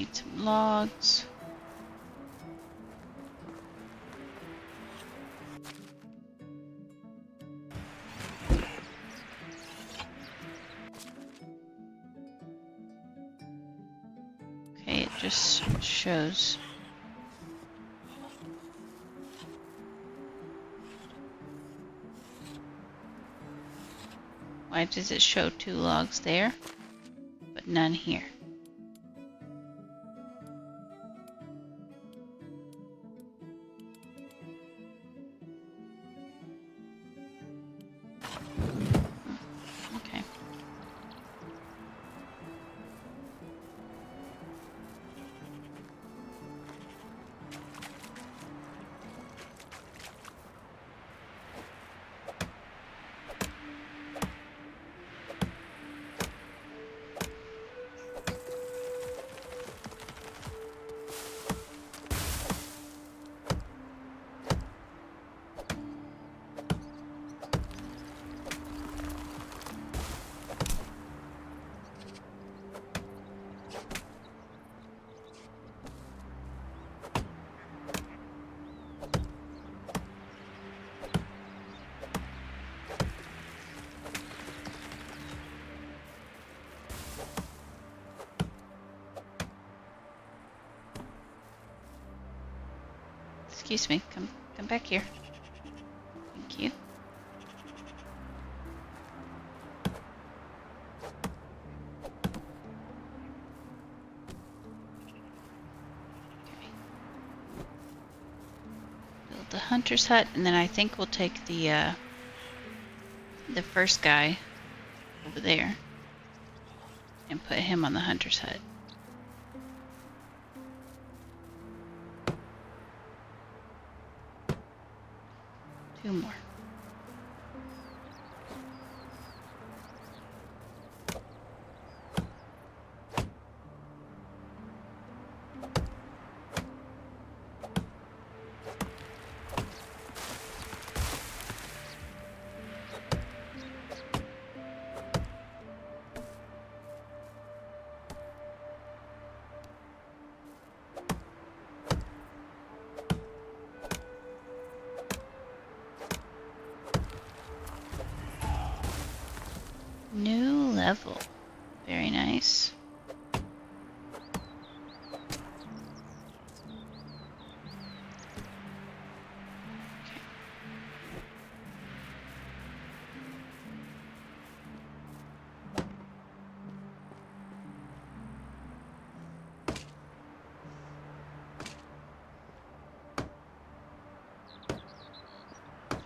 need some logs. Okay, it just shows. Why does it show 2 logs there, but none here? Okay. Excuse me, come back here. Thank you. Okay. Build the hunter's hut, and then I think we'll take the first guy over there and put him on the hunter's hut. Two more. New level. Very nice. Okay.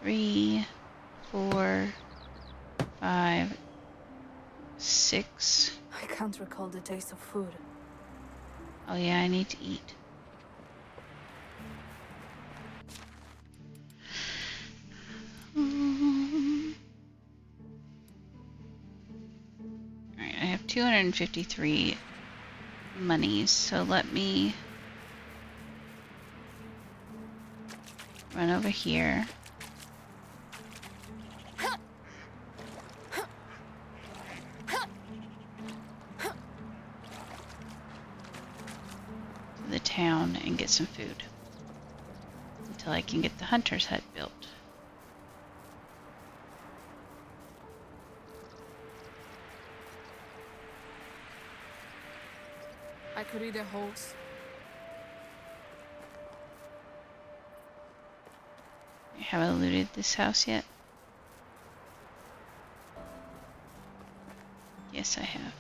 Three, 4, 5, 6. I can't recall the taste of food. Oh yeah, I need to eat. Alright, I have 253 monies, so let me run over here. The town and get some food until I can get the hunter's hut built. I could eat a horse. Have I looted this house yet? Yes, I have.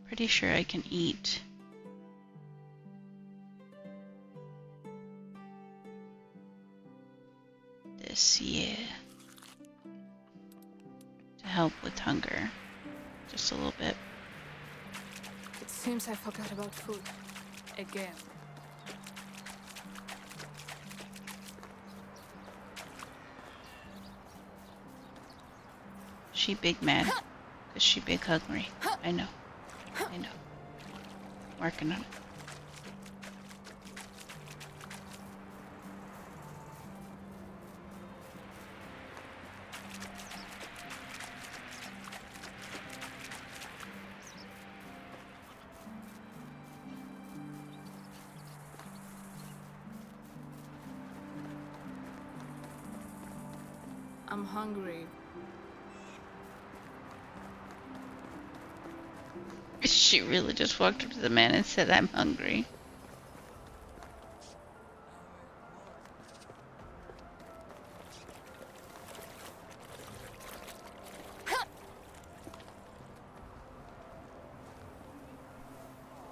Pretty sure I can eat. This, yeah. To help with hunger. Just a little bit. It seems I forgot about food. Again. She big mad. Cause she big hungry. I know. I know. Working on it. I'm hungry. She really just walked up to the man and said, I'm hungry.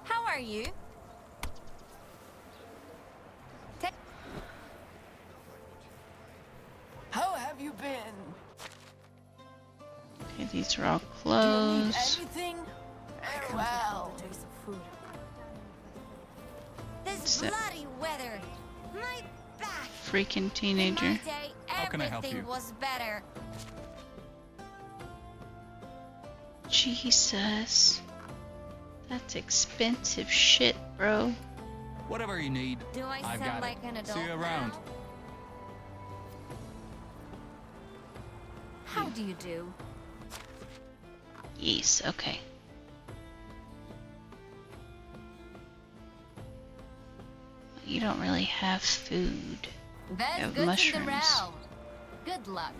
How are you? How have you been? Okay, these are all Do you need clothes. anything? Can't Farewell. the taste of food. This What's that? bloody weather. My back. Freaking In my teenager. day, How can I help everything you? was better. Jesus. That's expensive shit, bro. Whatever you need, Do I I've sound got like it. an adult See you around. now? How do you do? Yes, okay. You don't really have food. Best have goods in mushrooms. the realm. Good luck.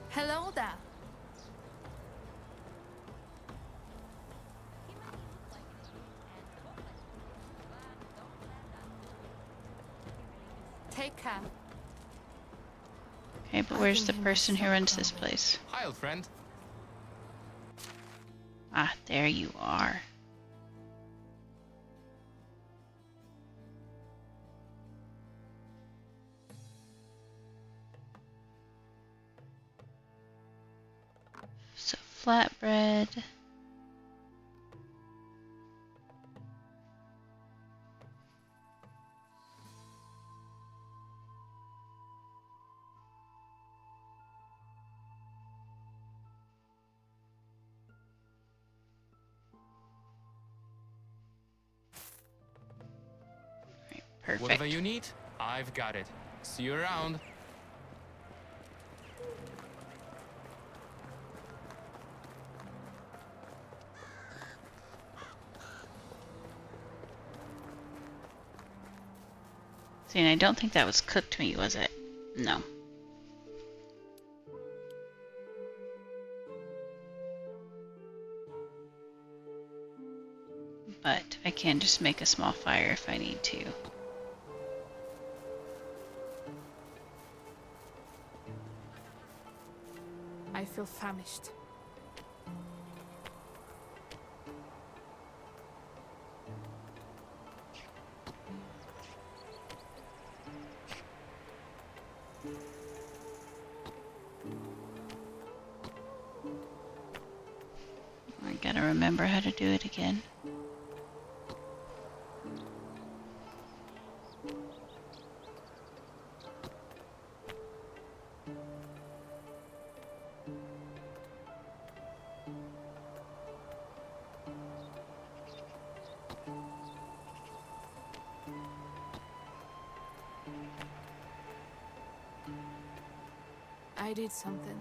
Hello there. Take care. Okay, but I where's think the he must person who have runs this gone. place? Hi, old friend. Ah, there you are. So, flatbread. Right, perfect. Whatever you need, I've got it. See you around. See, and I don't think that was cooked meat, was it? No. But I can just make a small fire if I need to. I feel famished. I gotta remember how to do it again. I did something.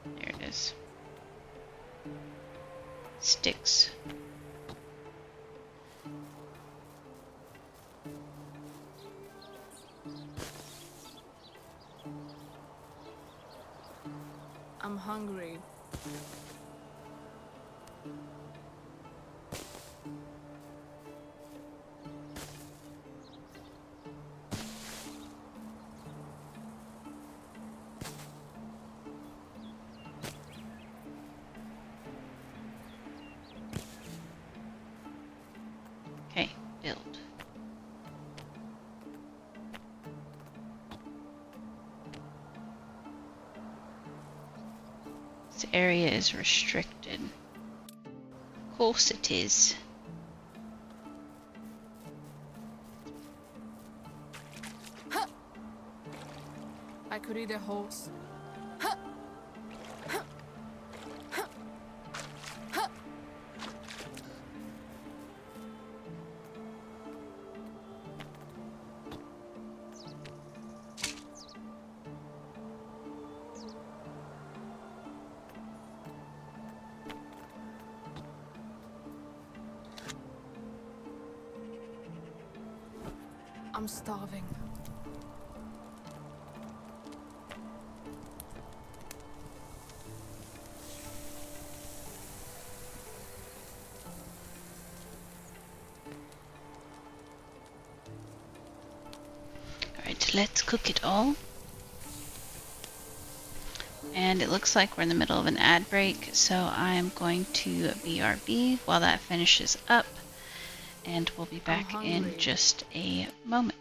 There it is. Sticks. I'm hungry. Okay, build. This area is restricted. Of course it is. could eat a horse. I'm starving. Alright, let's cook it all. And it looks like we're in the middle of an ad break, so I'm going to BRB while that finishes up, and we'll be back in just a moment.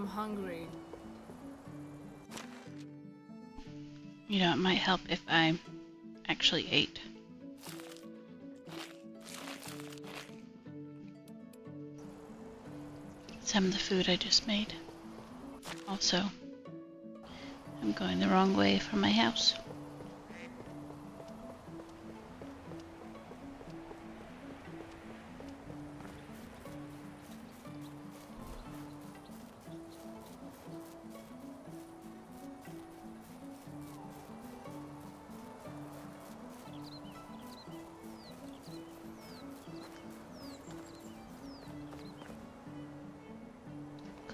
I'm hungry. You know, it might help if I actually ate. Some of the food I just made. Also, I'm going the wrong way from my house.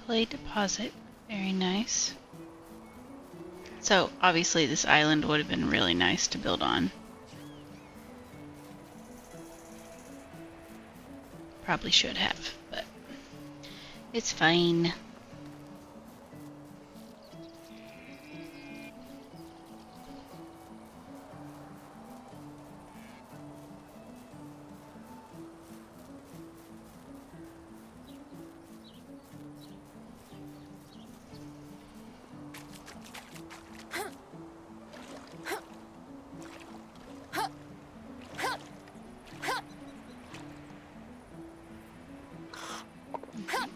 Clay deposit, very nice. So obviously this island would have been really nice to build on. Probably should have, but it's fine.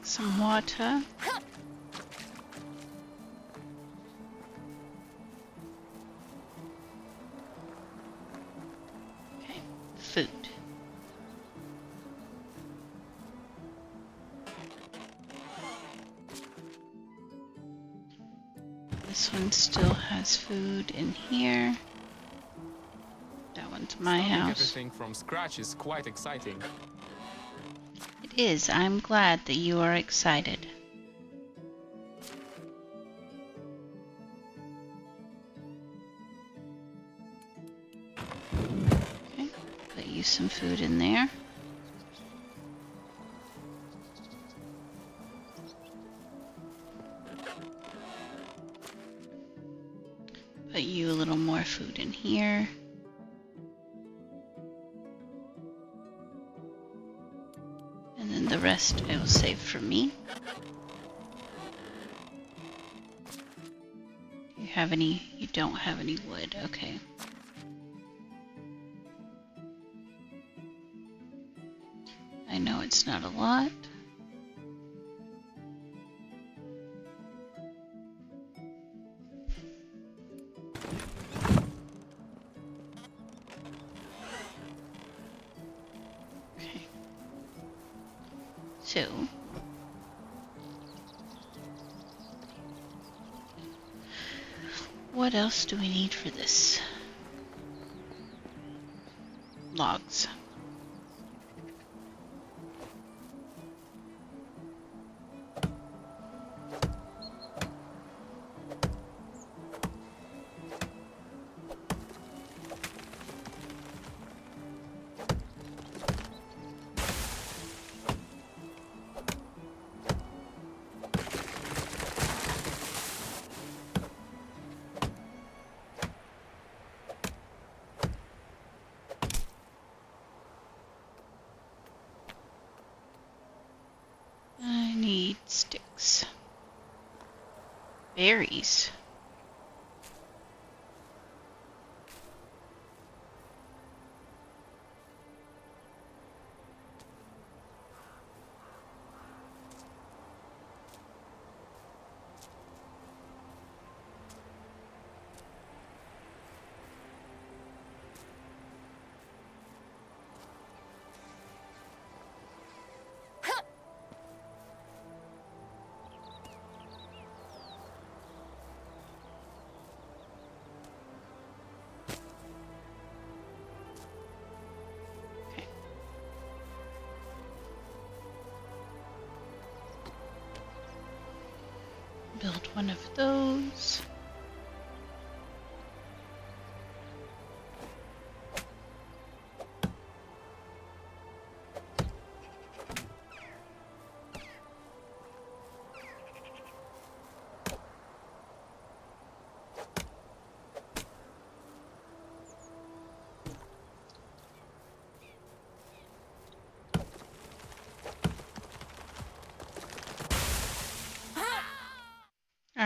Some water. Okay, food. This one still has food in here. That one's my Starting house. everything from scratch is quite exciting. It is. I'm glad that you are excited. Okay, put you some food in there. Put you a little more food in here. And then the rest I will save for me. You have any? You don't have any wood. Okay. I know it's not a lot. Okay. So, what else do we need for this? Logs. I need sticks. Berries. Build one of those.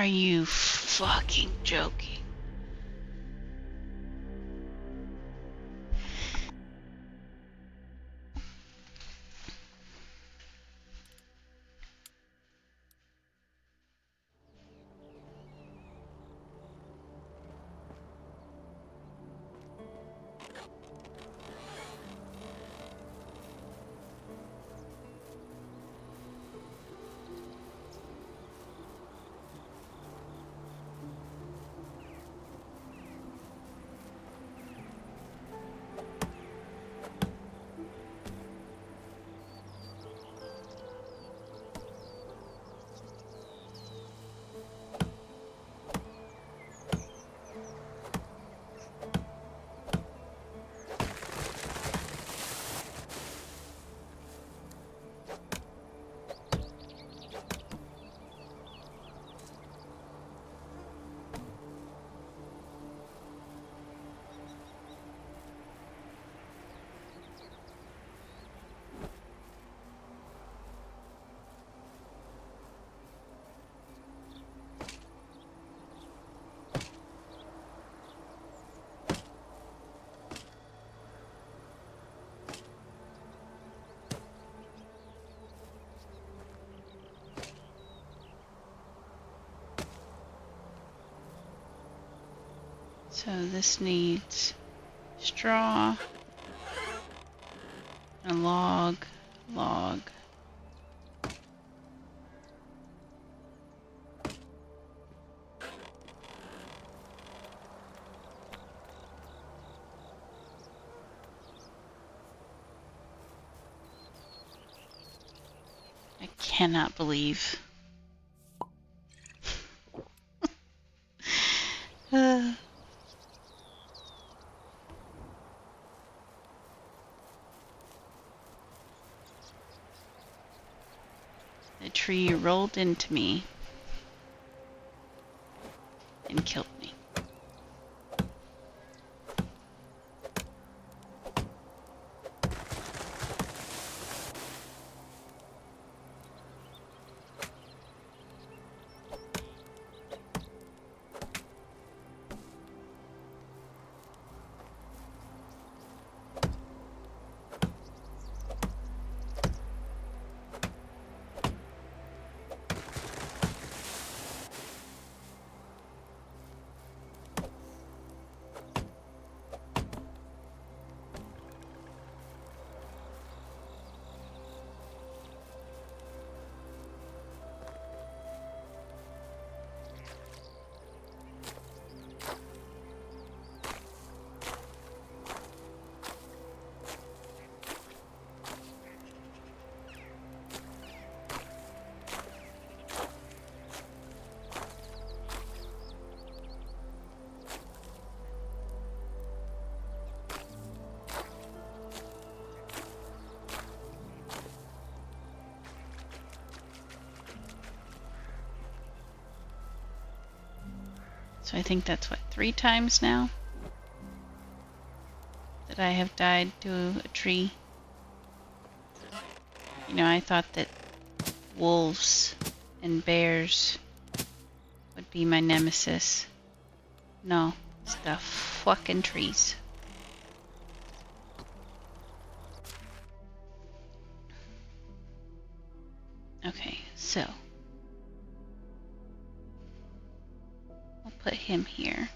Are you fucking joking? So this needs straw, a log. I cannot believe. The tree rolled into me and killed me. So I think that's what, 3 times now that I have died to a tree. You know, I thought that wolves and bears would be my nemesis. No, it's the fucking trees. Okay, so I'll put him here.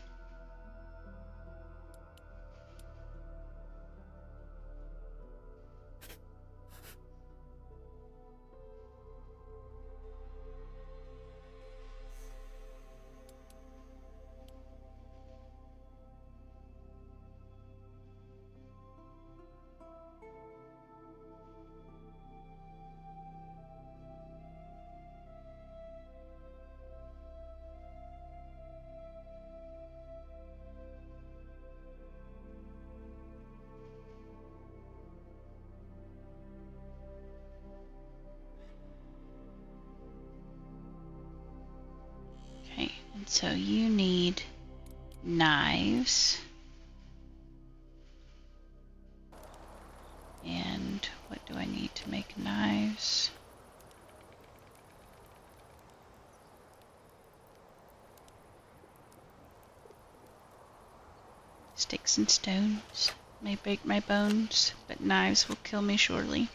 Okay, and so you need knives. And what do I need to make knives? Sticks and stones may break my bones, but knives will kill me surely.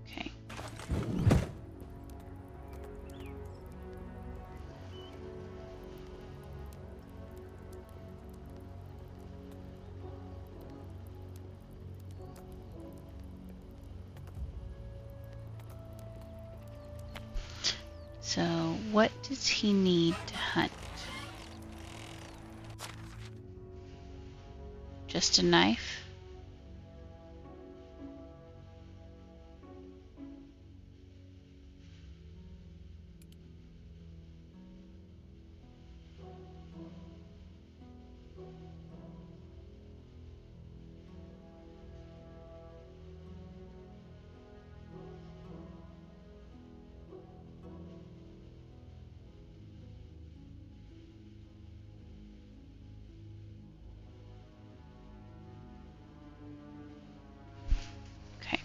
Okay. So, what does he need to hunt? Just a knife? Okay.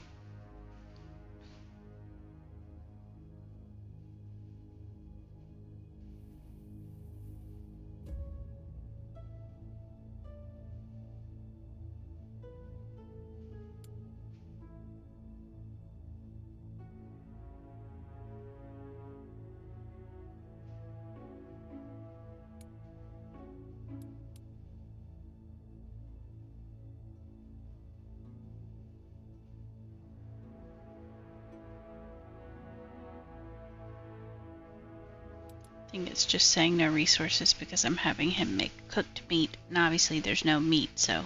I think it's just saying no resources because I'm having him make cooked meat, and obviously there's no meat, so.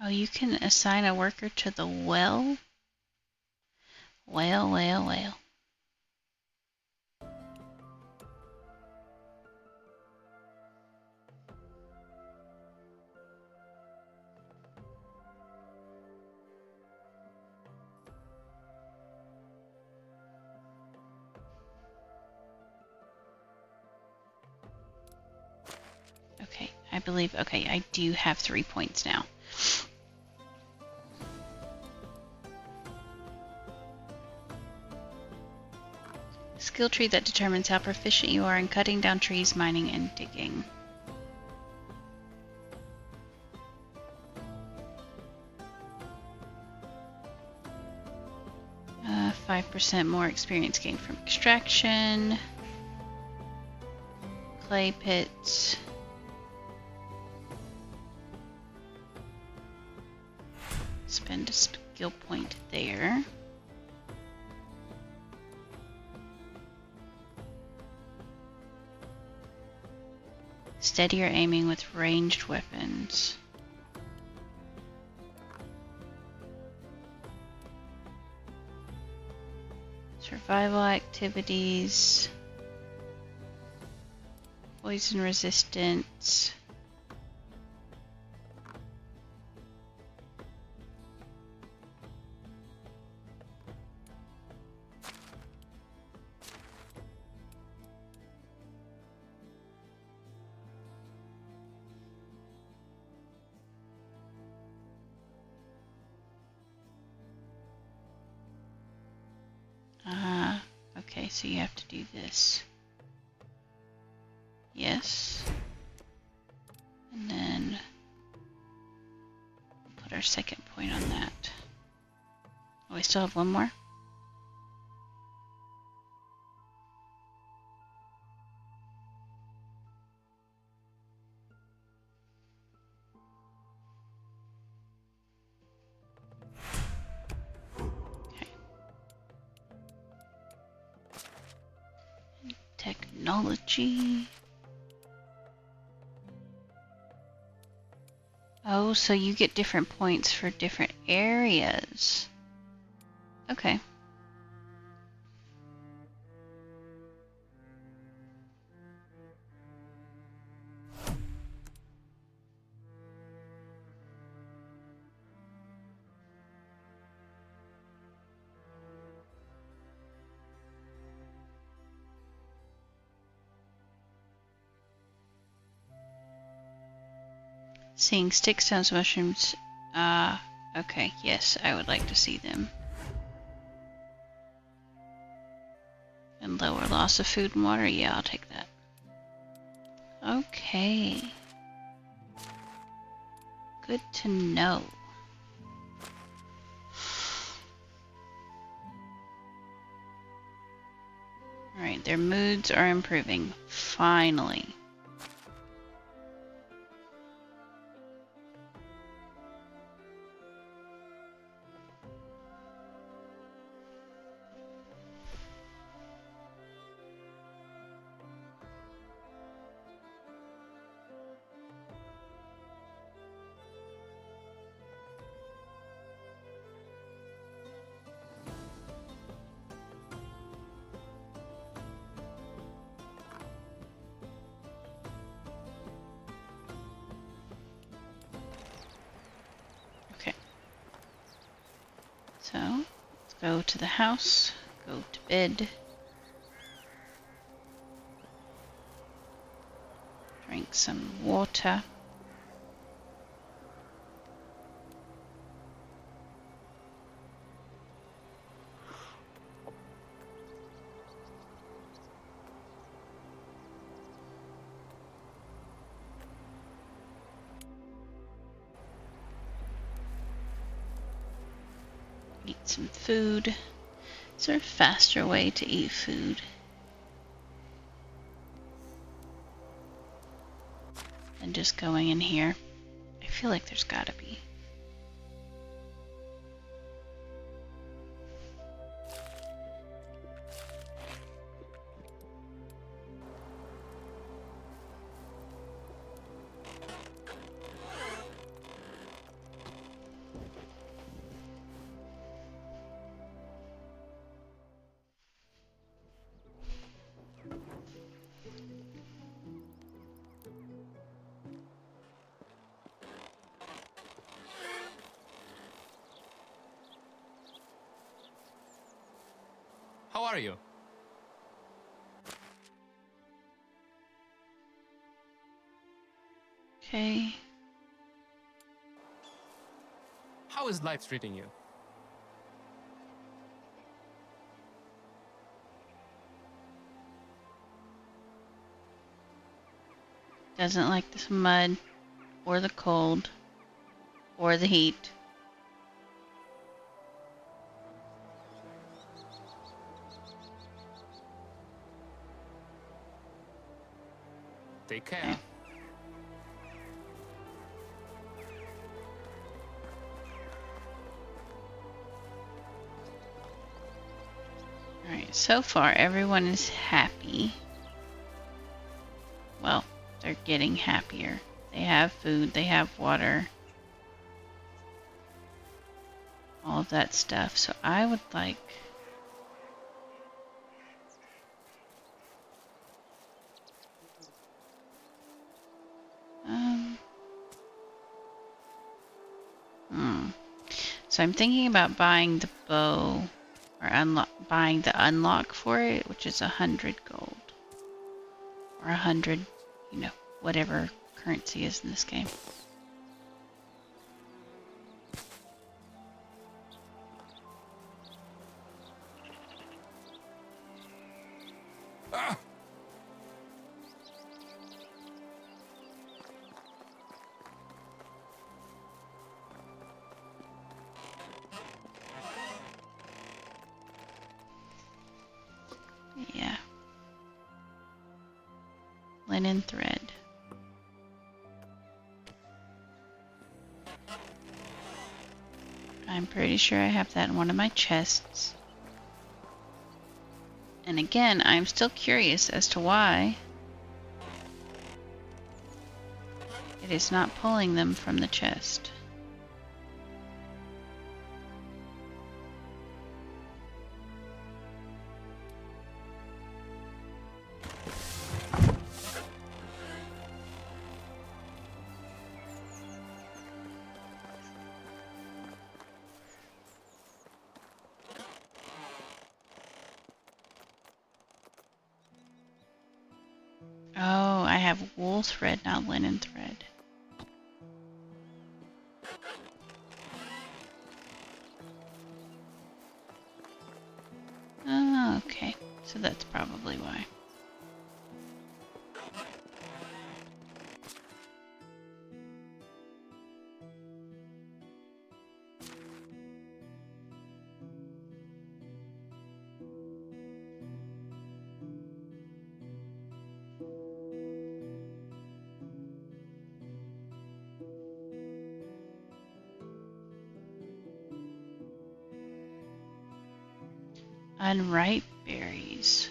Oh, you can assign a worker to the well? Well, well, well. Okay, I believe, okay, I do have 3 points now. Skill tree that determines how proficient you are in cutting down trees, mining, and digging. Uh, 5% more experience gained from extraction. Clay pits. Spend a skill point there. Steadier aiming with ranged weapons. Survival activities. Poison resistance. Okay, so you have to do this. Yes. And then put our second point on that. Oh, we still have one more? Okay. Technology. Oh, so you get different points for different areas. Okay. Seeing sticks, stones, mushrooms. Okay, yes, I would like to see them. And lower loss of food and water. Yeah, I'll take that. Okay. Good to know. Alright, their moods are improving. Finally. So, let's go to the house, go to bed, drink some water. Eat some food. Is there a faster way to eat food than just going in here? I feel like there's gotta be. How are you? Okay. How is life treating you? Doesn't like this mud, or the cold, or the heat. Take care. Okay. Alright, so far everyone is happy. Well, they're getting happier. They have food, they have water. All of that stuff. So I would like... So I'm thinking about buying the bow, or buying the unlock for it, which is 100 gold. Or 100, you know, whatever currency is in this game. Yeah. Linen thread. I'm pretty sure I have that in one of my chests. And again, I'm still curious as to why it is not pulling them from the chest. Oh, I have wool thread, not linen thread. So that's probably why. Unripe berries.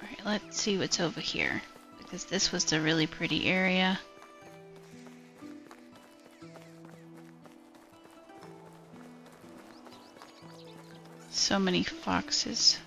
Alright, let's see what's over here. Because this was the really pretty area. So many foxes.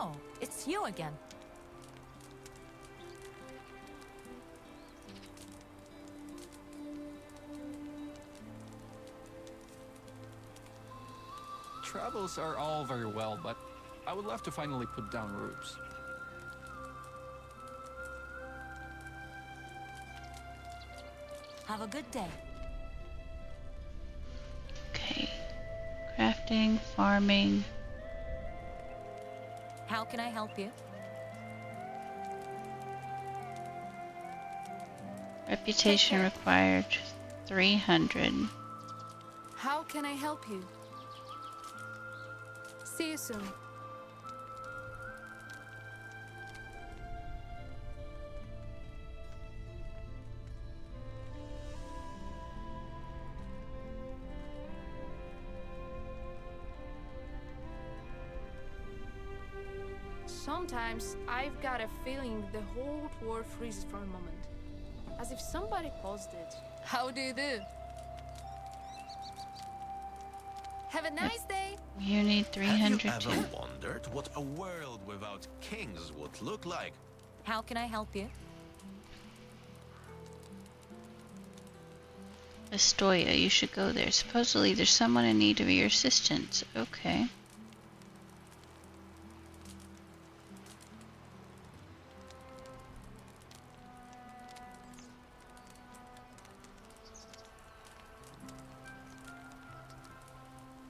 Oh, it's you again. Travels are all very well, but I would love to finally put down roots. Have a good day. Okay. Crafting, farming. How can I help you? Reputation required 300. How can I help you? See you soon. Sometimes I've got a feeling the whole world freezes for a moment. As if somebody paused it. How do you do? Have a nice day! You need 300 Have you too. ever wondered what a world without kings would look like? How can I help you? Astoya, you should go there. Supposedly there's someone in need of your assistance. Okay.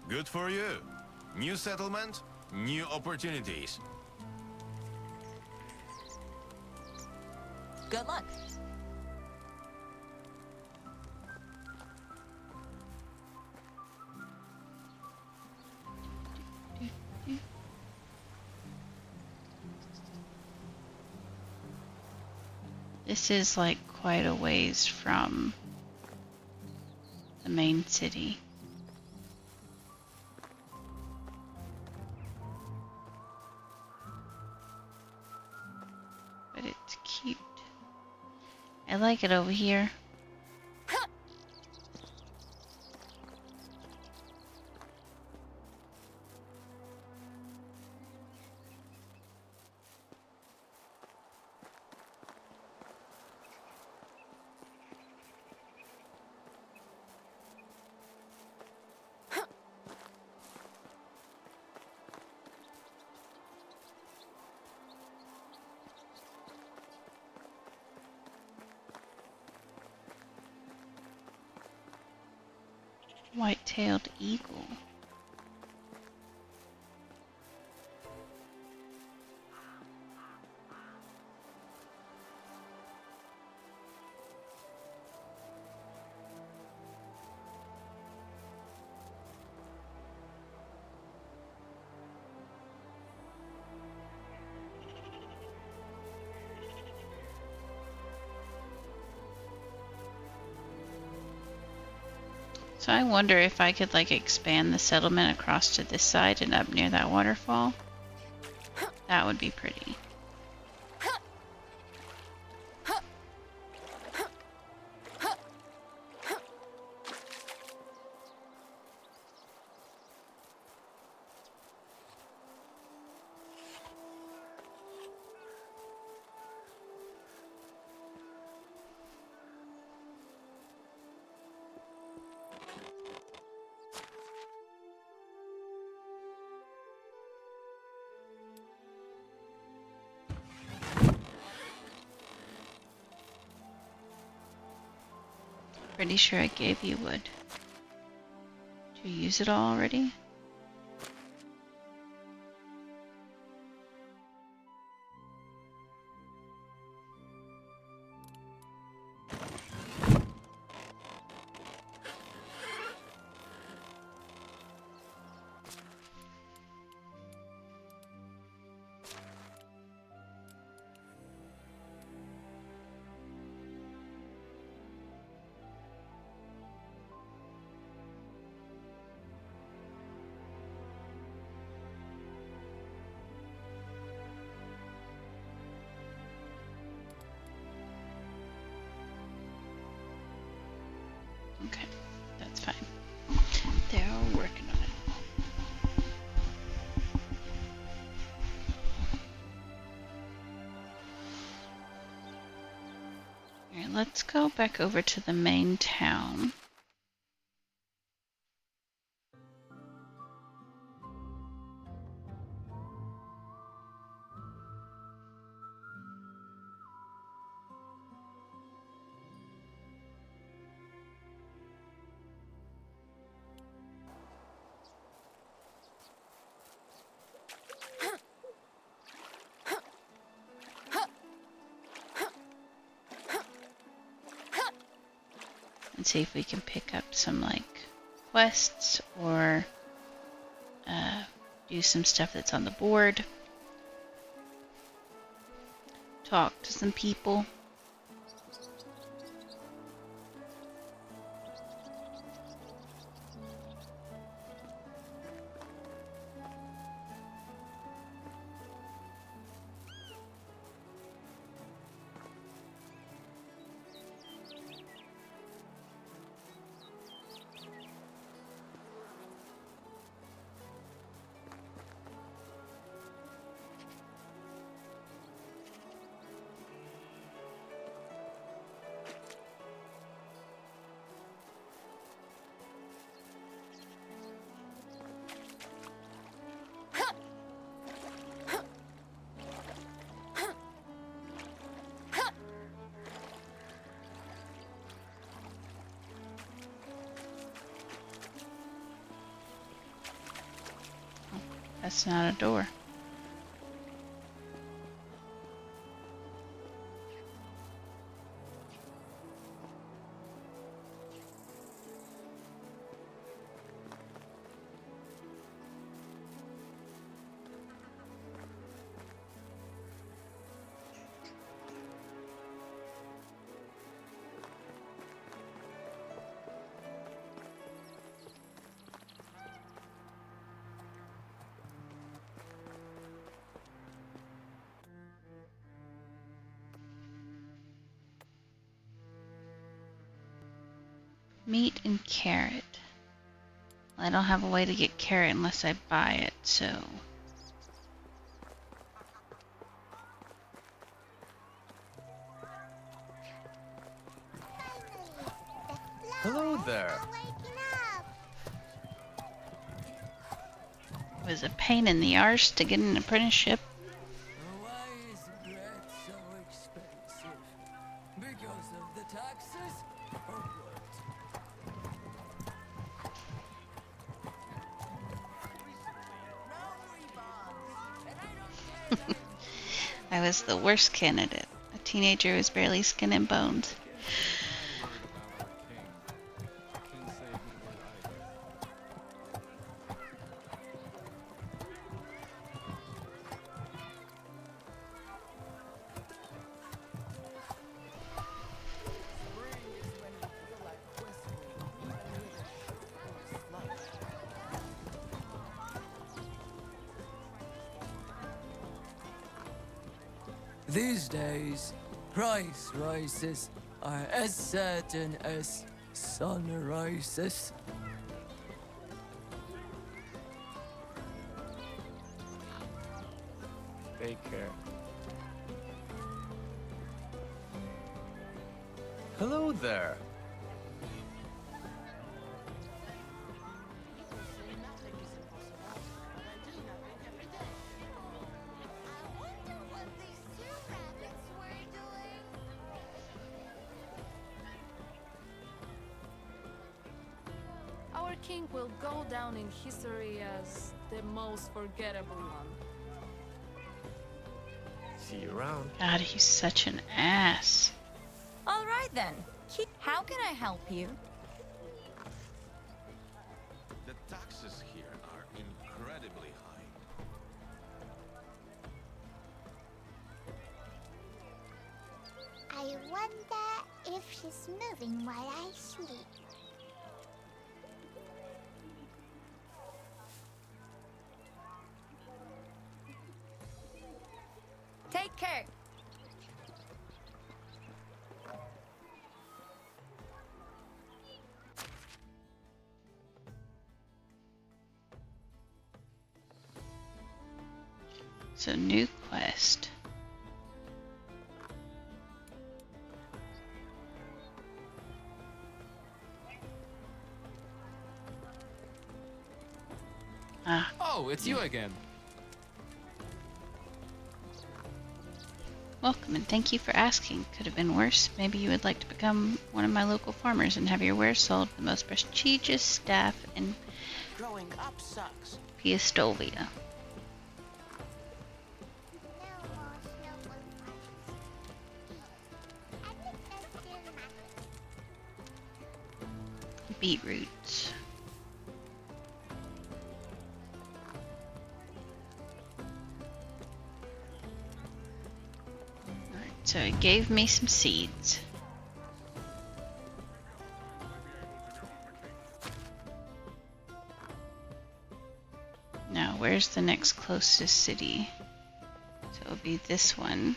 Good for you. New settlement, new opportunities. Good luck. This is like quite a ways from the main city. But it's cute. I like it over here. White-tailed eagle. So I wonder if I could like expand the settlement across to this side and up near that waterfall. That would be pretty. Pretty sure I gave you wood. Did you use it all already? Okay, that's fine. They're all working on it. Alright, let's go back over to the main town. And see if we can pick up some like quests or do some stuff that's on the board. Talk to some people. That's not a door. Meat and carrot. Well, I don't have a way to get carrot unless I buy it, so... Hello there. It was a pain in the arse to get an apprenticeship. Why is bread so expensive? Because of the taxes or what? I was the worst candidate. A teenager who's barely skin and bones. These days, price rises are as certain as sunrises. Take care. Hello there. Our king will go down in history as the most forgettable one. See you around. God, he's such an ass. All right then. How can I help you? The taxes here are incredibly high. I wonder if she's moving while I sleep. Take care. So, new quest. Ah. Oh, it's you again. Welcome and thank you for asking. Could have been worse. Maybe you would like to become one of my local farmers and have your wares sold to the most prestigious staff in Growing up sucks. Piastovia. Beetroots. Alright, so it gave me some seeds. Now, where's the next closest city? So it'll be this one.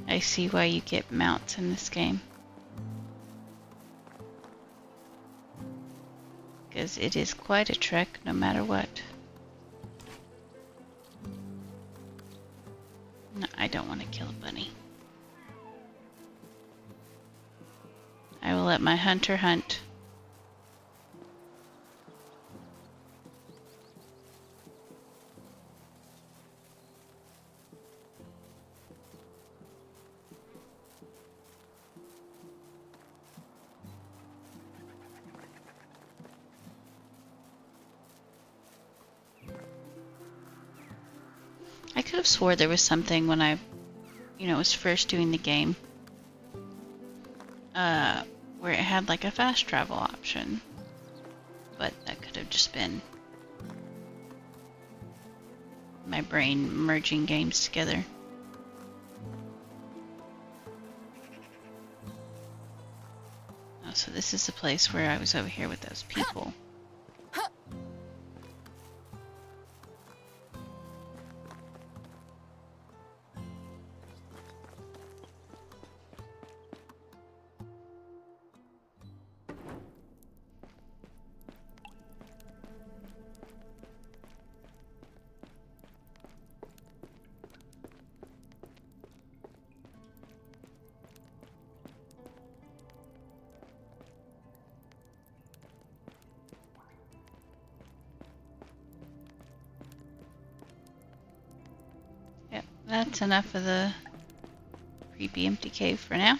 I see why you get mounts in this game. Because it is quite a trek no matter what. No, I don't want to kill a bunny. I will let my hunter hunt. I could have swore there was something when I, was first doing the game, where it had like a fast travel option, but that could have just been my brain merging games together. this is the place where I was over here with those people. Yep, that's enough of the creepy empty cave for now.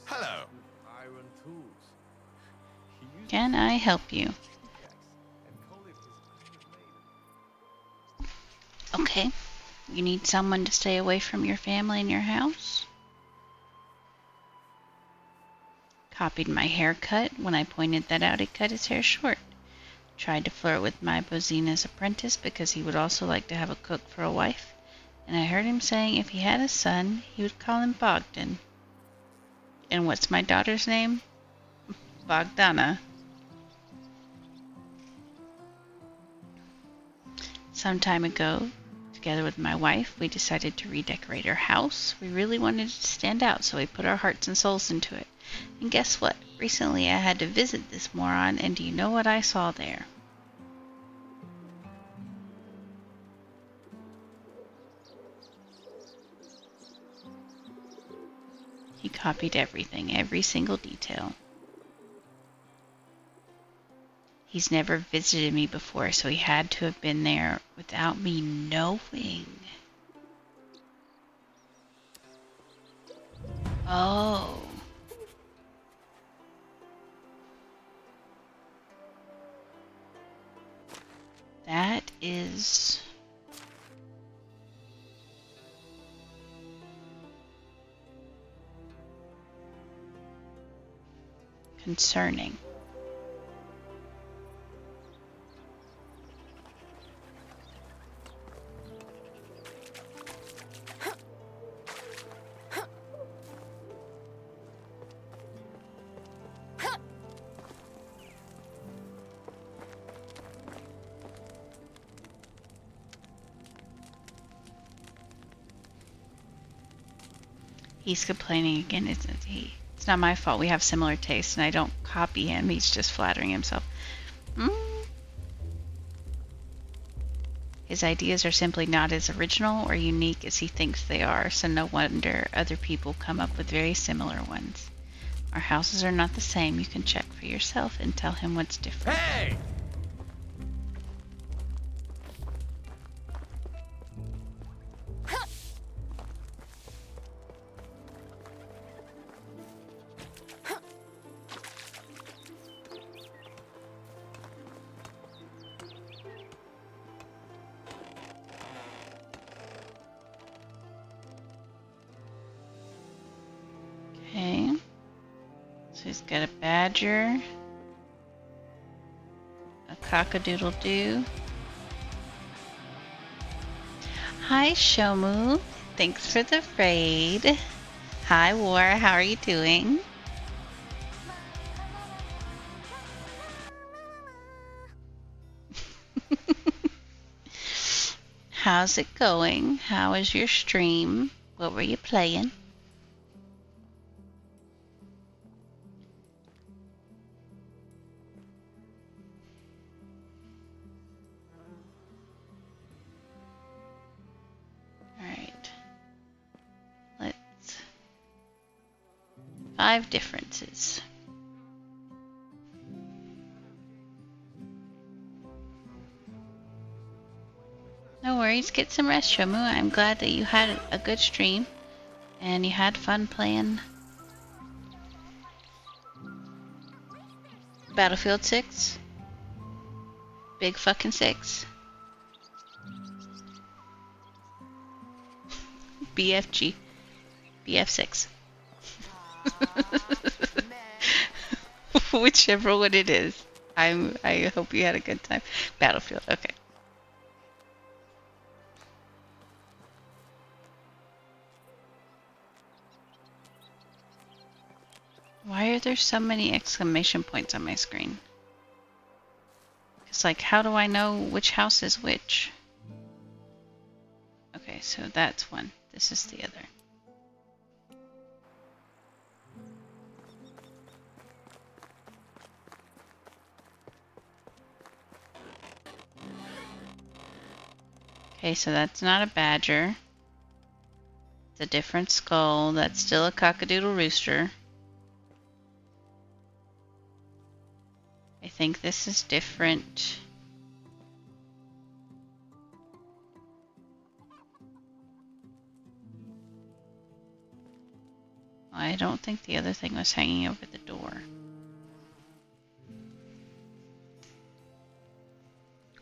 Hello. Iron tools. Can I help you? Okay. You need someone to stay away from your family and your house? Copied my haircut. When I pointed that out, he cut his hair short. Tried to flirt with my Bozina's apprentice because he would also like to have a cook for a wife. And I heard him saying if he had a son, he would call him Bogdan. And what's my daughter's name? Bogdana. Some time ago, together with my wife, we decided to redecorate our house. We really wanted it to stand out, so we put our hearts and souls into it. And guess what? Recently I had to visit this moron, and do you know what I saw there? He copied everything, every single detail. He's never visited me before, so he had to have been there without me knowing. Oh. That is... concerning. He's complaining again, isn't he? It's not my fault. We have similar tastes, and I don't copy him. He's just flattering himself. His ideas are simply not as original or unique as he thinks they are, so no wonder other people come up with very similar ones. Our houses are not the same. You can check for yourself and tell him what's different. Hey! Okay. So he's got a badger, a cock-a-doodle-doo. Hi, Shomu. Thanks for the raid. Hi, War. How are you doing? How's it going? How was your stream? What were you playing? Alright. Let's... 5 differences. No worries, get some rest, Shomu. I'm glad that you had a good stream and you had fun playing Battlefield 6. Big fucking 6. BFG. BF6. Whichever one it is. I hope you had a good time. Battlefield, okay. Why are there so many exclamation points on my screen? It's like, how do I know which house is which? Okay, so that's one. This is the other. Okay, so that's not a badger. It's a different skull. That's still a cockadoodle rooster. I think this is different. I don't think the other thing was hanging over the door.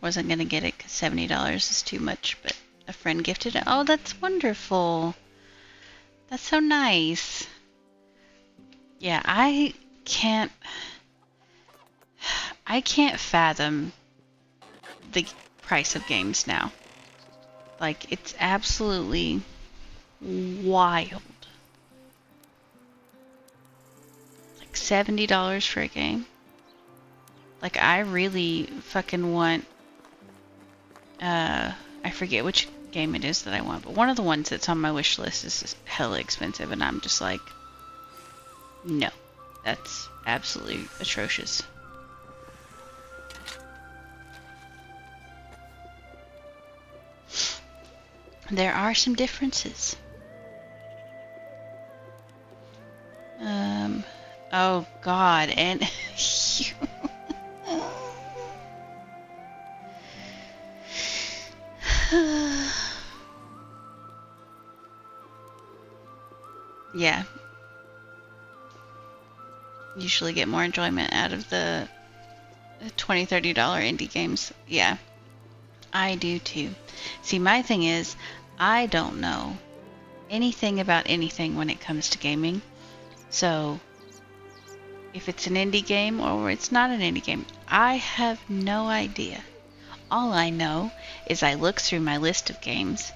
Wasn't gonna get it because $70 is too much, but a friend gifted it. Oh, that's wonderful. That's so nice. Yeah, I can't fathom the price of games now. Like, it's absolutely wild. Like $70 for a game. Like, I really fucking want, I forget which game it is that I want, but one of the ones that's on my wish list is hella expensive, and I'm just like, no, that's absolutely atrocious. There are some differences. Oh God, and yeah. Usually get more enjoyment out of the $20, $30 indie games. Yeah, I do too. See, my thing is, I don't know anything about anything when it comes to gaming. So, if it's an indie game or it's not an indie game, I have no idea. All I know is I look through my list of games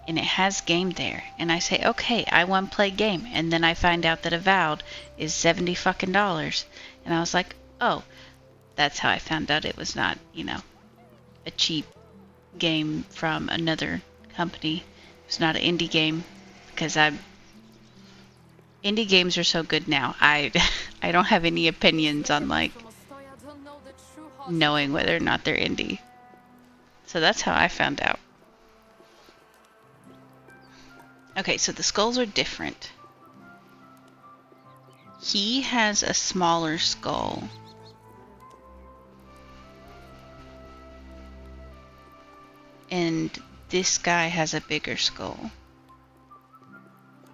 and it has game there, and I say, okay, I want to play game, and then I find out that Avowed is $70 fucking dollars, and I was like, oh, that's how I found out it was not, you know, a cheap game from another company. It's not an indie game, because indie games are so good now. I don't have any opinions on like knowing whether or not they're indie. So that's how I found out. Okay, so the skulls are different. He has a smaller skull. And this guy has a bigger skull.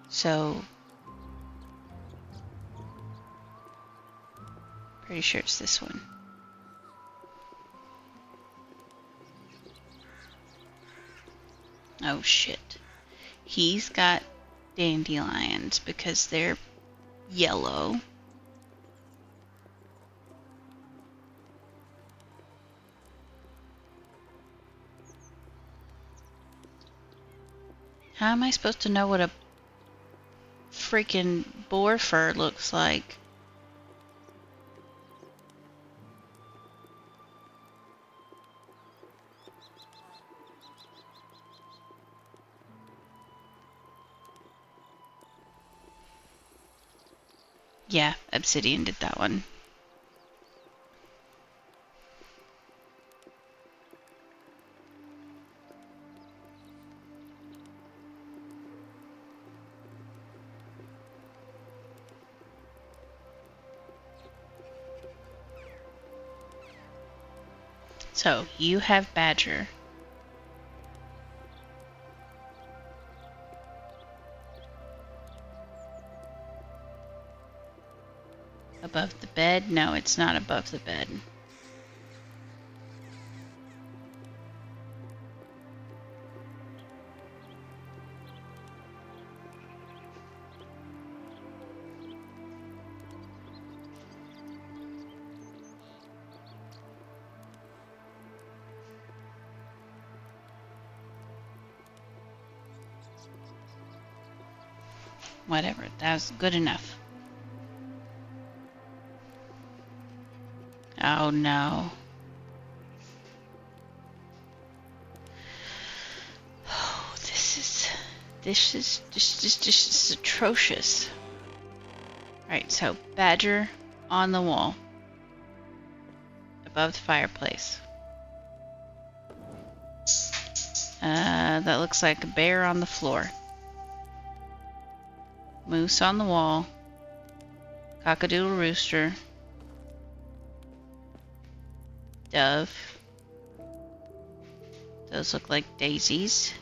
So, pretty sure it's this one. Oh shit. He's got dandelions because they're yellow. How am I supposed to know what a freaking boar fur looks like? Yeah, Obsidian did that one. So, you have Badger. A Above the bed? No, it's not above the bed. Whatever, that was good enough. Oh no. Oh, this is atrocious. Alright, so badger on the wall. Above the fireplace. That looks like a bear on the floor. Moose on the wall. Cockadoodle rooster. Dove. Those look like daisies.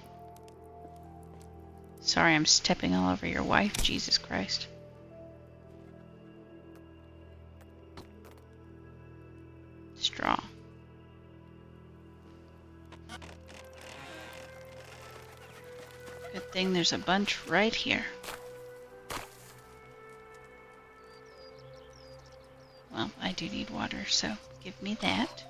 Sorry, I'm stepping all over your wife. Jesus Christ. Straw. Good thing there's a bunch right here. Well, I do need water, so give me that.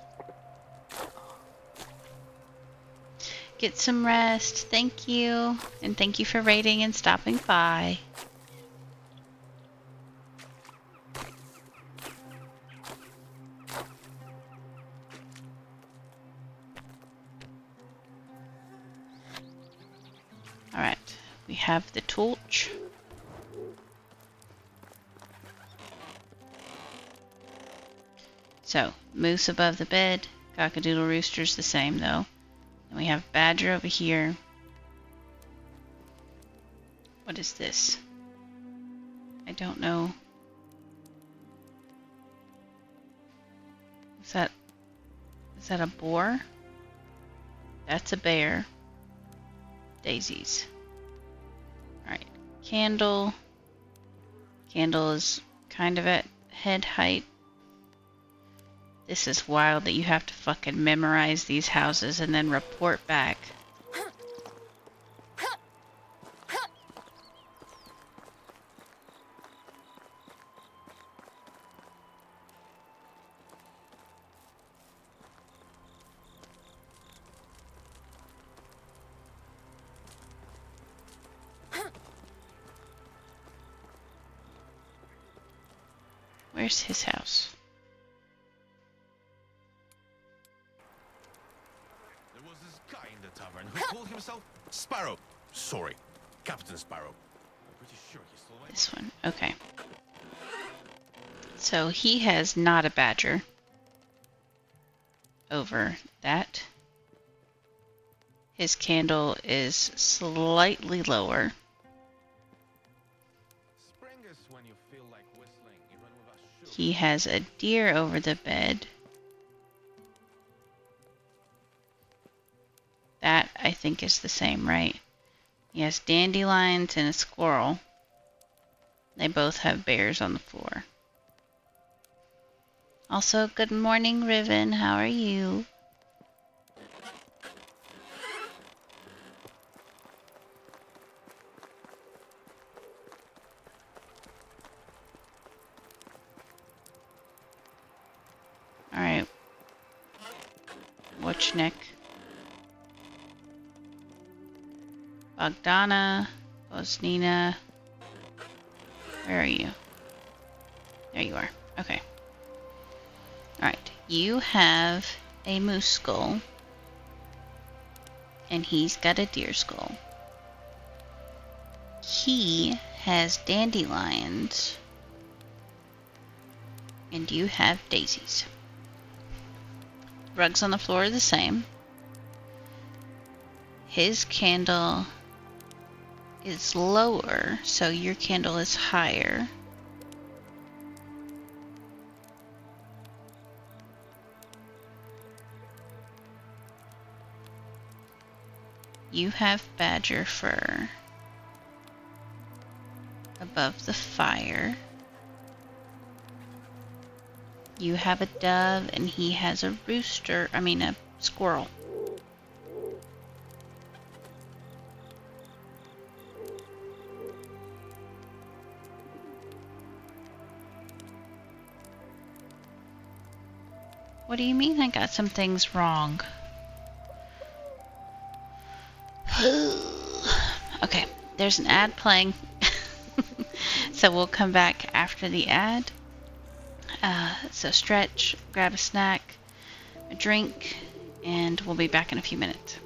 Get some rest. Thank you. And thank you for raiding and stopping by. Alright, we have the torch. So, moose above the bed. Cockadoodle rooster's the same though. And we have badger over here. What is this? I don't know. Is that a boar? That's a bear. Daisies. Alright. Candle. Candle is kind of at head height. This is wild that you have to fucking memorize these houses and then report back. Where's his house? Who called himself Sparrow? Sorry, Captain Sparrow. I'm pretty sure he's still alive. This one. Okay. So he has not a badger over that. His candle is slightly lower. Spring is when you feel like whistling, even with a shoe. He has a deer over the bed. That, I think, is the same, right? He has dandelions and a squirrel. They both have bears on the floor. Also, good morning, Riven. How are you? Alright. Whatchnick. Bogdana, Bosnina. Where are you? There you are. Okay. Alright. You have a moose skull. And he's got a deer skull. He has dandelions. And you have daisies. Rugs on the floor are the same. His candle is lower, so your candle is higher. You have badger fur above the fire. You have a dove and he has a rooster. I mean, a squirrel. What do you mean I got some things wrong? Okay, there's an ad playing. So we'll come back after the ad. So stretch, grab a snack, a drink, and we'll be back in a few minutes.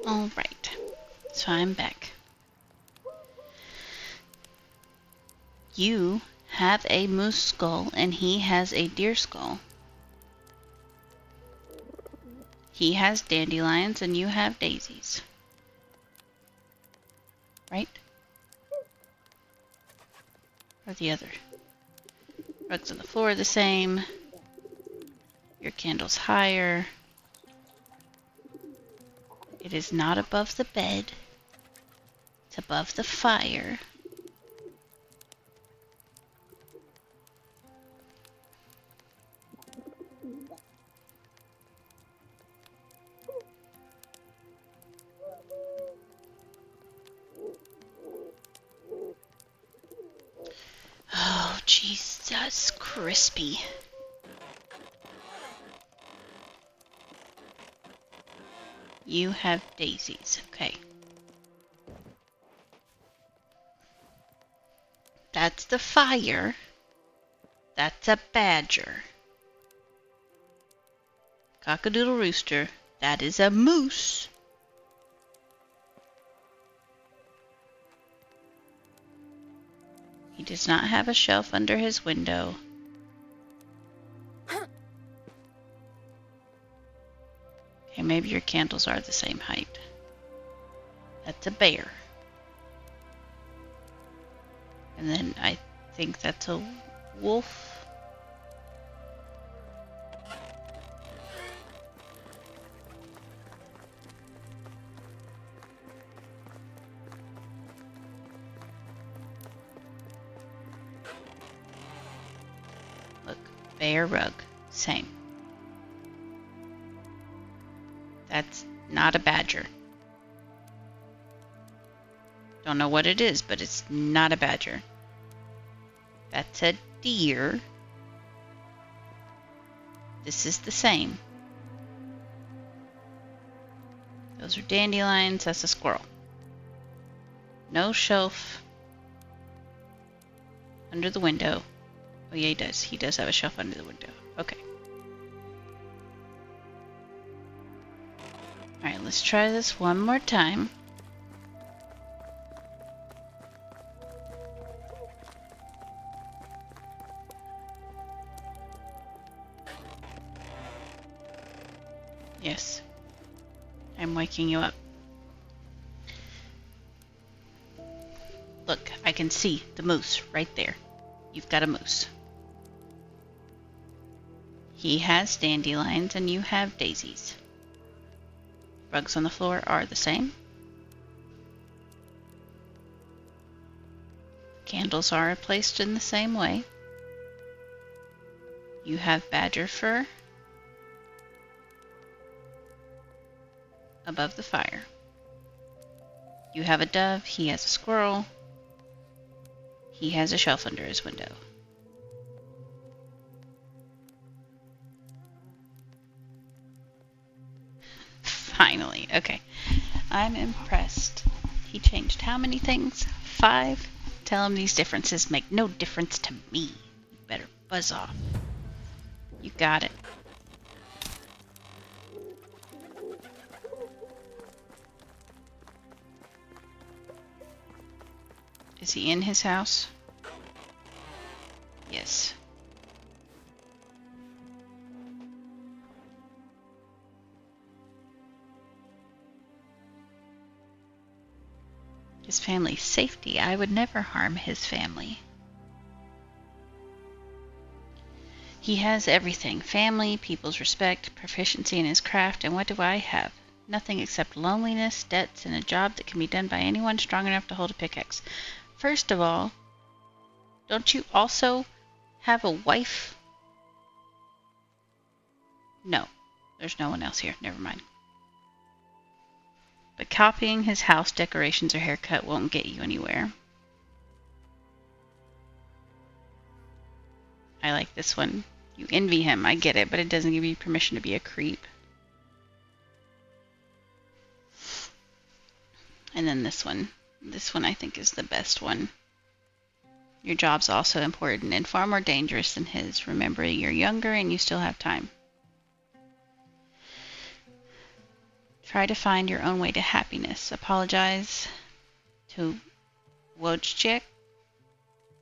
Alright, so I'm back. You have a moose skull and he has a deer skull. He has dandelions and you have daisies. Right? Or the other? Rugs on the floor are the same. Your candle's higher. It is not above the bed. It's above the fire. Oh, Jesus, crispy. You have daisies. Okay. That's the fire. That's a badger. Cock-a-doodle rooster. That is a moose. He does not have a shelf under his window. Okay, maybe your candles are the same height. That's a bear. And then I think that's a wolf. Look, bear rug, same. That's not a badger. Don't know what it is, but it's not a badger. That's a deer. This is the same. Those are dandelions. That's a squirrel. No shelf under the window. Oh yeah, he does. He does have a shelf under the window. Okay. Alright, let's try this one more time. Yes. I'm waking you up. Look, I can see the moose right there. You've got a moose. He has dandelions and you have daisies. Rugs on the floor are the same. Candles are placed in the same way. You have badger fur above the fire. You have a dove, he has a squirrel. He has a shelf under his window. Finally, okay. I'm impressed. He changed how many things? 5? Tell him these differences make no difference to me. You better buzz off. You got it. Is he in his house? Yes. His family's safety. I would never harm his family. He has everything. Family, people's respect, proficiency in his craft, and what do I have? Nothing except loneliness, debts, and a job that can be done by anyone strong enough to hold a pickaxe. First of all, don't you also have a wife? No, there's no one else here. Never mind. But copying his house decorations or haircut won't get you anywhere. I like this one. You envy him, I get it, but it doesn't give you permission to be a creep. And then this one. This one I think is the best one. Your job's also important and far more dangerous than his. Remember, you're younger and you still have time. Try to find your own way to happiness. Apologize to Wojciech.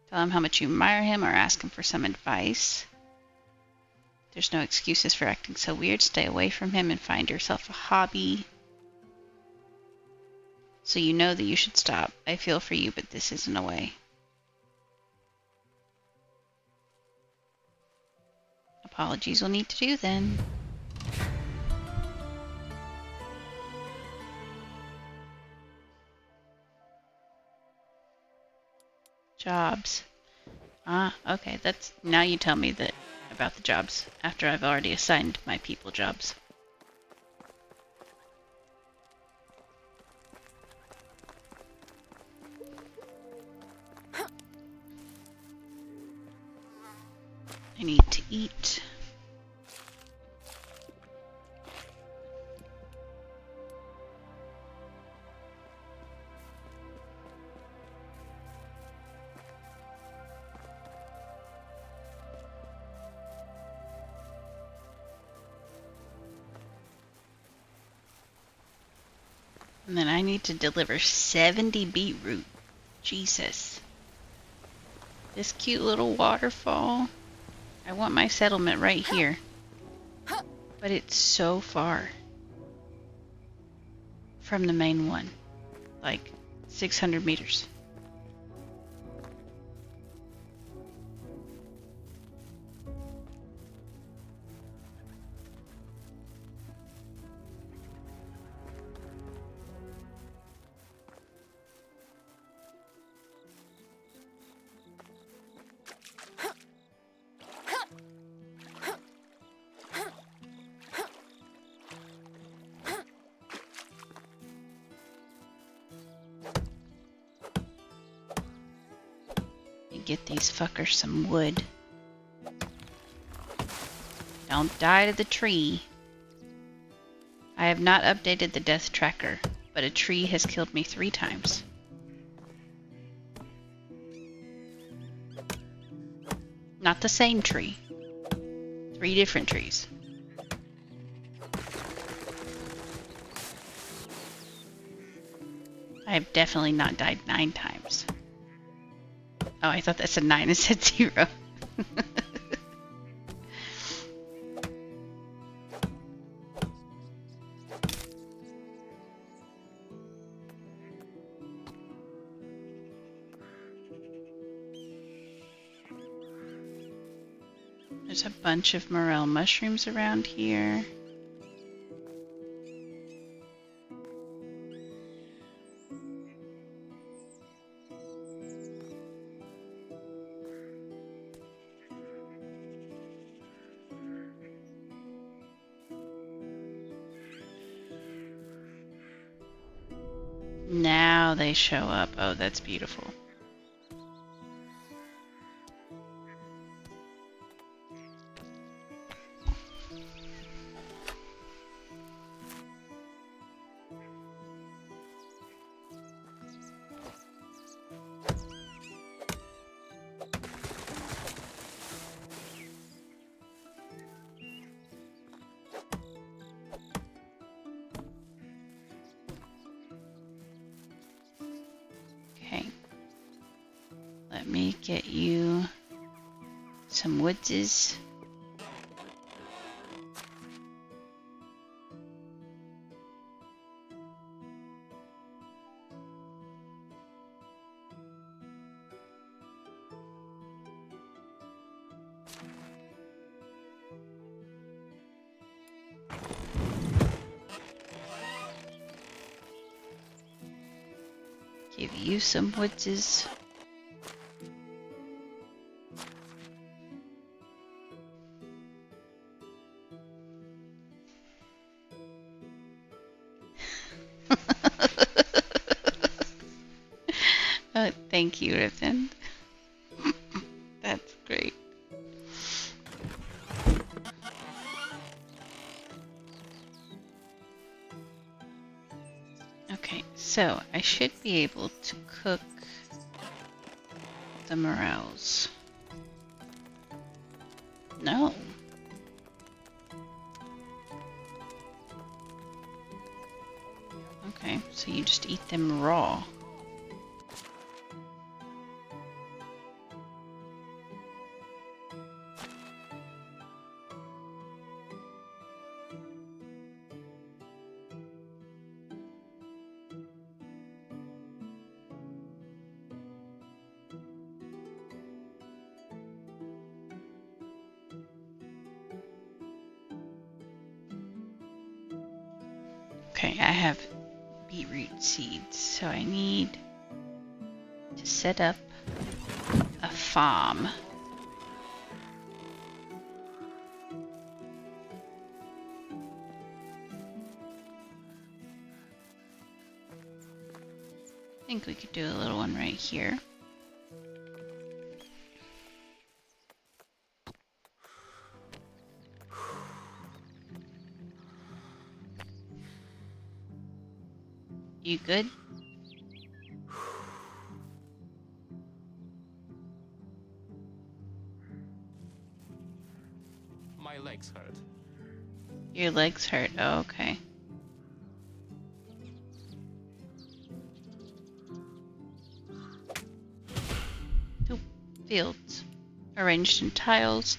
Tell him how much you admire him or ask him for some advice. There's no excuses for acting so weird. Stay away from him and find yourself a hobby. So you know that you should stop. I feel for you, but this isn't a way. Apologies will need to do then. Jobs. Ah, okay, that's... Now you tell me that about the jobs, after I've already assigned my people jobs. I need to eat. And then I need to deliver 70 beetroot. Jesus. This cute little waterfall. I want my settlement right here. But it's so far from the main one. Like 600 meters. Get these fuckers some wood. Don't die to the tree. I have not updated the death tracker, but a tree has killed me 3 times. Not the same tree. 3 different trees. I have definitely not died 9 times. Oh, I thought that said 9. It said 0. There's a bunch of morel mushrooms around here. Now they show up. Oh, that's beautiful. Let me get you some woodses. Give you some woodses. Thank you, Ripton. That's great. Okay, so I should be able to cook the morels. No. Okay, so you just eat them raw. Okay, I have beetroot seeds, so I need to set up a farm. I think we could do a little one right here. You good? My legs hurt. Your legs hurt. Oh, okay. Two fields arranged in tiles.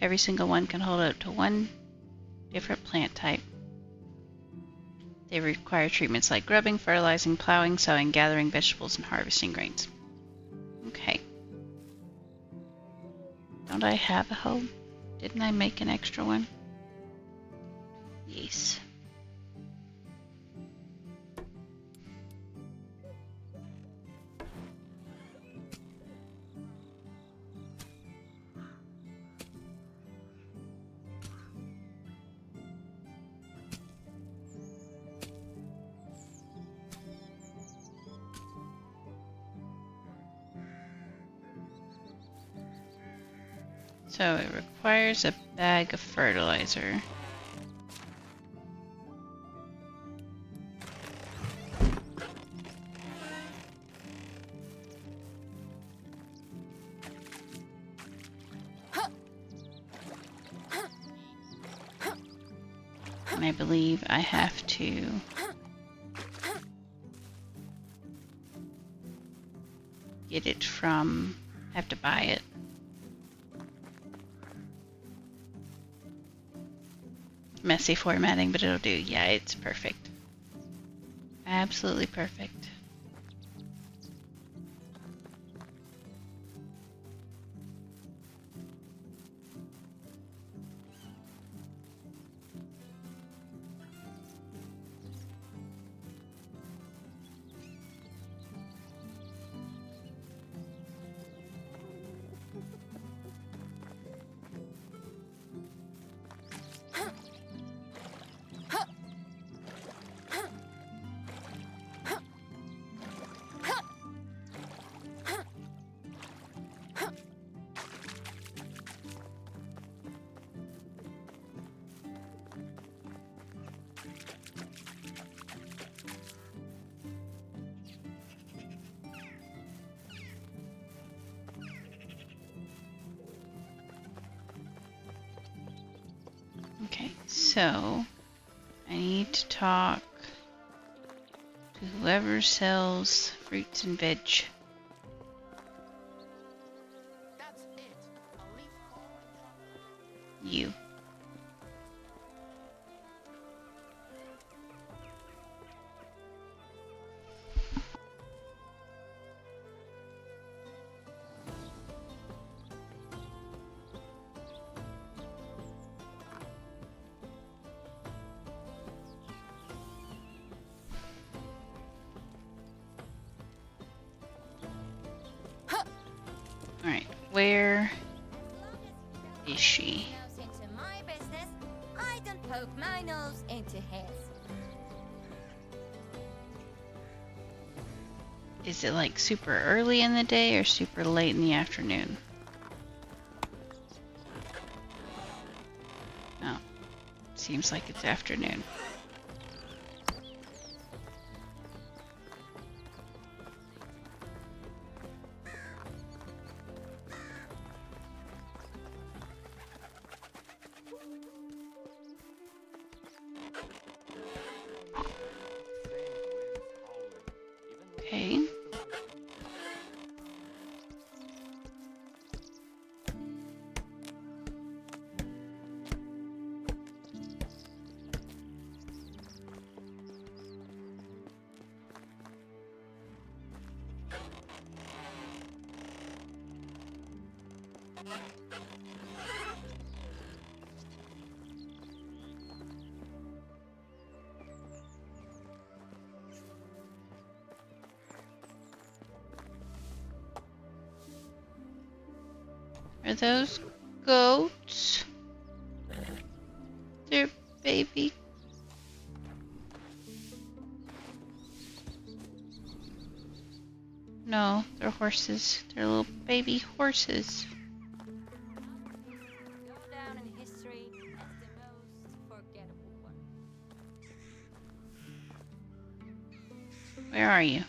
Every single one can hold up to one different plant type. They require treatments like grubbing, fertilizing, plowing, sowing, gathering vegetables, and harvesting grains. Okay. Don't I have a hoe? Didn't I make an extra one? Yes. So it requires a bag of fertilizer. And I believe I have to get it from, I have to buy it. Messy formatting, but it'll do. Yeah, it's perfect. Absolutely perfect. Okay, so I need to talk to whoever sells fruits and veg. That's it. I'll leave. You. Alright, where is she? Nose into my business. I don't poke my nose into his. Is it like super early in the day or super late in the afternoon? Oh, seems like it's afternoon. Are those goats? They're baby. No, they're horses. They're little baby horses. Go down in history as the most forgettable one. Where are you?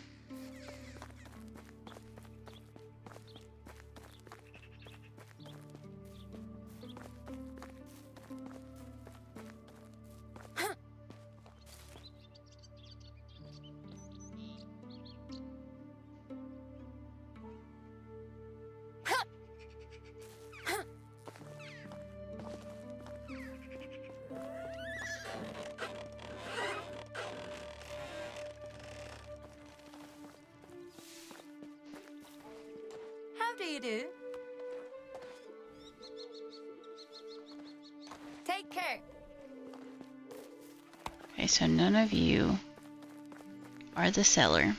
How do you do? Take care. Okay, so none of you are the seller.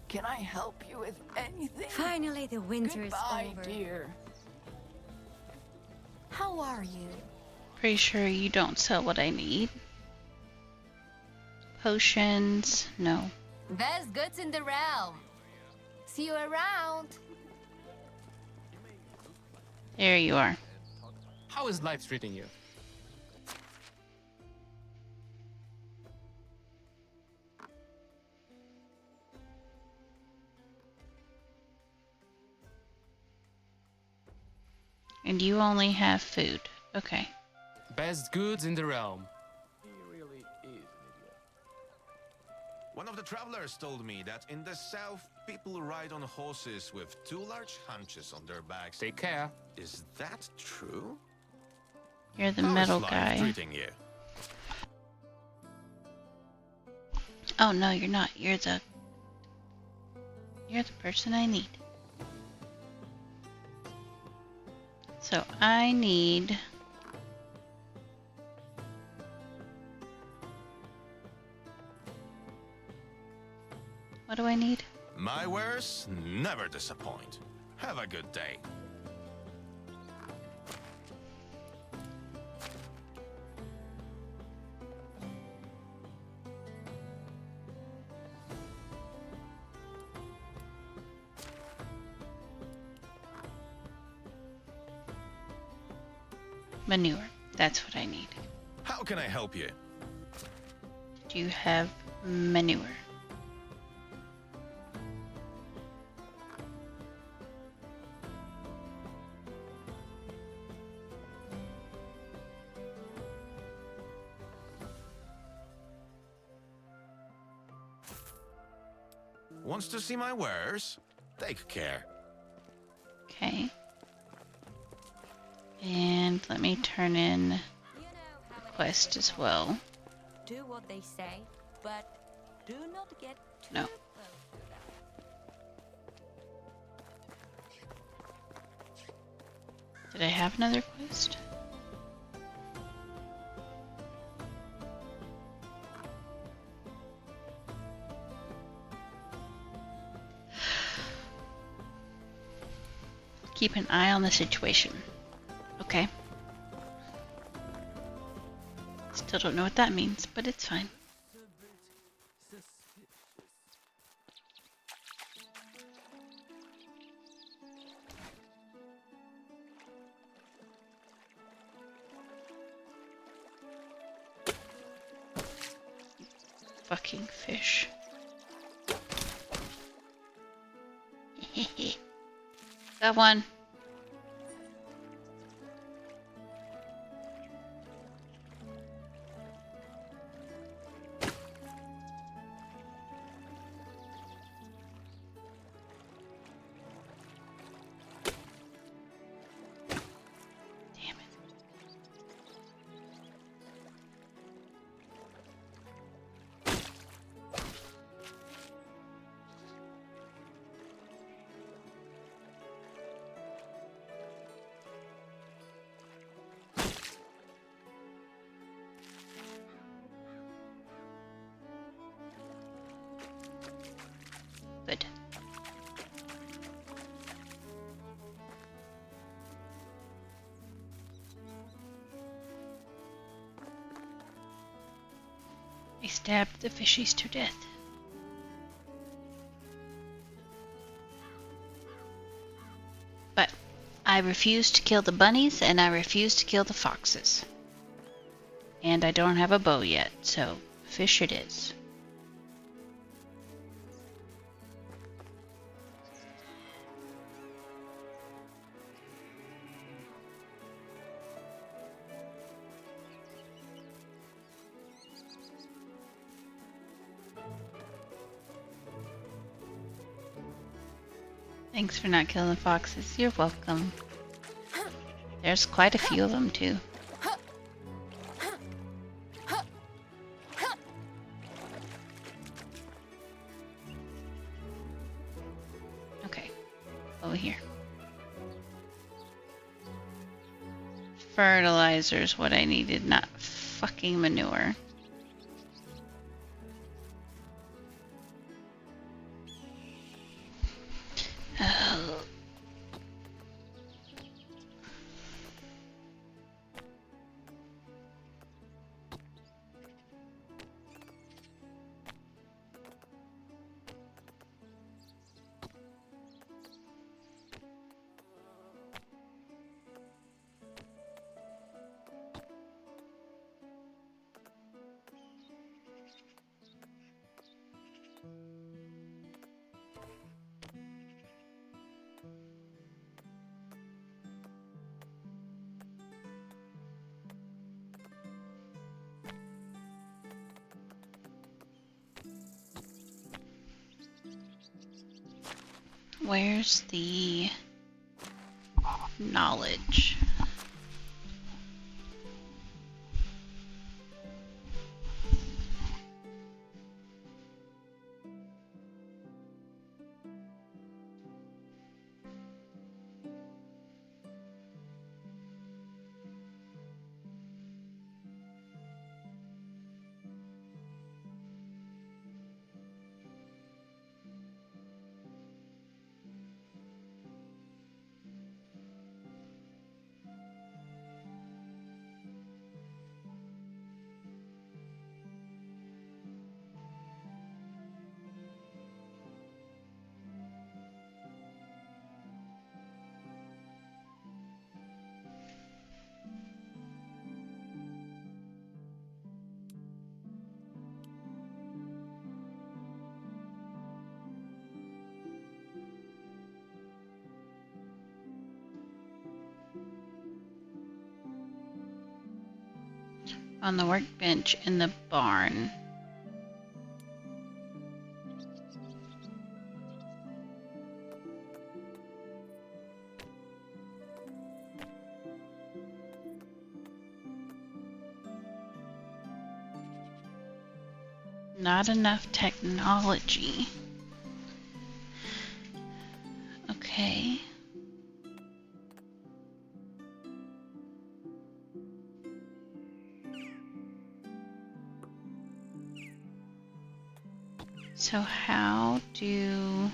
Can I help you with anything? Finally, the winter Goodbye, is over. dear. How are you? Pretty sure you don't sell what I need. Potions, no. Best goods in the realm. See you around. There you are. How is life treating you? And you only have food. Okay. Best goods in the realm. He really is an idiot. One of the travelers told me that in the south, people ride on horses with two large hunches on their backs. Take care. Is that true? You're the How metal is life guy. treating you? Oh no, you're not. You're the person I need. So I need what do I need? My wares never disappoint. Have a good day. Manure. That's what I need. How can I help you? Do you have manure? Wants to see my wares? Take care. Okay. And let me turn in the quest as well. Do what they say, but do not get too No. close to them. Did I have another quest? Keep an eye on the situation. Okay. Still don't know what that means, but it's fine. Fucking fish. Got one. stabbed the fishies to death. But I refuse to kill the bunnies, and I refuse to kill the foxes. And I don't have a bow yet, so fish it is. Thanks for not killing the foxes. You're welcome. There's quite a few of them, too. Okay. Over here. Fertilizer's what I needed, not fucking manure. Oh. Where's the knowledge? On the workbench in the barn. Not enough technology. Okay. So how do...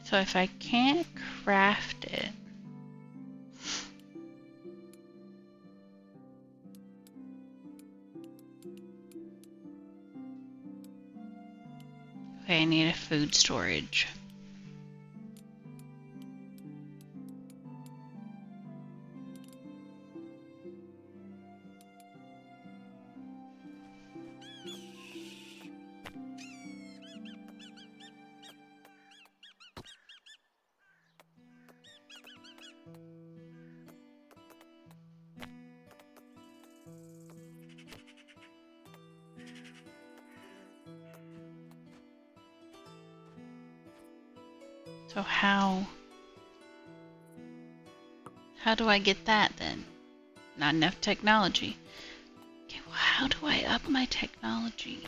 So if I can't craft it, okay, I need a food storage. So how do I get that then? Not enough technology. Okay, well, how do I up my technology?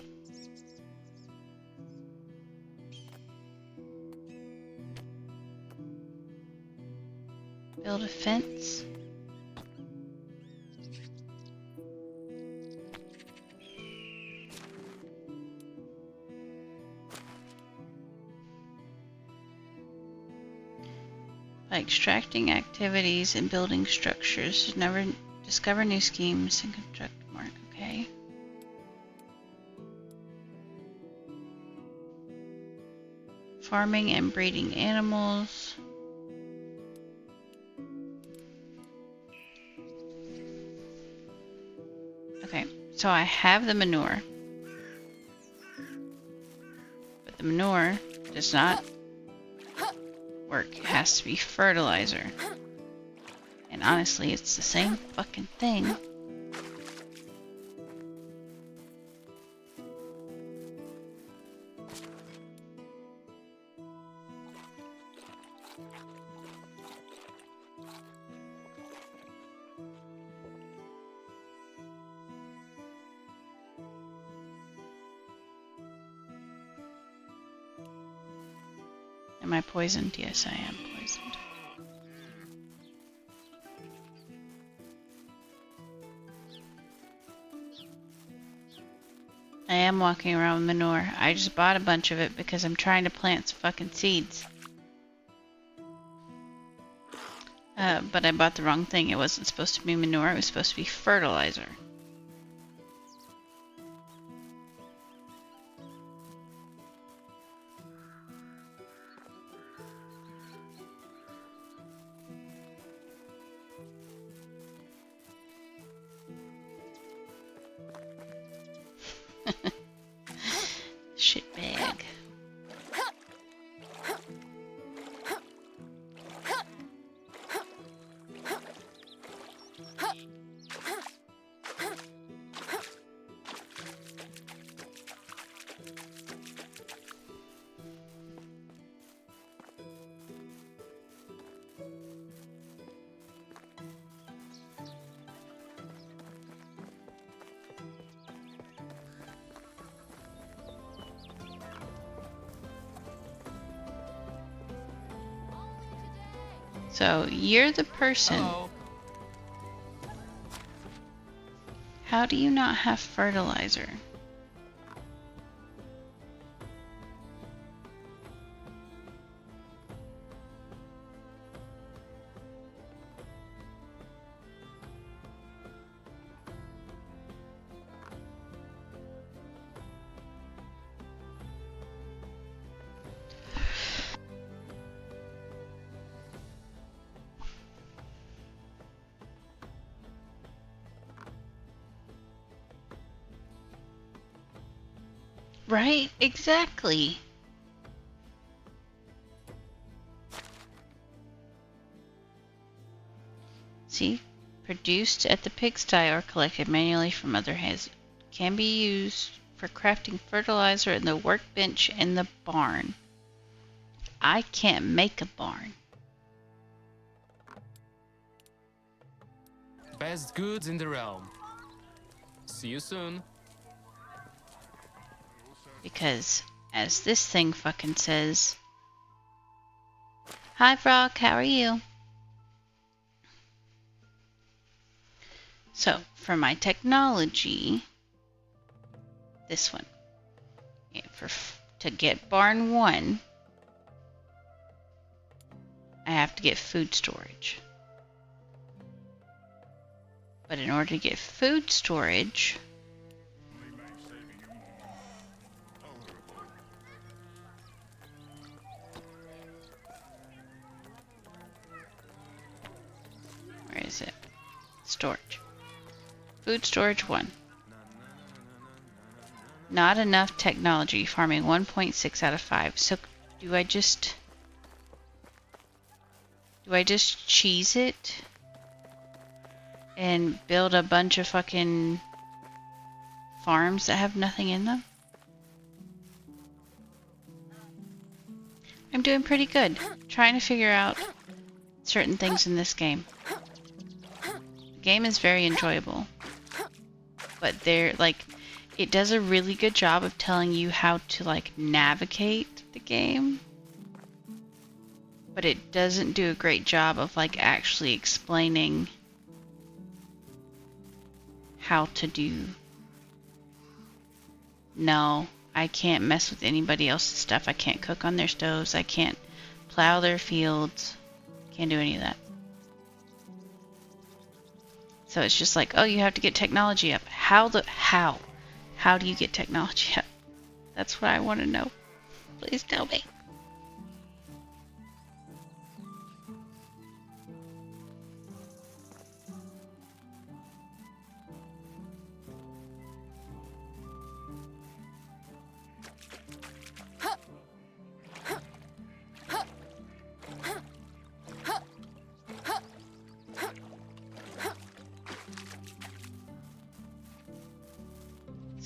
Build a fence. By extracting activities and building structures, never discover new schemes and construct more. Okay. Farming and breeding animals. Okay, so I have the manure. But the manure does not work. It has to be fertilizer. And honestly, it's the same fucking thing. Am I poisoned? Yes, I am poisoned. I am walking around with manure. I just bought a bunch of it because I'm trying to plant some fucking seeds. But I bought the wrong thing. It wasn't supposed to be manure. It was supposed to be fertilizer. Shitbag. So, you're the person. Hello. How do you not have fertilizer? Right? Exactly. See? Produced at the pigsty or collected manually from other hands. Can be used for crafting fertilizer in the workbench in the barn. I can't make a barn. Best goods in the realm. See you soon. Because, as this thing fucking says... Hi, Frog, how are you? So, for my technology... This one. Yeah, to get barn 1... I have to get food storage. But in order to get food storage... Where is it? Storage. Food storage 1. Not enough technology. Farming 1.6 out of 5. So do I just cheese it? And build a bunch of fucking farms that have nothing in them? I'm doing pretty good. Trying to figure out certain things in this game. The game is very enjoyable. but they're like, it does a really good job of telling you how to like navigate the game, but it doesn't do a great job of like actually explaining how to do. No, I can't mess with anybody else's stuff. I can't cook on their stoves. I can't plow their fields. Can't do any of that. So it's just like, oh, you have to get technology up. How do you get technology up? That's what I want to know. Please tell me.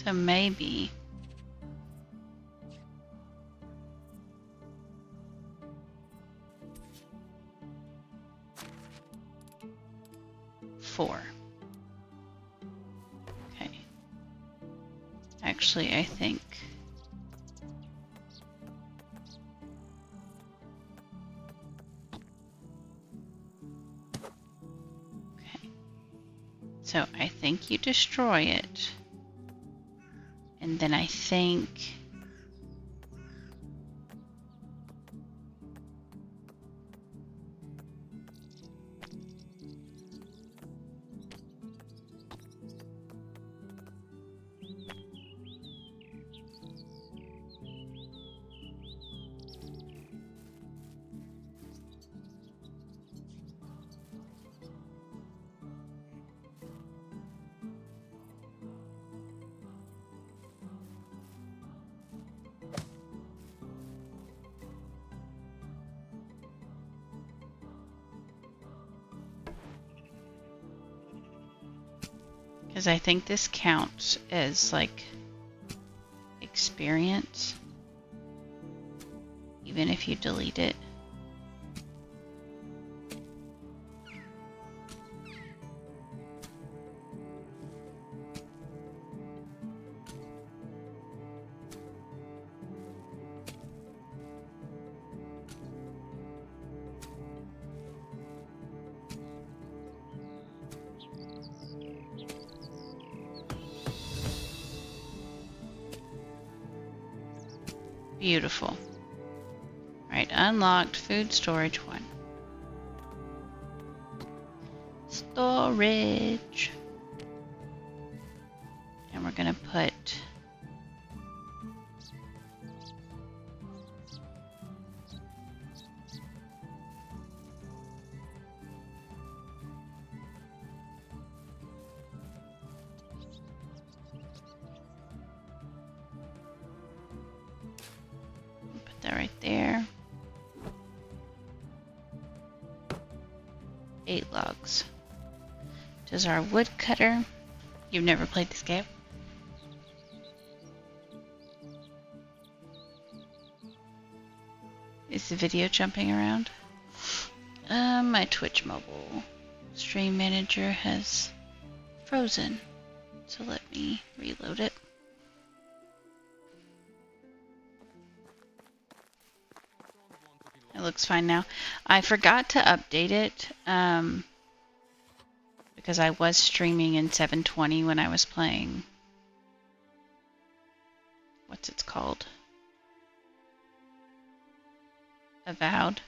So maybe four. Okay. Actually, I think okay. So I think you destroy it. And then I think because I think this counts as like experience, even if you delete it. Beautiful. Right, unlocked food storage 1. Storage. And we're gonna put that right there. 8 logs. Does our woodcutter... You've never played this game? Is the video jumping around? My Twitch mobile stream manager has frozen. So let me reload it. It looks fine now. I forgot to update it because I was streaming in 720 when I was playing. What's it called? Avowed.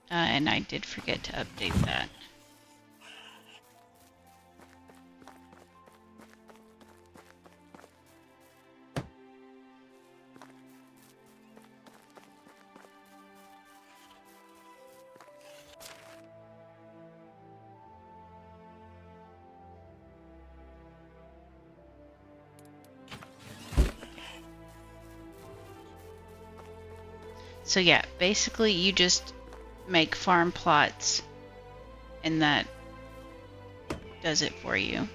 And I did forget to update that. So yeah, basically you just make farm plots and that does it for you.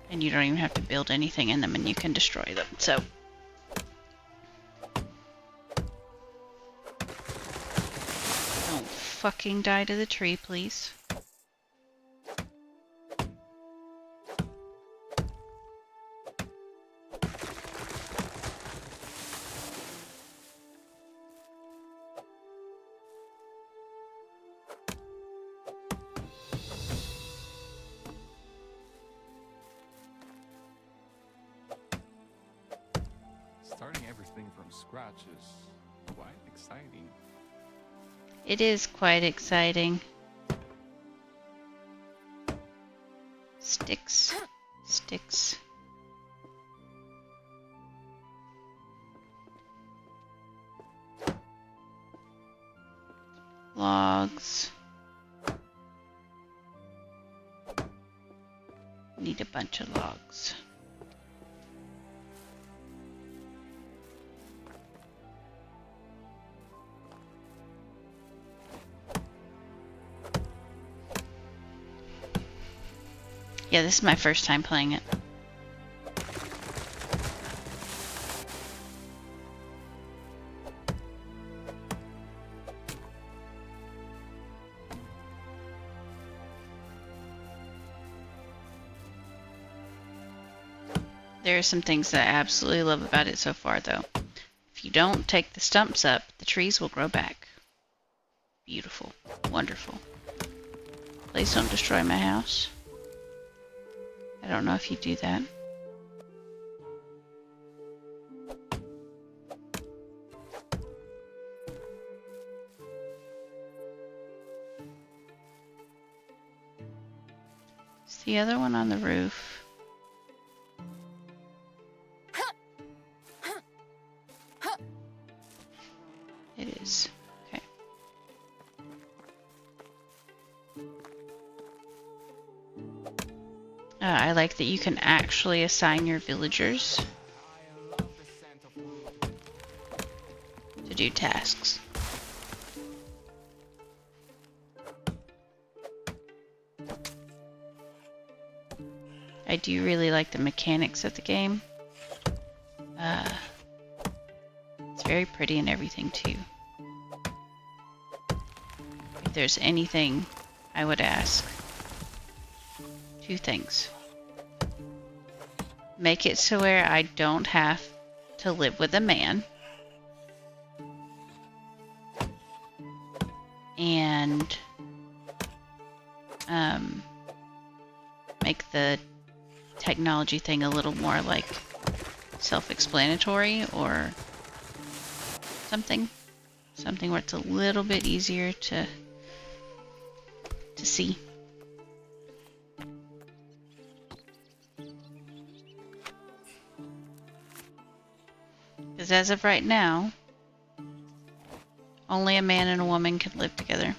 And you don't even have to build anything in them and you can destroy them. So don't fucking die to the tree, please. Starting everything from scratch is quite exciting. It is quite exciting. Sticks. Sticks. Logs. Need a bunch of logs. Yeah, this is my first time playing it. There are some things that I absolutely love about it so far, though. If you don't take the stumps up, the trees will grow back. Beautiful. Wonderful. Please don't destroy my house. I don't know if you do that. Is the other one on the roof? It is. Okay. I like that you can actually assign your villagers to do tasks. I do really like the mechanics of the game. It's very pretty and everything too. If there's anything I would ask, two things. Make it so where I don't have to live with a man. And make the technology thing a little more like self-explanatory or something. Something where it's a little bit easier to see. Because as of right now, only a man and a woman can live together.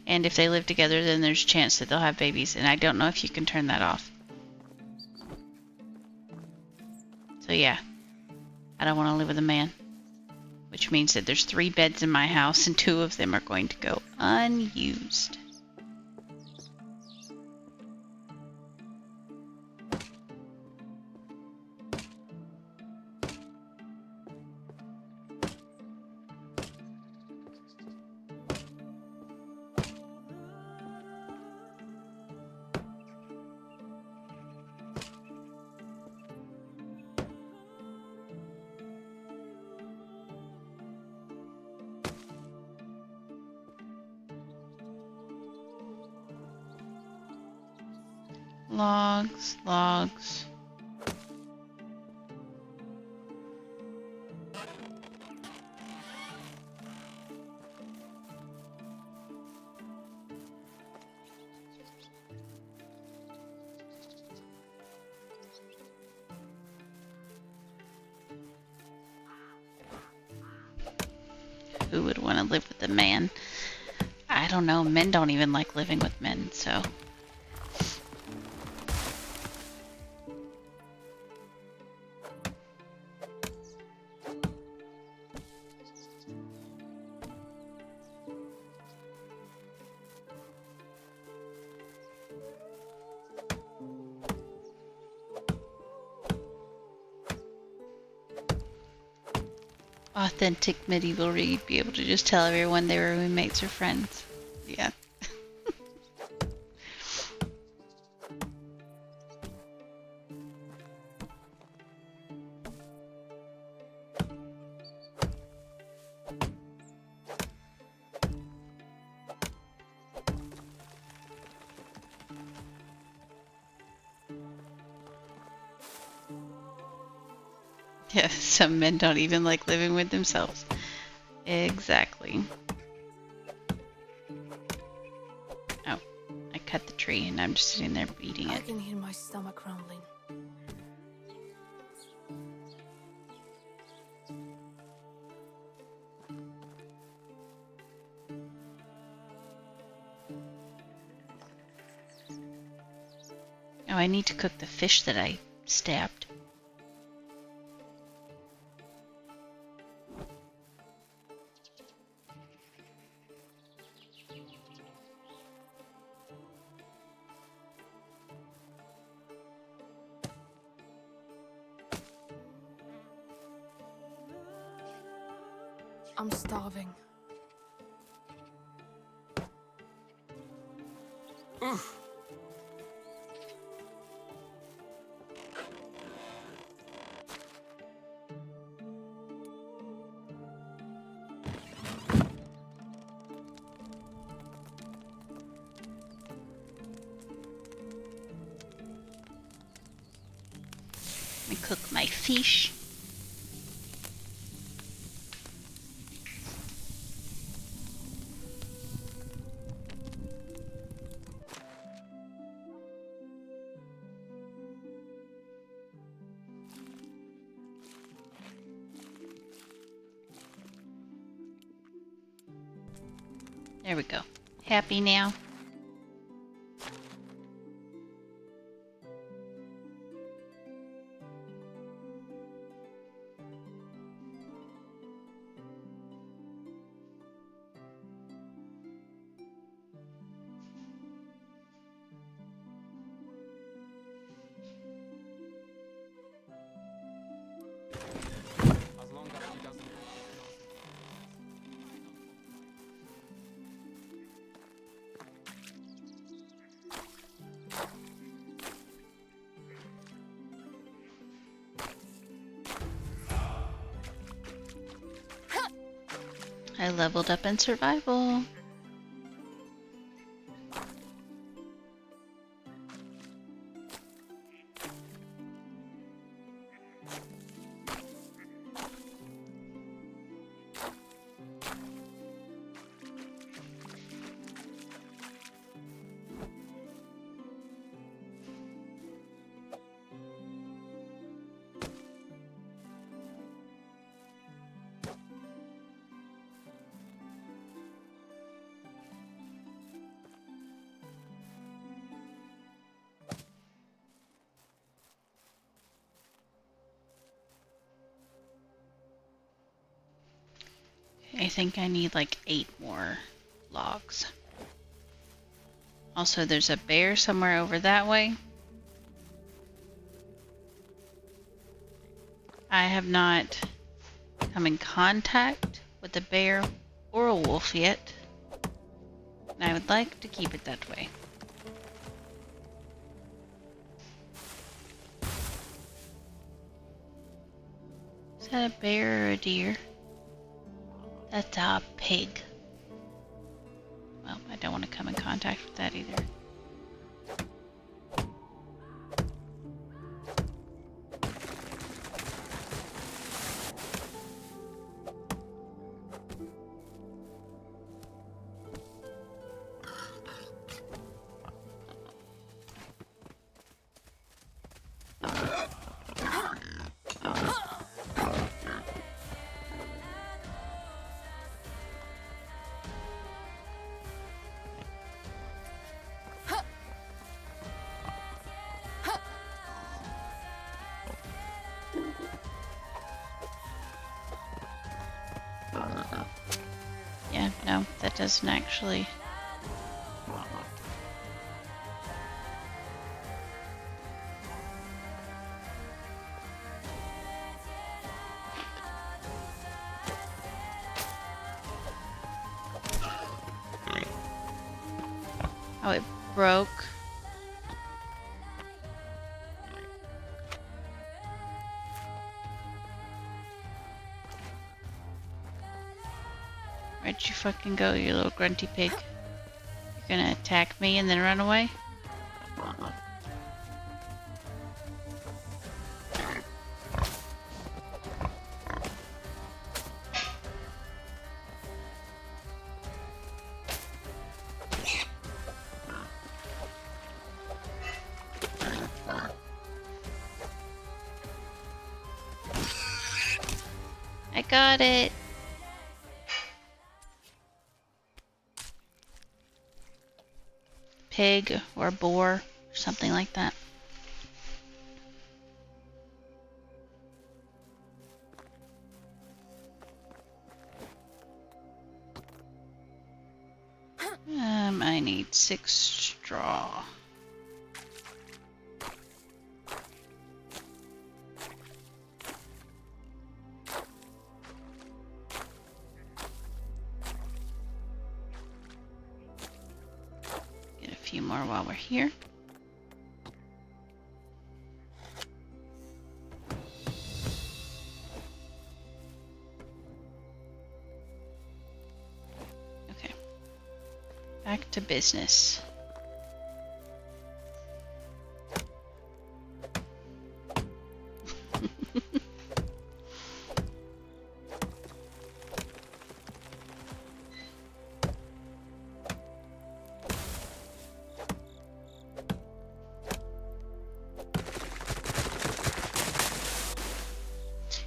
And if they live together, then there's a chance that they'll have babies, and I don't know if you can turn that off. So yeah, I don't want to live with a man. Which means that there's 3 beds in my house, and 2 of them are going to go unused. Logs, logs. Who would want to live with a man? I don't know. Men don't even like living with men, so. authentic medieval read, be able to just tell everyone they were roommates or friends. Yeah. Yeah, some men don't even like living with themselves. Exactly. Oh, I cut the tree and I'm just sitting there beating I it. can hear my stomach rumbling. Oh, I need to cook the fish that I stabbed. I'm starving. Oof. I cook my fish. There we go. Happy now? As long as he doesn't. I leveled up in survival. I think I need like 8 more logs. Also, there's a bear somewhere over that way. I have not come in contact with a bear or a wolf yet, and I would like to keep it that way. Is that a bear or a deer? That's a pig. Well, I don't want to come in contact with that either. Yeah, no, that doesn't actually. Oh, it broke. Where'd you fucking go, you little grunty pig? You're gonna attack me and then run away? I got it. Pig or boar, or something like that. I need 6 straw. Get a few more while we're here. Okay. Back to business.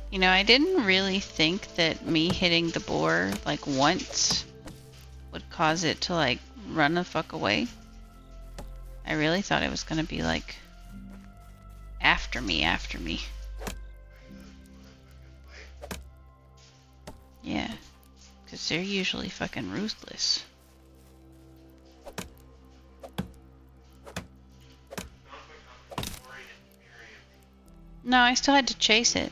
You know, I didn't really think that me hitting the boar like once would cause it to like run the fuck away. I really thought it was gonna be like after me. Yeah, because they're usually fucking ruthless. No, I still had to chase it.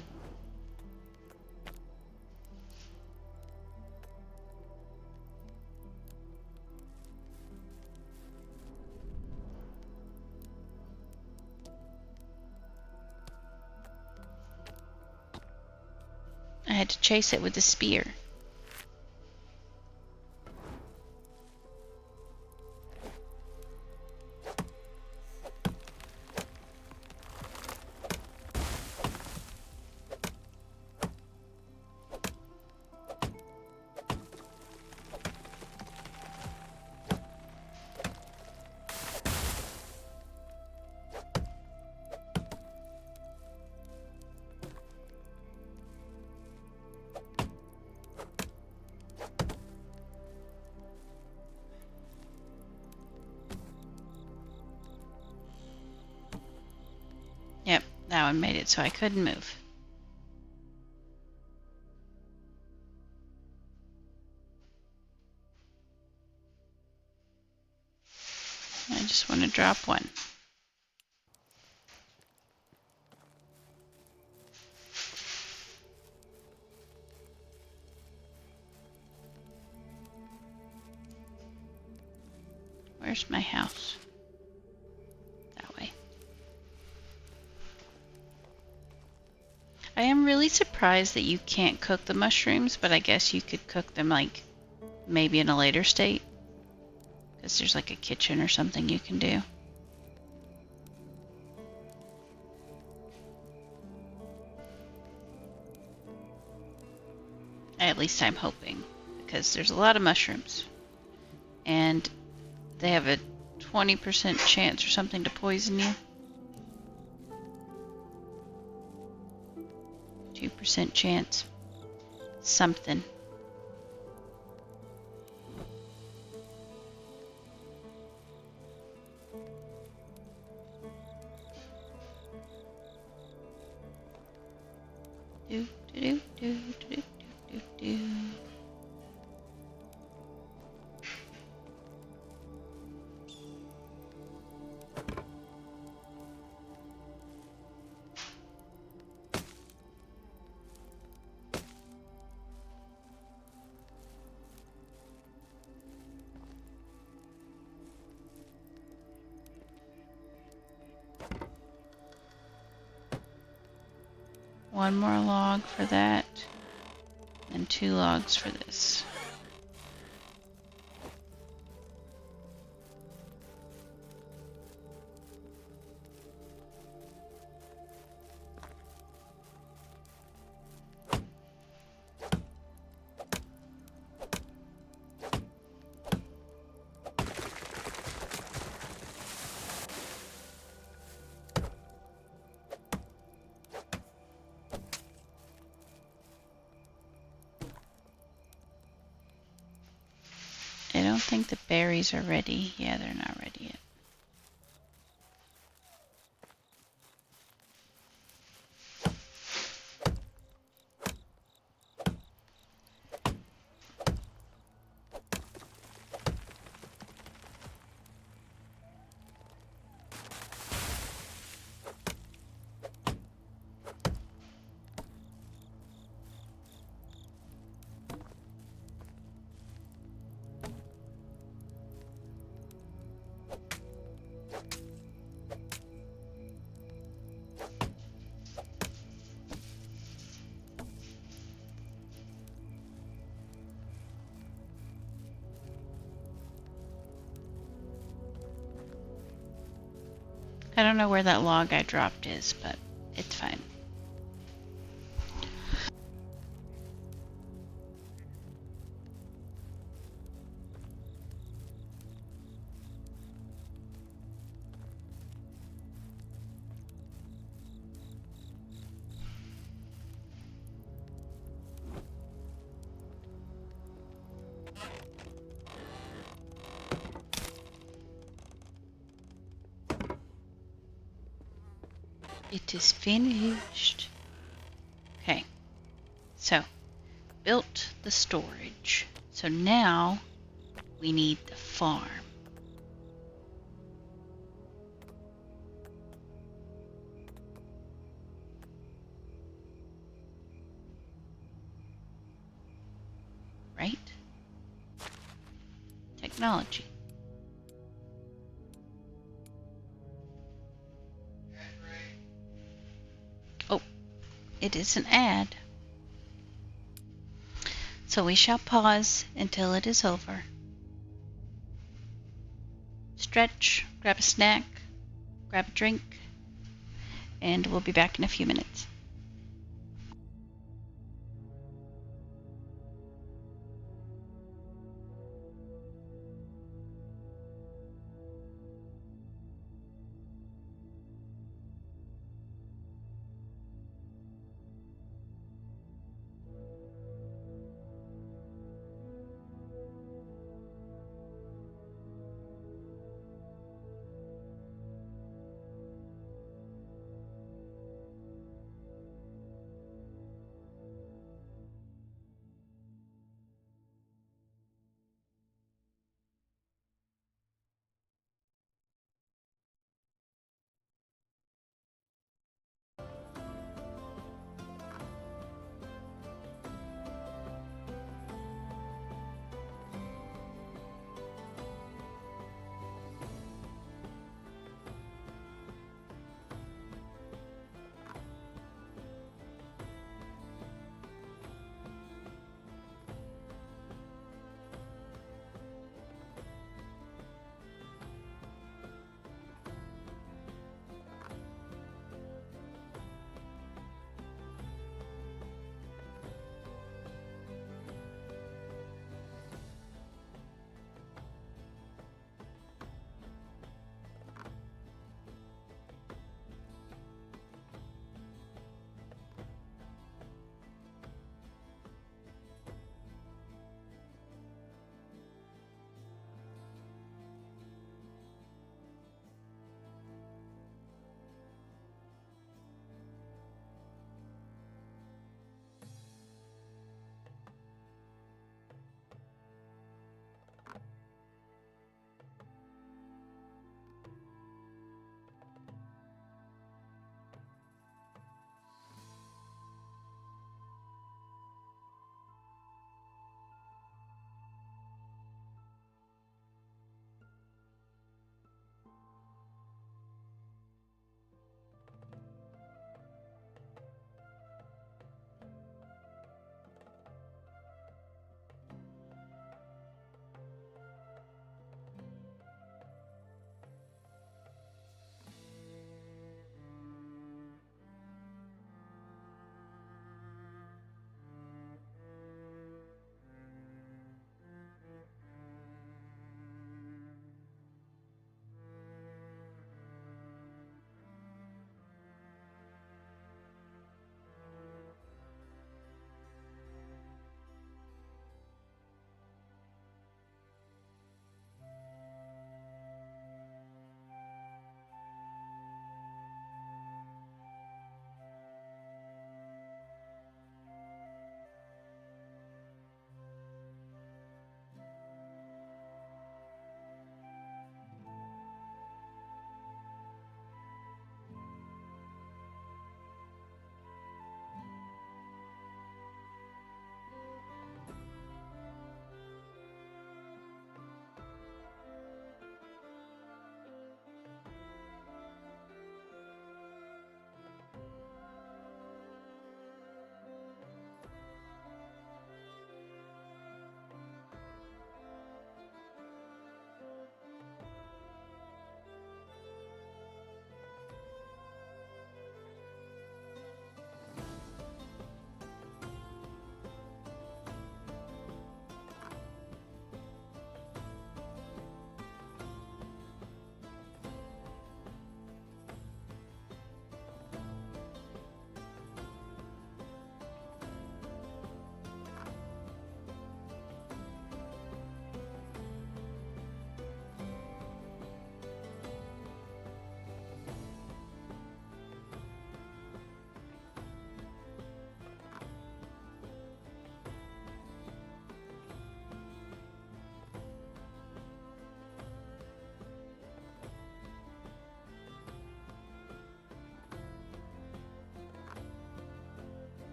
I had to chase it with the spear. Yep, that one made it so I couldn't move. I just want to drop one. Where's my house? That way. I am really surprised that you can't cook the mushrooms, but I guess you could cook them like maybe in a later state. Because there's like a kitchen or something you can do. At least I'm hoping. Because there's a lot of mushrooms. And they have a 20% chance or something to poison you. 2% chance. Something. Do do do do do do do. 1 more log for that, and 2 logs for this. I don't think the berries are ready. Yeah, they're not ready yet. I don't know where that log I dropped is, but it's fine. It is finished. Okay, so built the storage. So now we need the farm. Right? Technology. Oh, it is an ad. So we shall pause until it is over. Stretch, grab a snack, grab a drink, and we'll be back in a few minutes.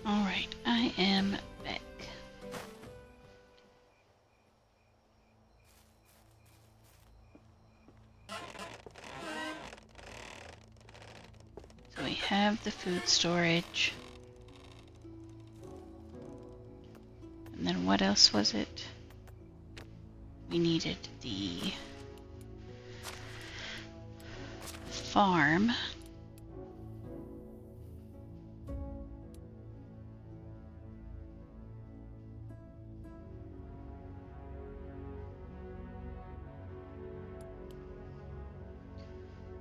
Alright, I am back. So we have the food storage. And then what else was it? We needed the farm.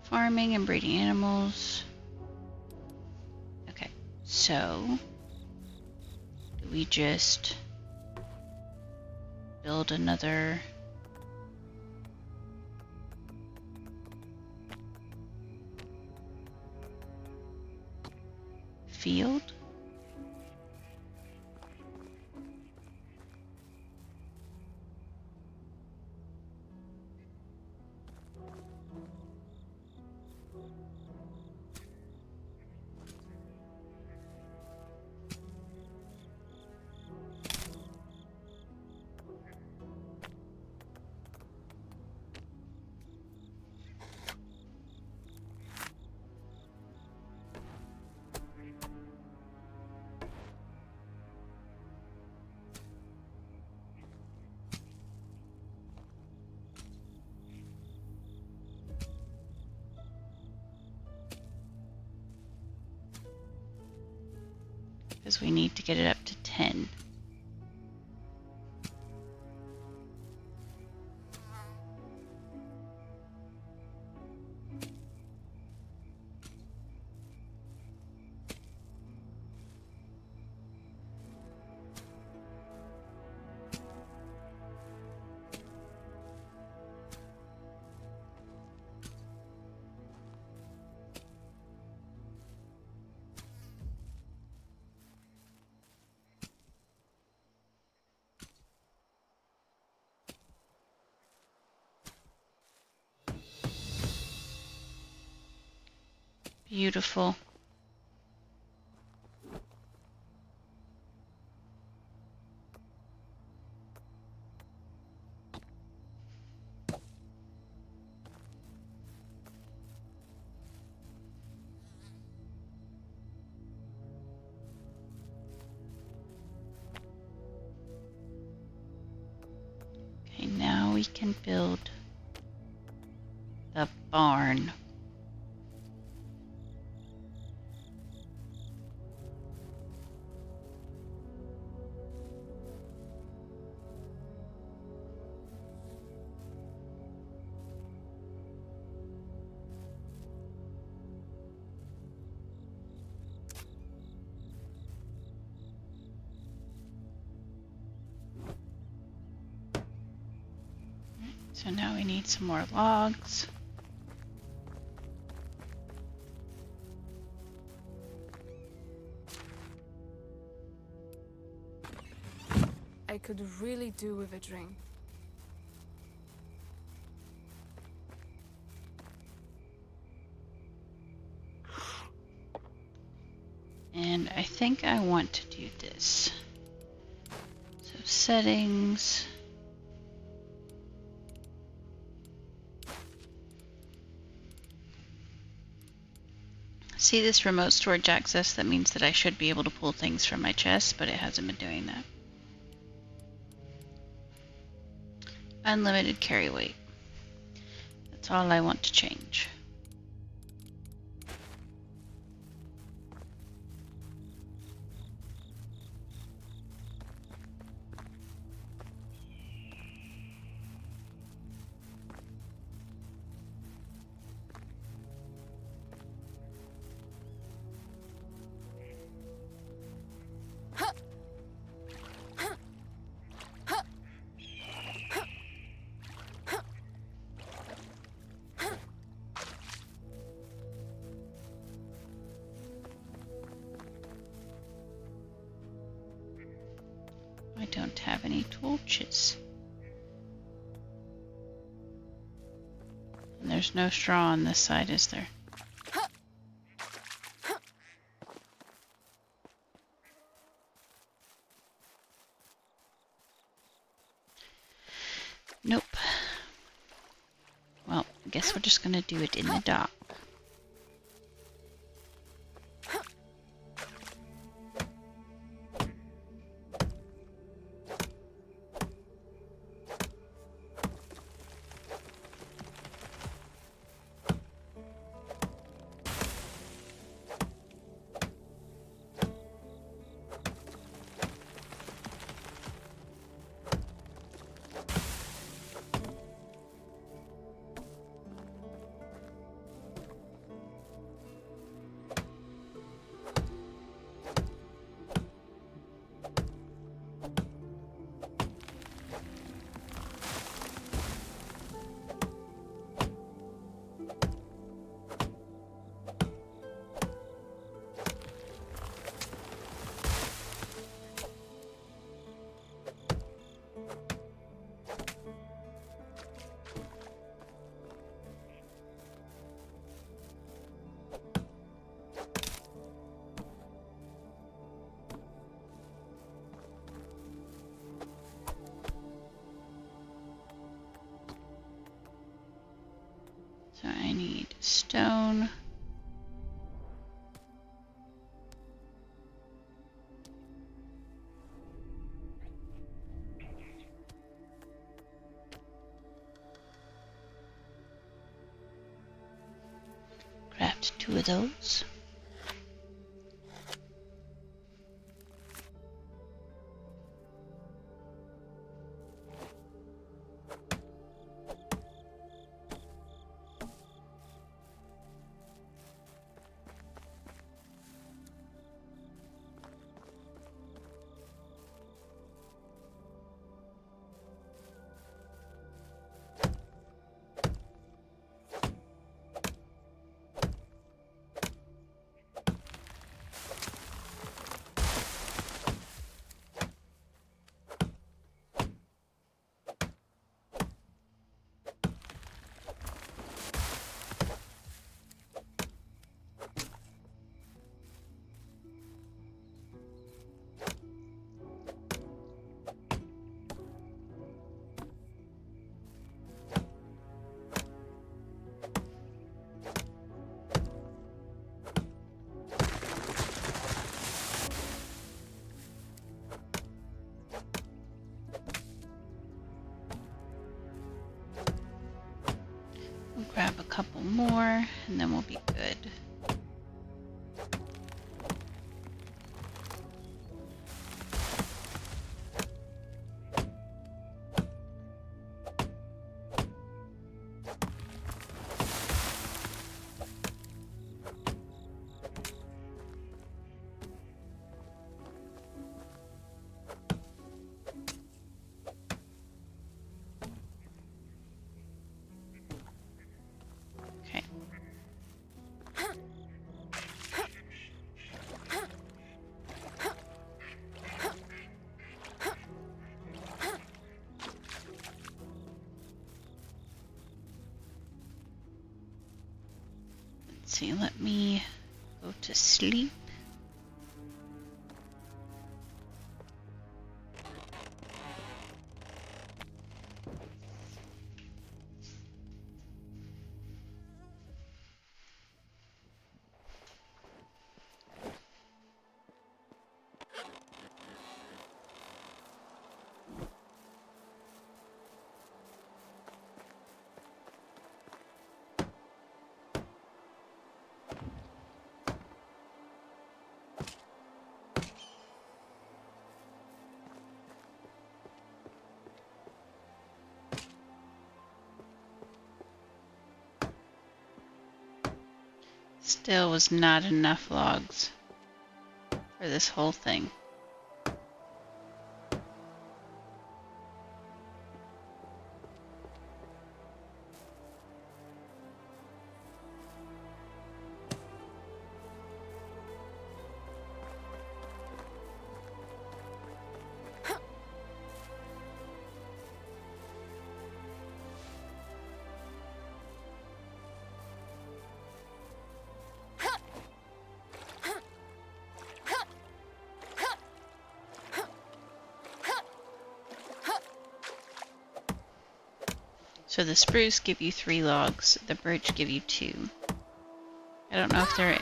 Farming and breeding animals. Okay, so do we just build another field? Because we need to get it up to 10. Beautiful. Okay, now we can build the barn. So now we need some more logs. I could really do with a drink. And I think I want to do this. So settings. See this remote storage access? That means that I should be able to pull things from my chest, but it hasn't been doing that. Unlimited carry weight. That's all I want to change. I don't have any torches. And there's no straw on this side, is there? guess we're just gonna do it in the dark. So I need stone. Craft 2 of those. We'll grab a couple more and then we'll be good. Okay. Let's see, let me go to sleep. Still was not enough logs for this whole thing. So the spruce give you 3 logs, the birch give you 2. I don't know if they're...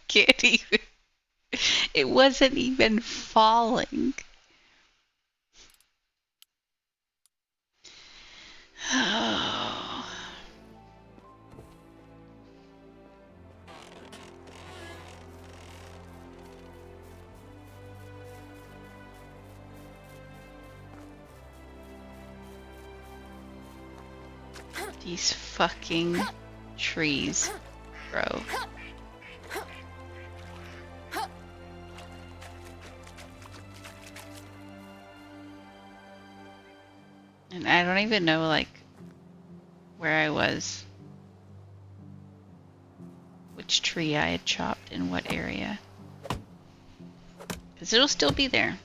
Can't even... It wasn't even falling. Oh. These fucking trees, bro. And I don't even know, like, where I was. Which tree I had chopped in what area. Because it'll still be there.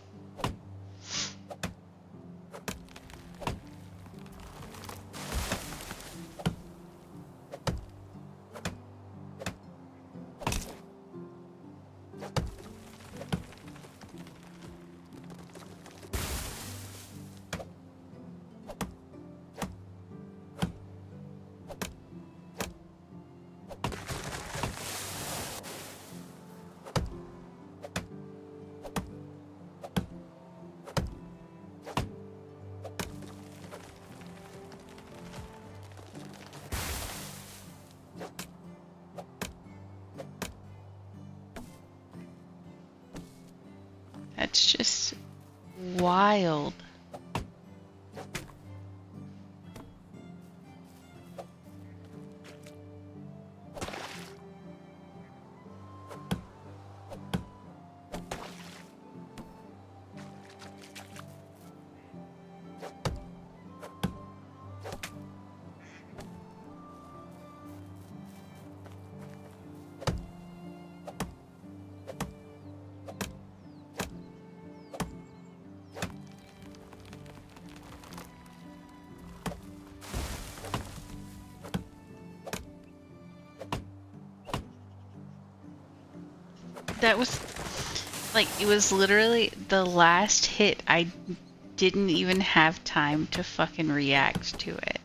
That's just wild. That was, like, it was literally the last hit. I didn't even have time to fucking react to it.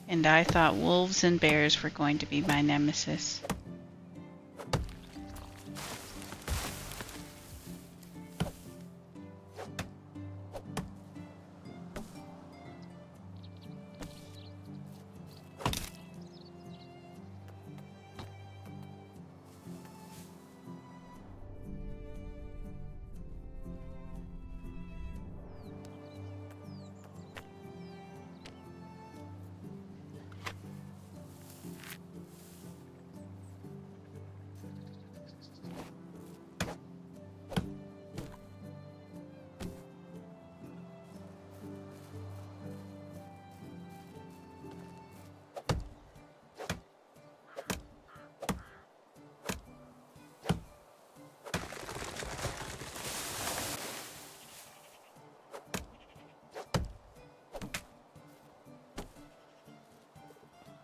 And I thought wolves and bears were going to be my nemesis.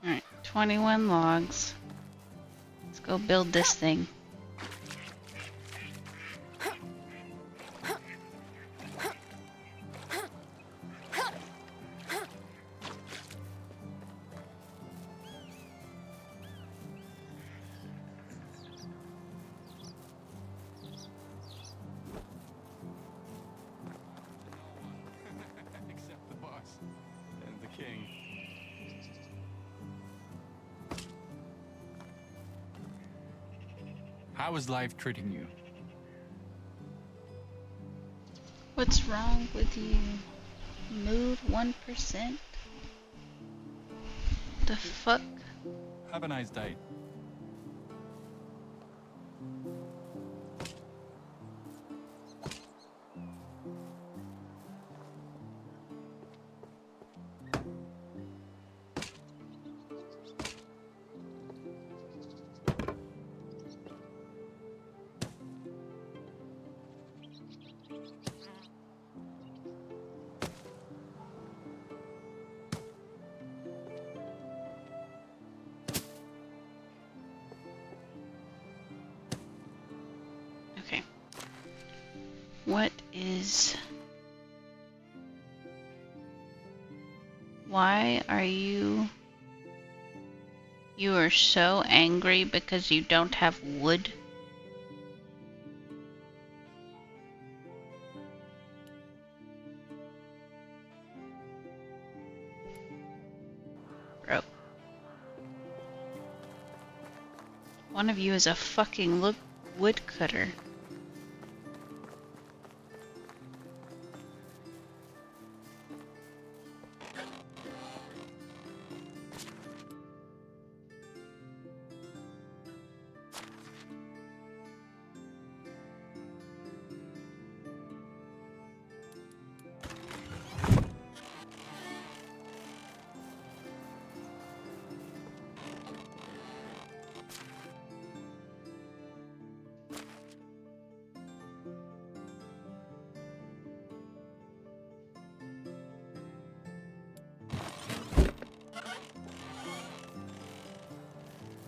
Alright, 21 logs. Let's go build this thing. How is life treating you? What's wrong with you? Mood 1%? The fuck? Have a nice day. Okay. What is... Why are you... You are so angry because you don't have wood? Bro. One of you is a fucking woodcutter.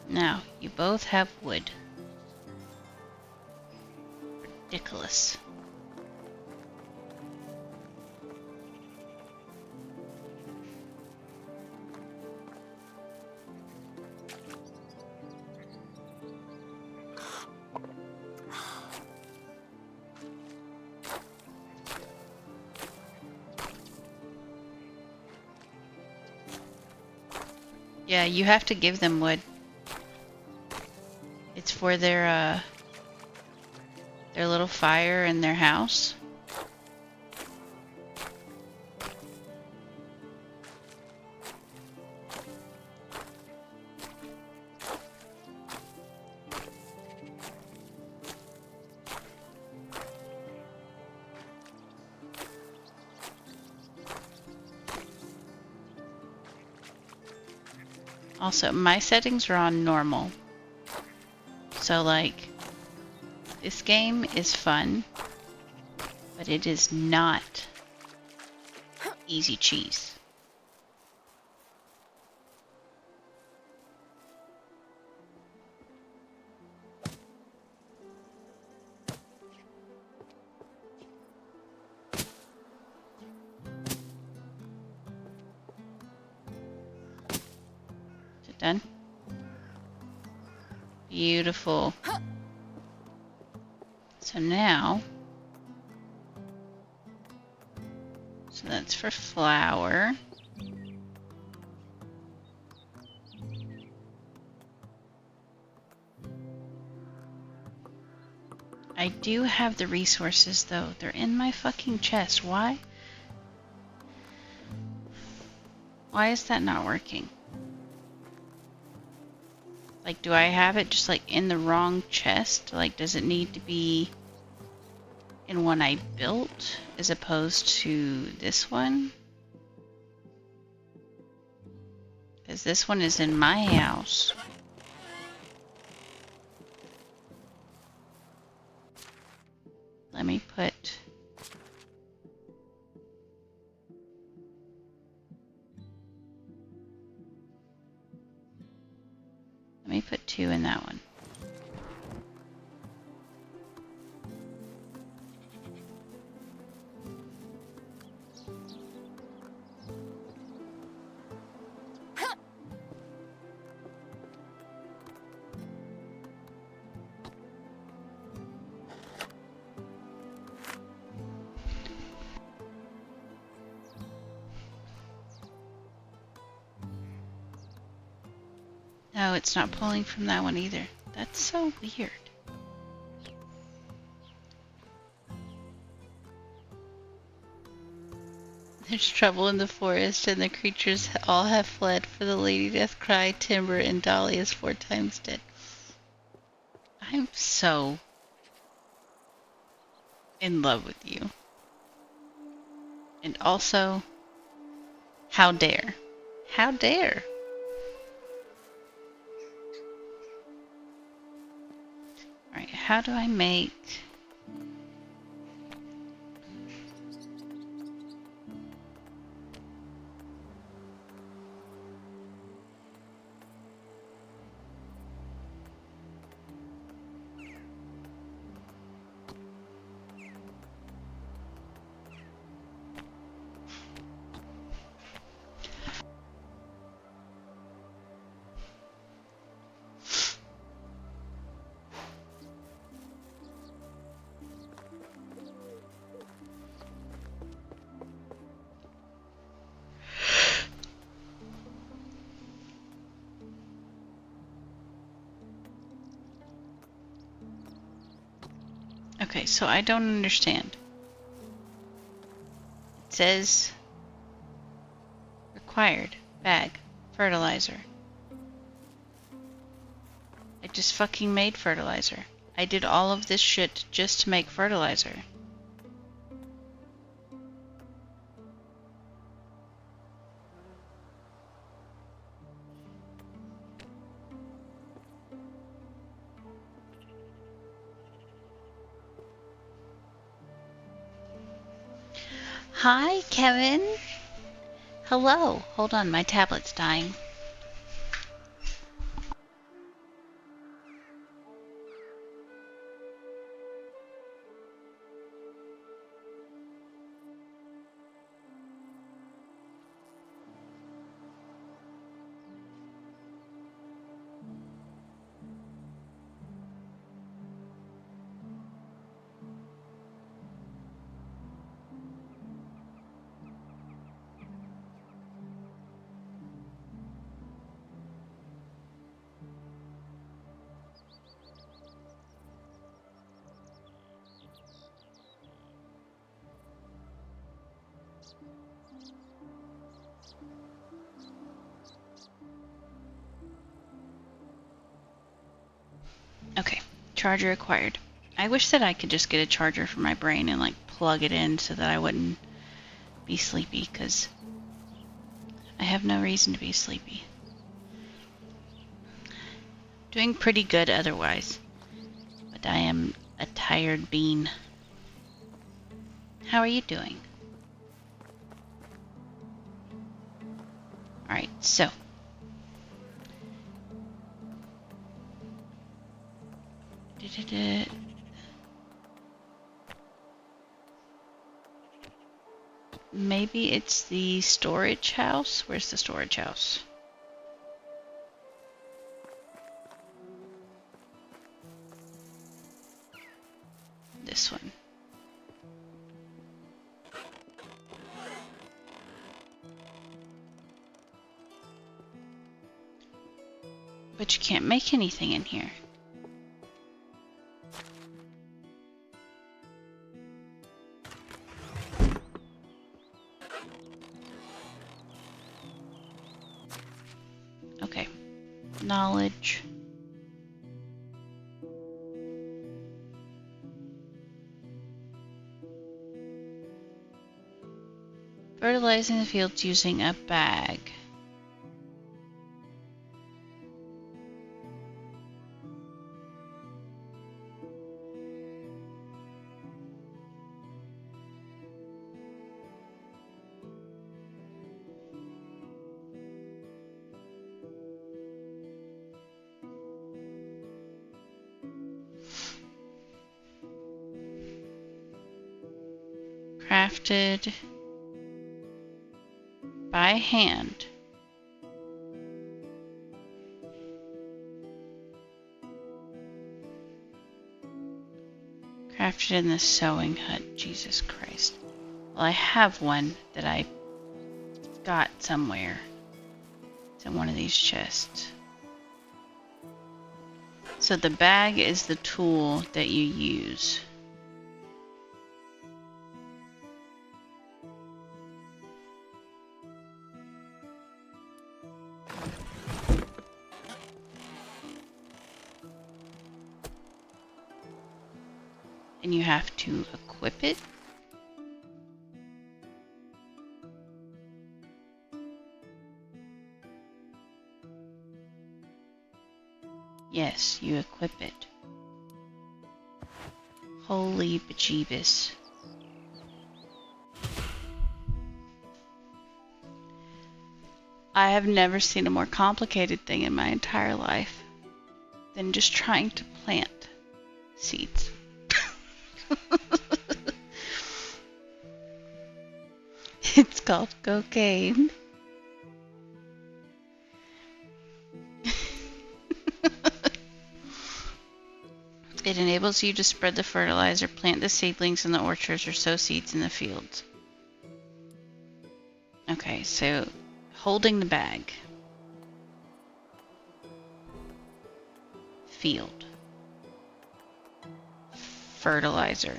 Now, you both have wood. Ridiculous. Yeah, you have to give them wood. It's for their little fire in their house. Also, my settings are on normal. So, like, this game is fun, but it is not easy cheese. Is it done? Beautiful. So now, so that's for flour. I do have the resources though. They're in my fucking chest. Why? Why is that not working? Like, do I have it just like in the wrong chest? Like, does it need to be in one I built as opposed to this one? Because this one is in my house. Let me put... Let me put 2 in that one. No, it's not pulling from that one either. That's so weird. There's trouble in the forest, and the creatures all have fled, for the Lady Death cry, Timber, and Dolly is 4 times dead. I'm so in love with you. And also, how dare? How dare? Alright, how do I make... Okay, so I don't understand. It says required bag fertilizer. I just fucking made fertilizer. I did all of this shit just to make fertilizer. Hi, Kevin. Hello. Hold on, my tablet's dying. Okay, charger acquired. I wish that I could just get a charger for my brain and like plug it in so that I wouldn't be sleepy, because I have no reason to be sleepy. Doing pretty good otherwise, but I am a tired bean. How are you doing? Alright, so maybe it's the storage house? Where's the storage house? This one. But you can't make anything in here. Okay. Knowledge. Fertilizing the fields using a bag. Crafted by hand. Crafted in the sewing hut. Jesus Christ. Well, I have one that I got somewhere. It's in one of these chests. So the bag is the tool that you use. And you have to equip it. Yes, you equip it. Holy bejeebus. I have never seen a more complicated thing in my entire life than just trying to plant seeds. It's called cocaine. It enables you to spread the fertilizer, plant the seedlings in the orchards, or sow seeds in the fields. Okay, so holding the bag. Field. Fertilizer.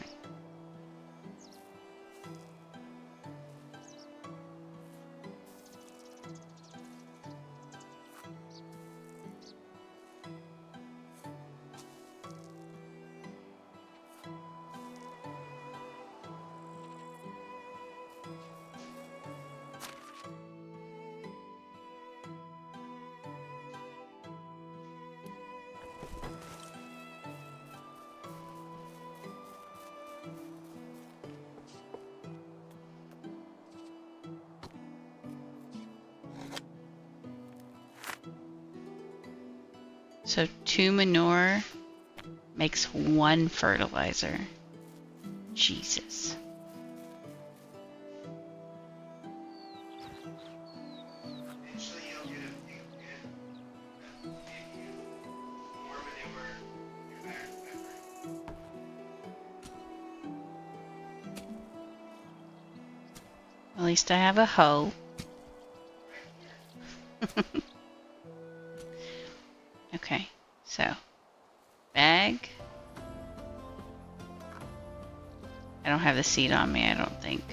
So 2 manure makes 1 fertilizer. Jesus. At least I have a hoe. Okay, so bag. I don't have the seed on me, I don't think.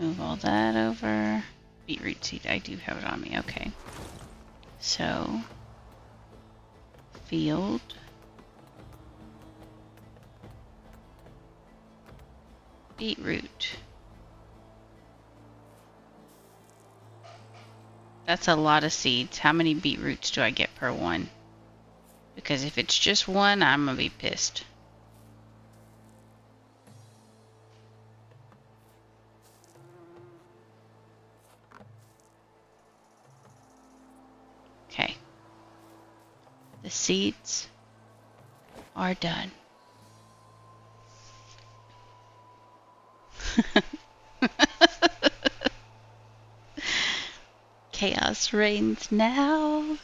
Move all that over. Beetroot seed, I do have it on me, okay. So, field. Beetroot. That's a lot of seeds. How many beetroots do I get per one? Because if it's just one, I'm gonna be pissed. Okay. The seeds are done. Chaos reigns now.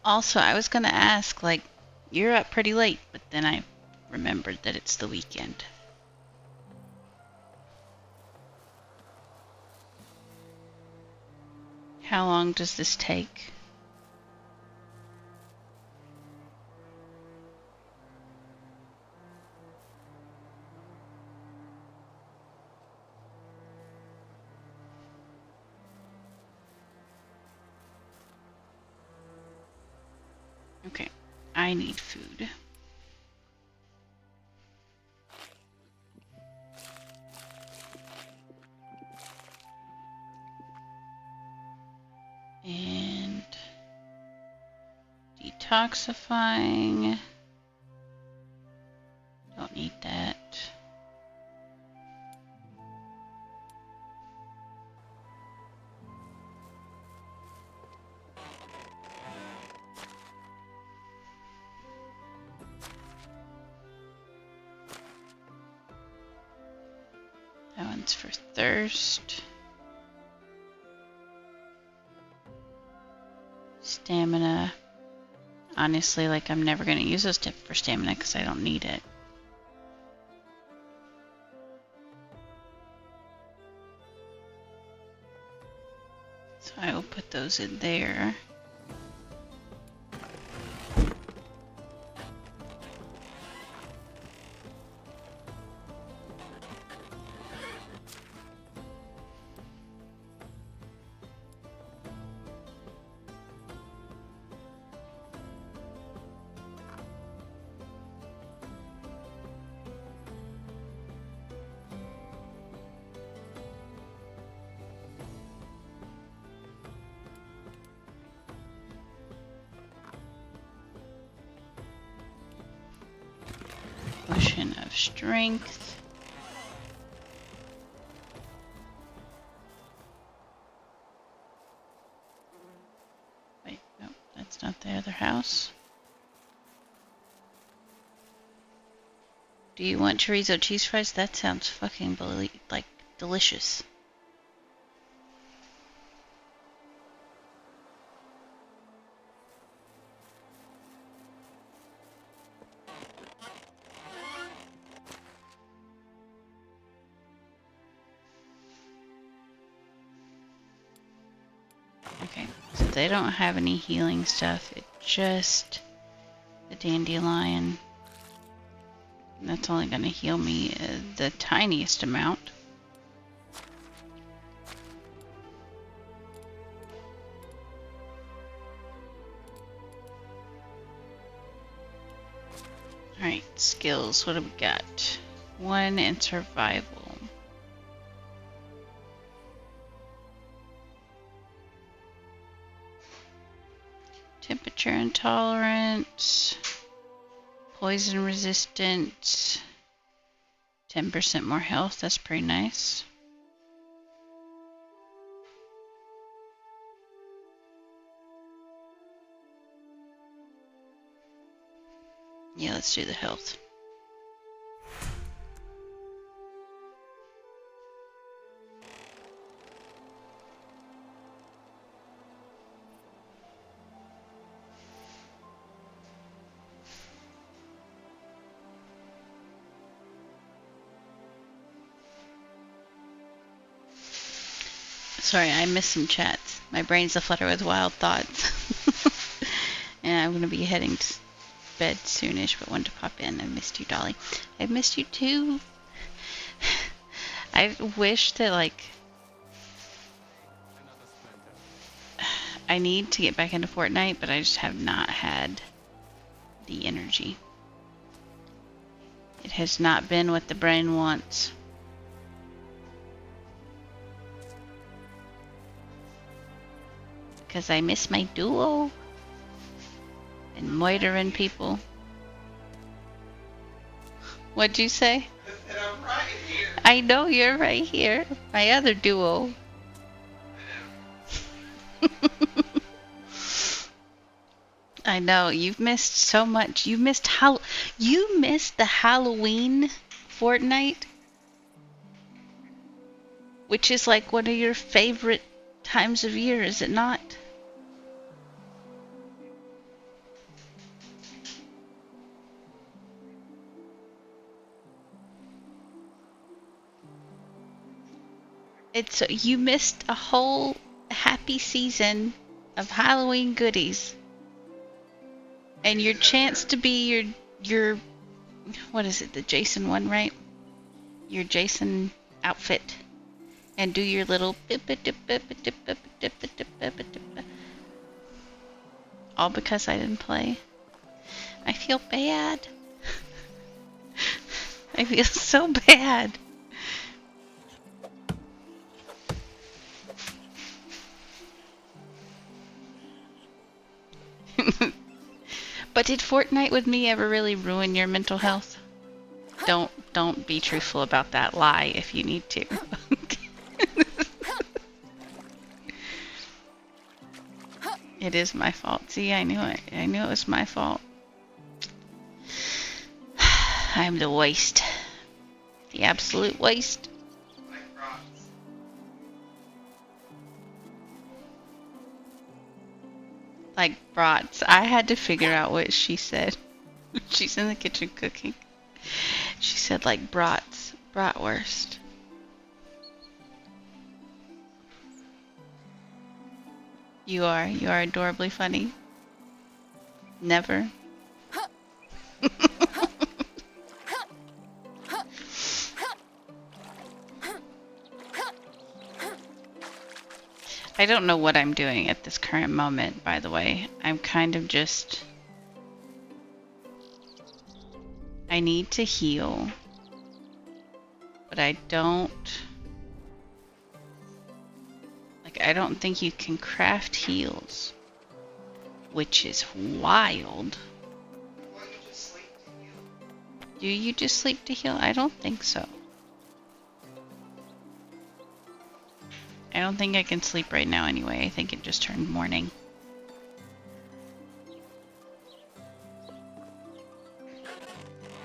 Also, I was gonna ask, like, you're up pretty late, but then I remembered that it's the weekend. How long does this take? Okay, I need food. And detoxifying. Don't need that. That one's for thirst. Stamina. Honestly, like, I'm never going to use this tip for stamina because I don't need it. So I will put those in there. Potion of strength. Wait, no, that's not the other house. Do you want chorizo cheese fries? That sounds fucking like delicious. Okay, so they don't have any healing stuff. It's just the dandelion. And that's only going to heal me the tiniest amount. Alright, skills. What do we got? 1 in survival. Temperature intolerant. Poison resistant. 10% more health. That's pretty nice. Yeah, let's do the health. Sorry, I missed some chats. My brain's aflutter with wild thoughts. And I'm going to be heading to bed soonish, but wanted to pop in. I missed you, Dolly. I missed you too. I wish that, like, I need to get back into Fortnite, but I just have not had the energy. It has not been what the brain wants. Because I miss my duo and moitering people. What'd you say? I said I'm right here. I know you're right here. My other duo. I know, you've missed so much. You missed the Halloween Fortnite, which is like one of your favorite times of year, is it not? You missed a whole happy season of Halloween goodies. And your chance to be your what is it, the Jason one, right? Your Jason outfit. And do your little all because I didn't play. I feel bad. I feel so bad. But did Fortnite with me ever really ruin your mental health? Don't be truthful about that. Lie if you need to. It is my fault. See, I knew it. I knew it was my fault. I'm the waste. The absolute waste. Like brats. I had to figure out what she said. She's in the kitchen cooking. She said like brats. Bratwurst. You are adorably funny. Never. I don't know what I'm doing at this current moment, by the way. I'm kind of just... I need to heal. But I don't... Like, I don't think you can craft heals. Which is wild. Do you just sleep to heal? I don't think so. I don't think I can sleep right now anyway. I think it just turned morning.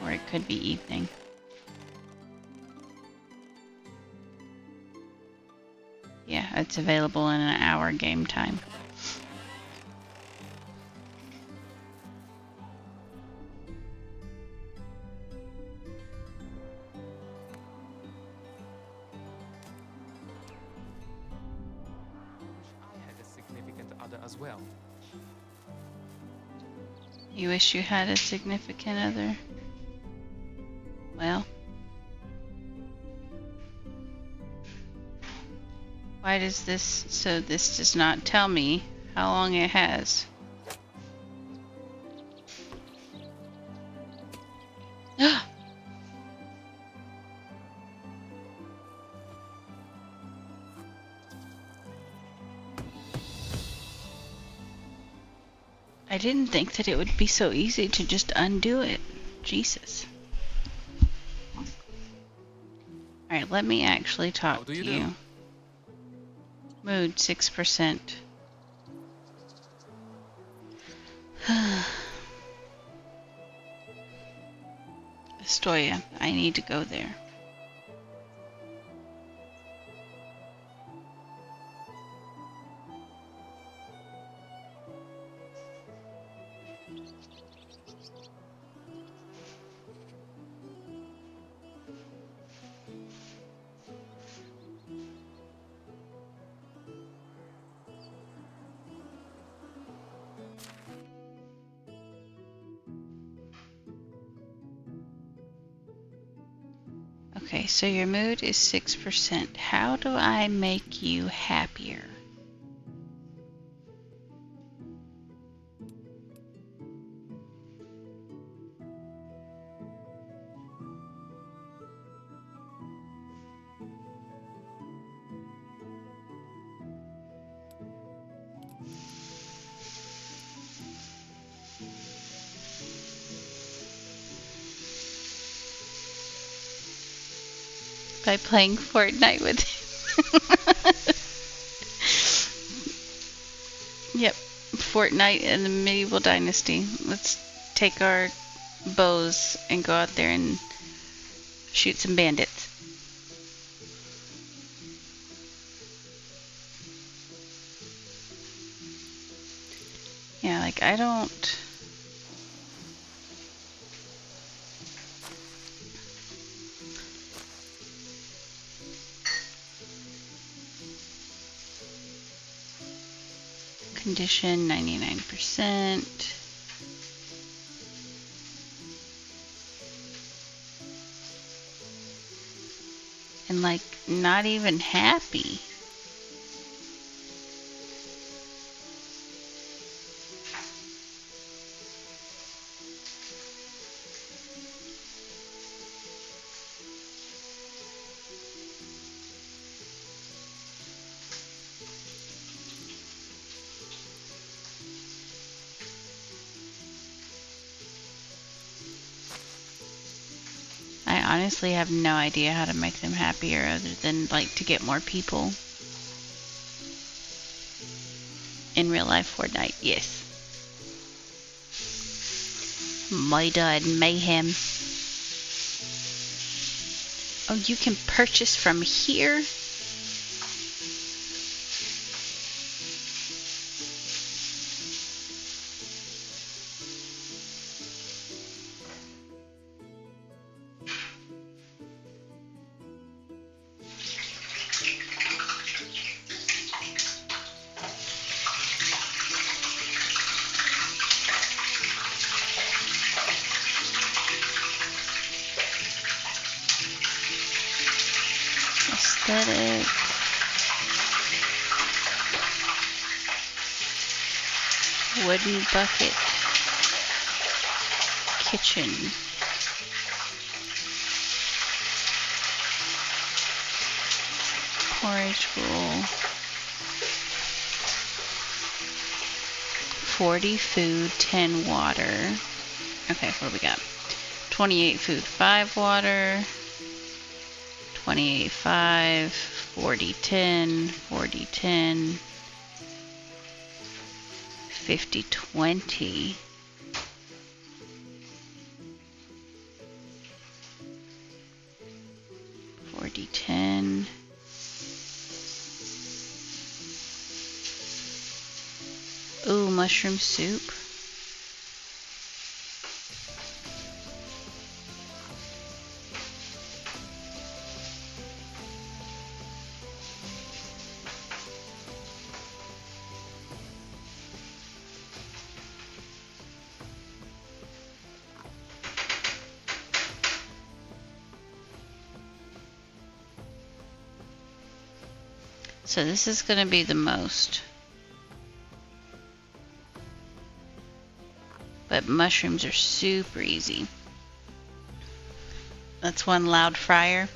Or it could be evening. Yeah, it's available in an hour game time. As well. You wish you had a significant other? Well, why does this, so this does not tell me how long it has? I didn't think that it would be so easy to just undo it. Jesus. Alright, let me actually talk to you. Mood 6%. Astoria, I need to go there. Okay, so your mood is 6%. How do I make you happier? By playing Fortnite with him. Yep, Fortnite and the medieval dynasty. Let's take our bows and go out there and shoot some bandits. Yeah, like I don't... Condition 99%. And like not even happy. I honestly have no idea how to make them happier other than like to get more people in real life Fortnite. Yes. Murder and mayhem. Oh, you can purchase from here? aesthetic. Wooden bucket. Kitchen. Porridge bowl. 40 food, 10 water. Okay, what do we got? 28 food, 5 water. 28, 5. 40, 10. 40, 10. 50, 20. $40.10. Ooh, mushroom soup. So this is going to be the most. But mushrooms are super easy. That's one loud fryer.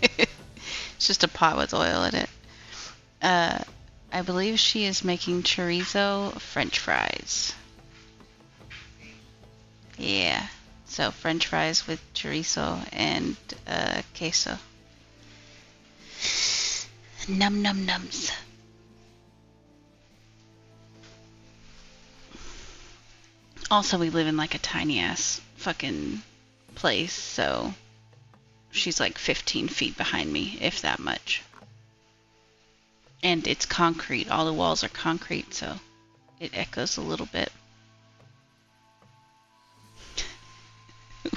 It's just a pot with oil in it. I believe she is making chorizo French fries. Yeah. So French fries with chorizo and queso. Num num nums. Also, we live in like a tiny ass fucking place, so she's like 15 feet behind me, if that much. And it's concrete. All the walls are concrete, so it echoes a little bit.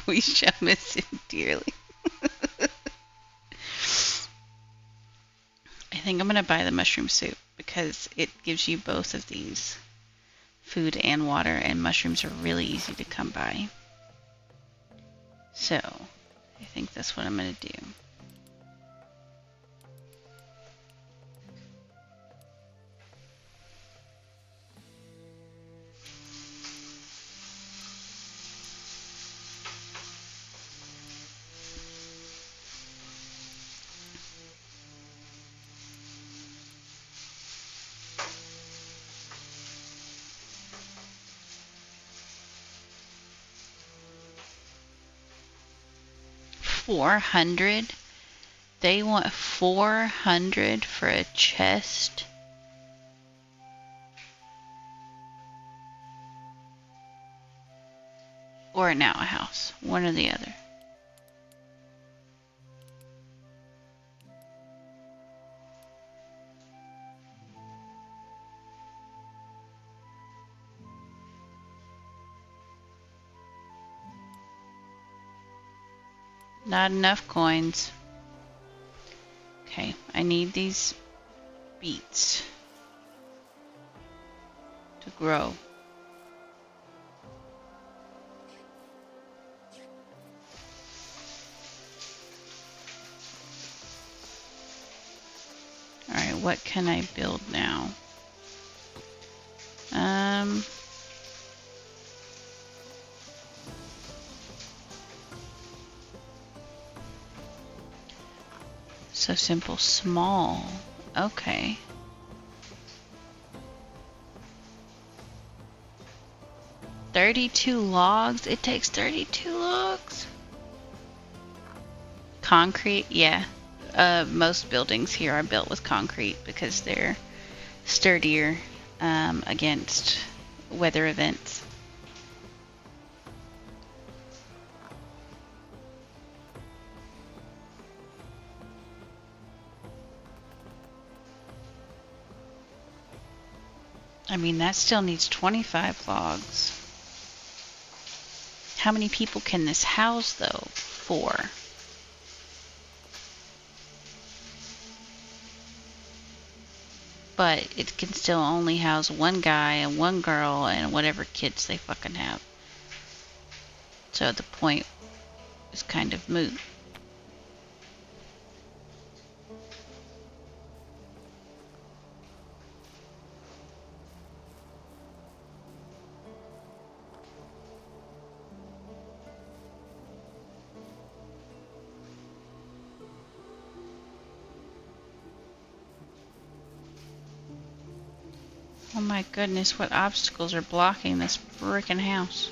We shall miss him dearly. I think I'm going to buy the mushroom soup because it gives you both of these, food and water, and mushrooms are really easy to come by. So, I think that's what I'm going to do. $400? They want $400 for a chest? Or now a house. One or the other. Not enough coins. Okay, I need these beets to grow. Alright, what can I build now? So simple, small. Okay. $32 logs? It takes 32 logs? Concrete? Yeah. Most buildings here are built with concrete because they're sturdier against weather events. I mean, that still needs 25 logs. How many people can this house, though? 4. But it can still only house one guy and one girl and whatever kids they fucking have. So the point is kind of moot. Oh my goodness, what obstacles are blocking this frickin' house?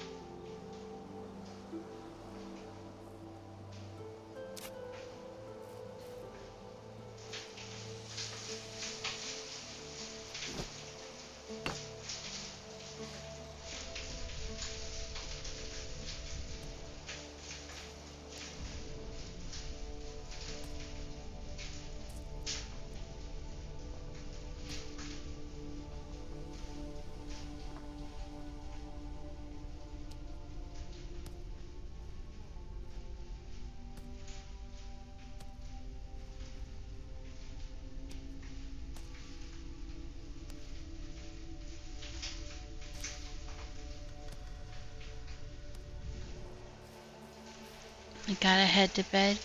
I gotta head to bed.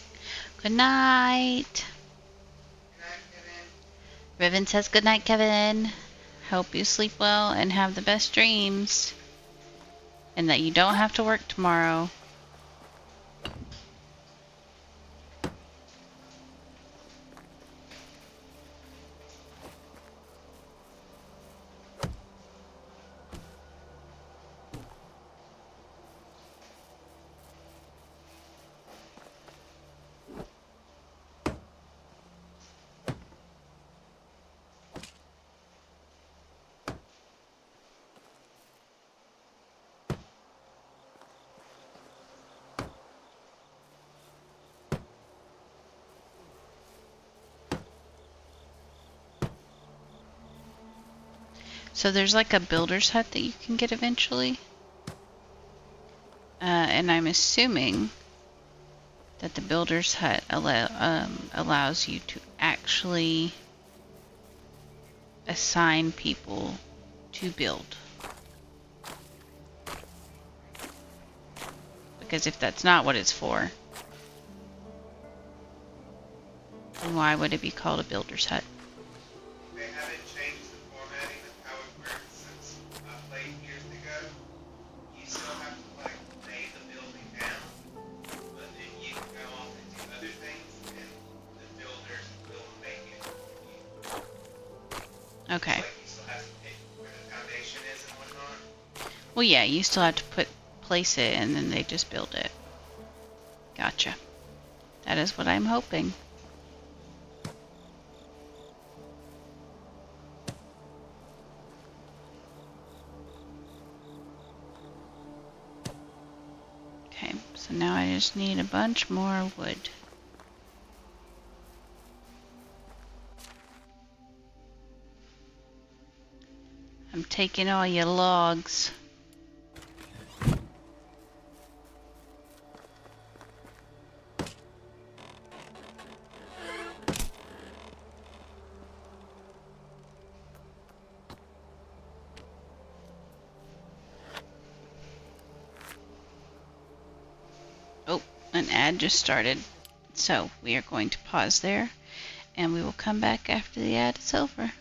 Good night. Riven says good night, Kevin. Hope you sleep well and have the best dreams. And that you don't have to work tomorrow. So there's like a builder's hut that you can get eventually. And I'm assuming that the builder's hut allows you to actually assign people to build. Because if that's not what it's for, then why would it be called a builder's hut? They haven't changed the formatting of how it works since late years ago. You still have to like lay the building down, but then you can go off and do other things, and the builders will make it for you. Okay. Like you still have to pick where the foundation is and whatnot. Well, yeah, you still have to place it, and then they just build it. Gotcha. That is what I'm hoping. Okay, so now I just need a bunch more wood. I'm taking all your logs. Oh, an ad just started. So we are going to pause there, and we will come back after the ad is over.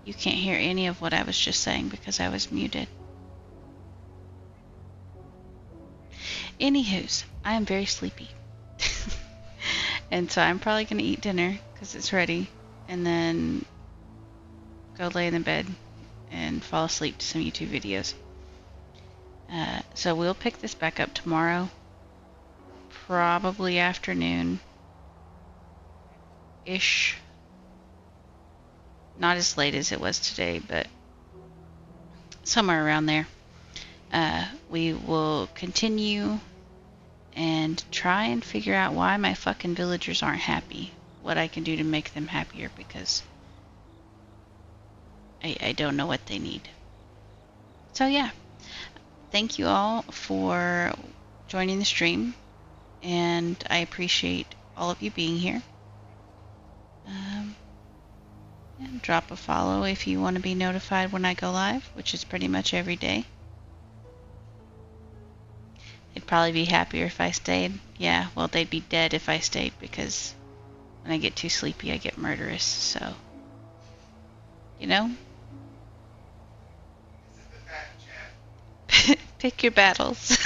you can't hear any of what I was just saying because I was muted. Anywho's, I am very sleepy. And so I'm probably going to eat dinner because it's ready. And then go lay in the bed and fall asleep to some YouTube videos. So we'll pick this back up tomorrow. Probably afternoon-ish. Not as late as it was today, but somewhere around there. We will continue and try and figure out why my fucking villagers aren't happy. What I can do to make them happier, because I don't know what they need. So yeah, thank you all for joining the stream, and I appreciate all of you being here. And drop a follow if you want to be notified when I go live, which is pretty much every day. They'd probably be happier if I stayed. Yeah, well, they'd be dead if I stayed, because when I get too sleepy, I get murderous, so, you know? Pick your battles.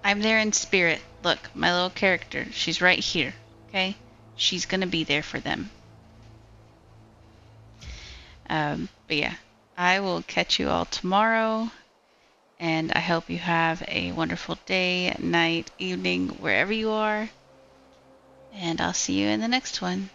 I'm there in spirit. Look, my little character, she's right here, okay? She's gonna be there for them. But yeah, I will catch you all tomorrow, and I hope you have a wonderful day, night, evening, wherever you are, and I'll see you in the next one.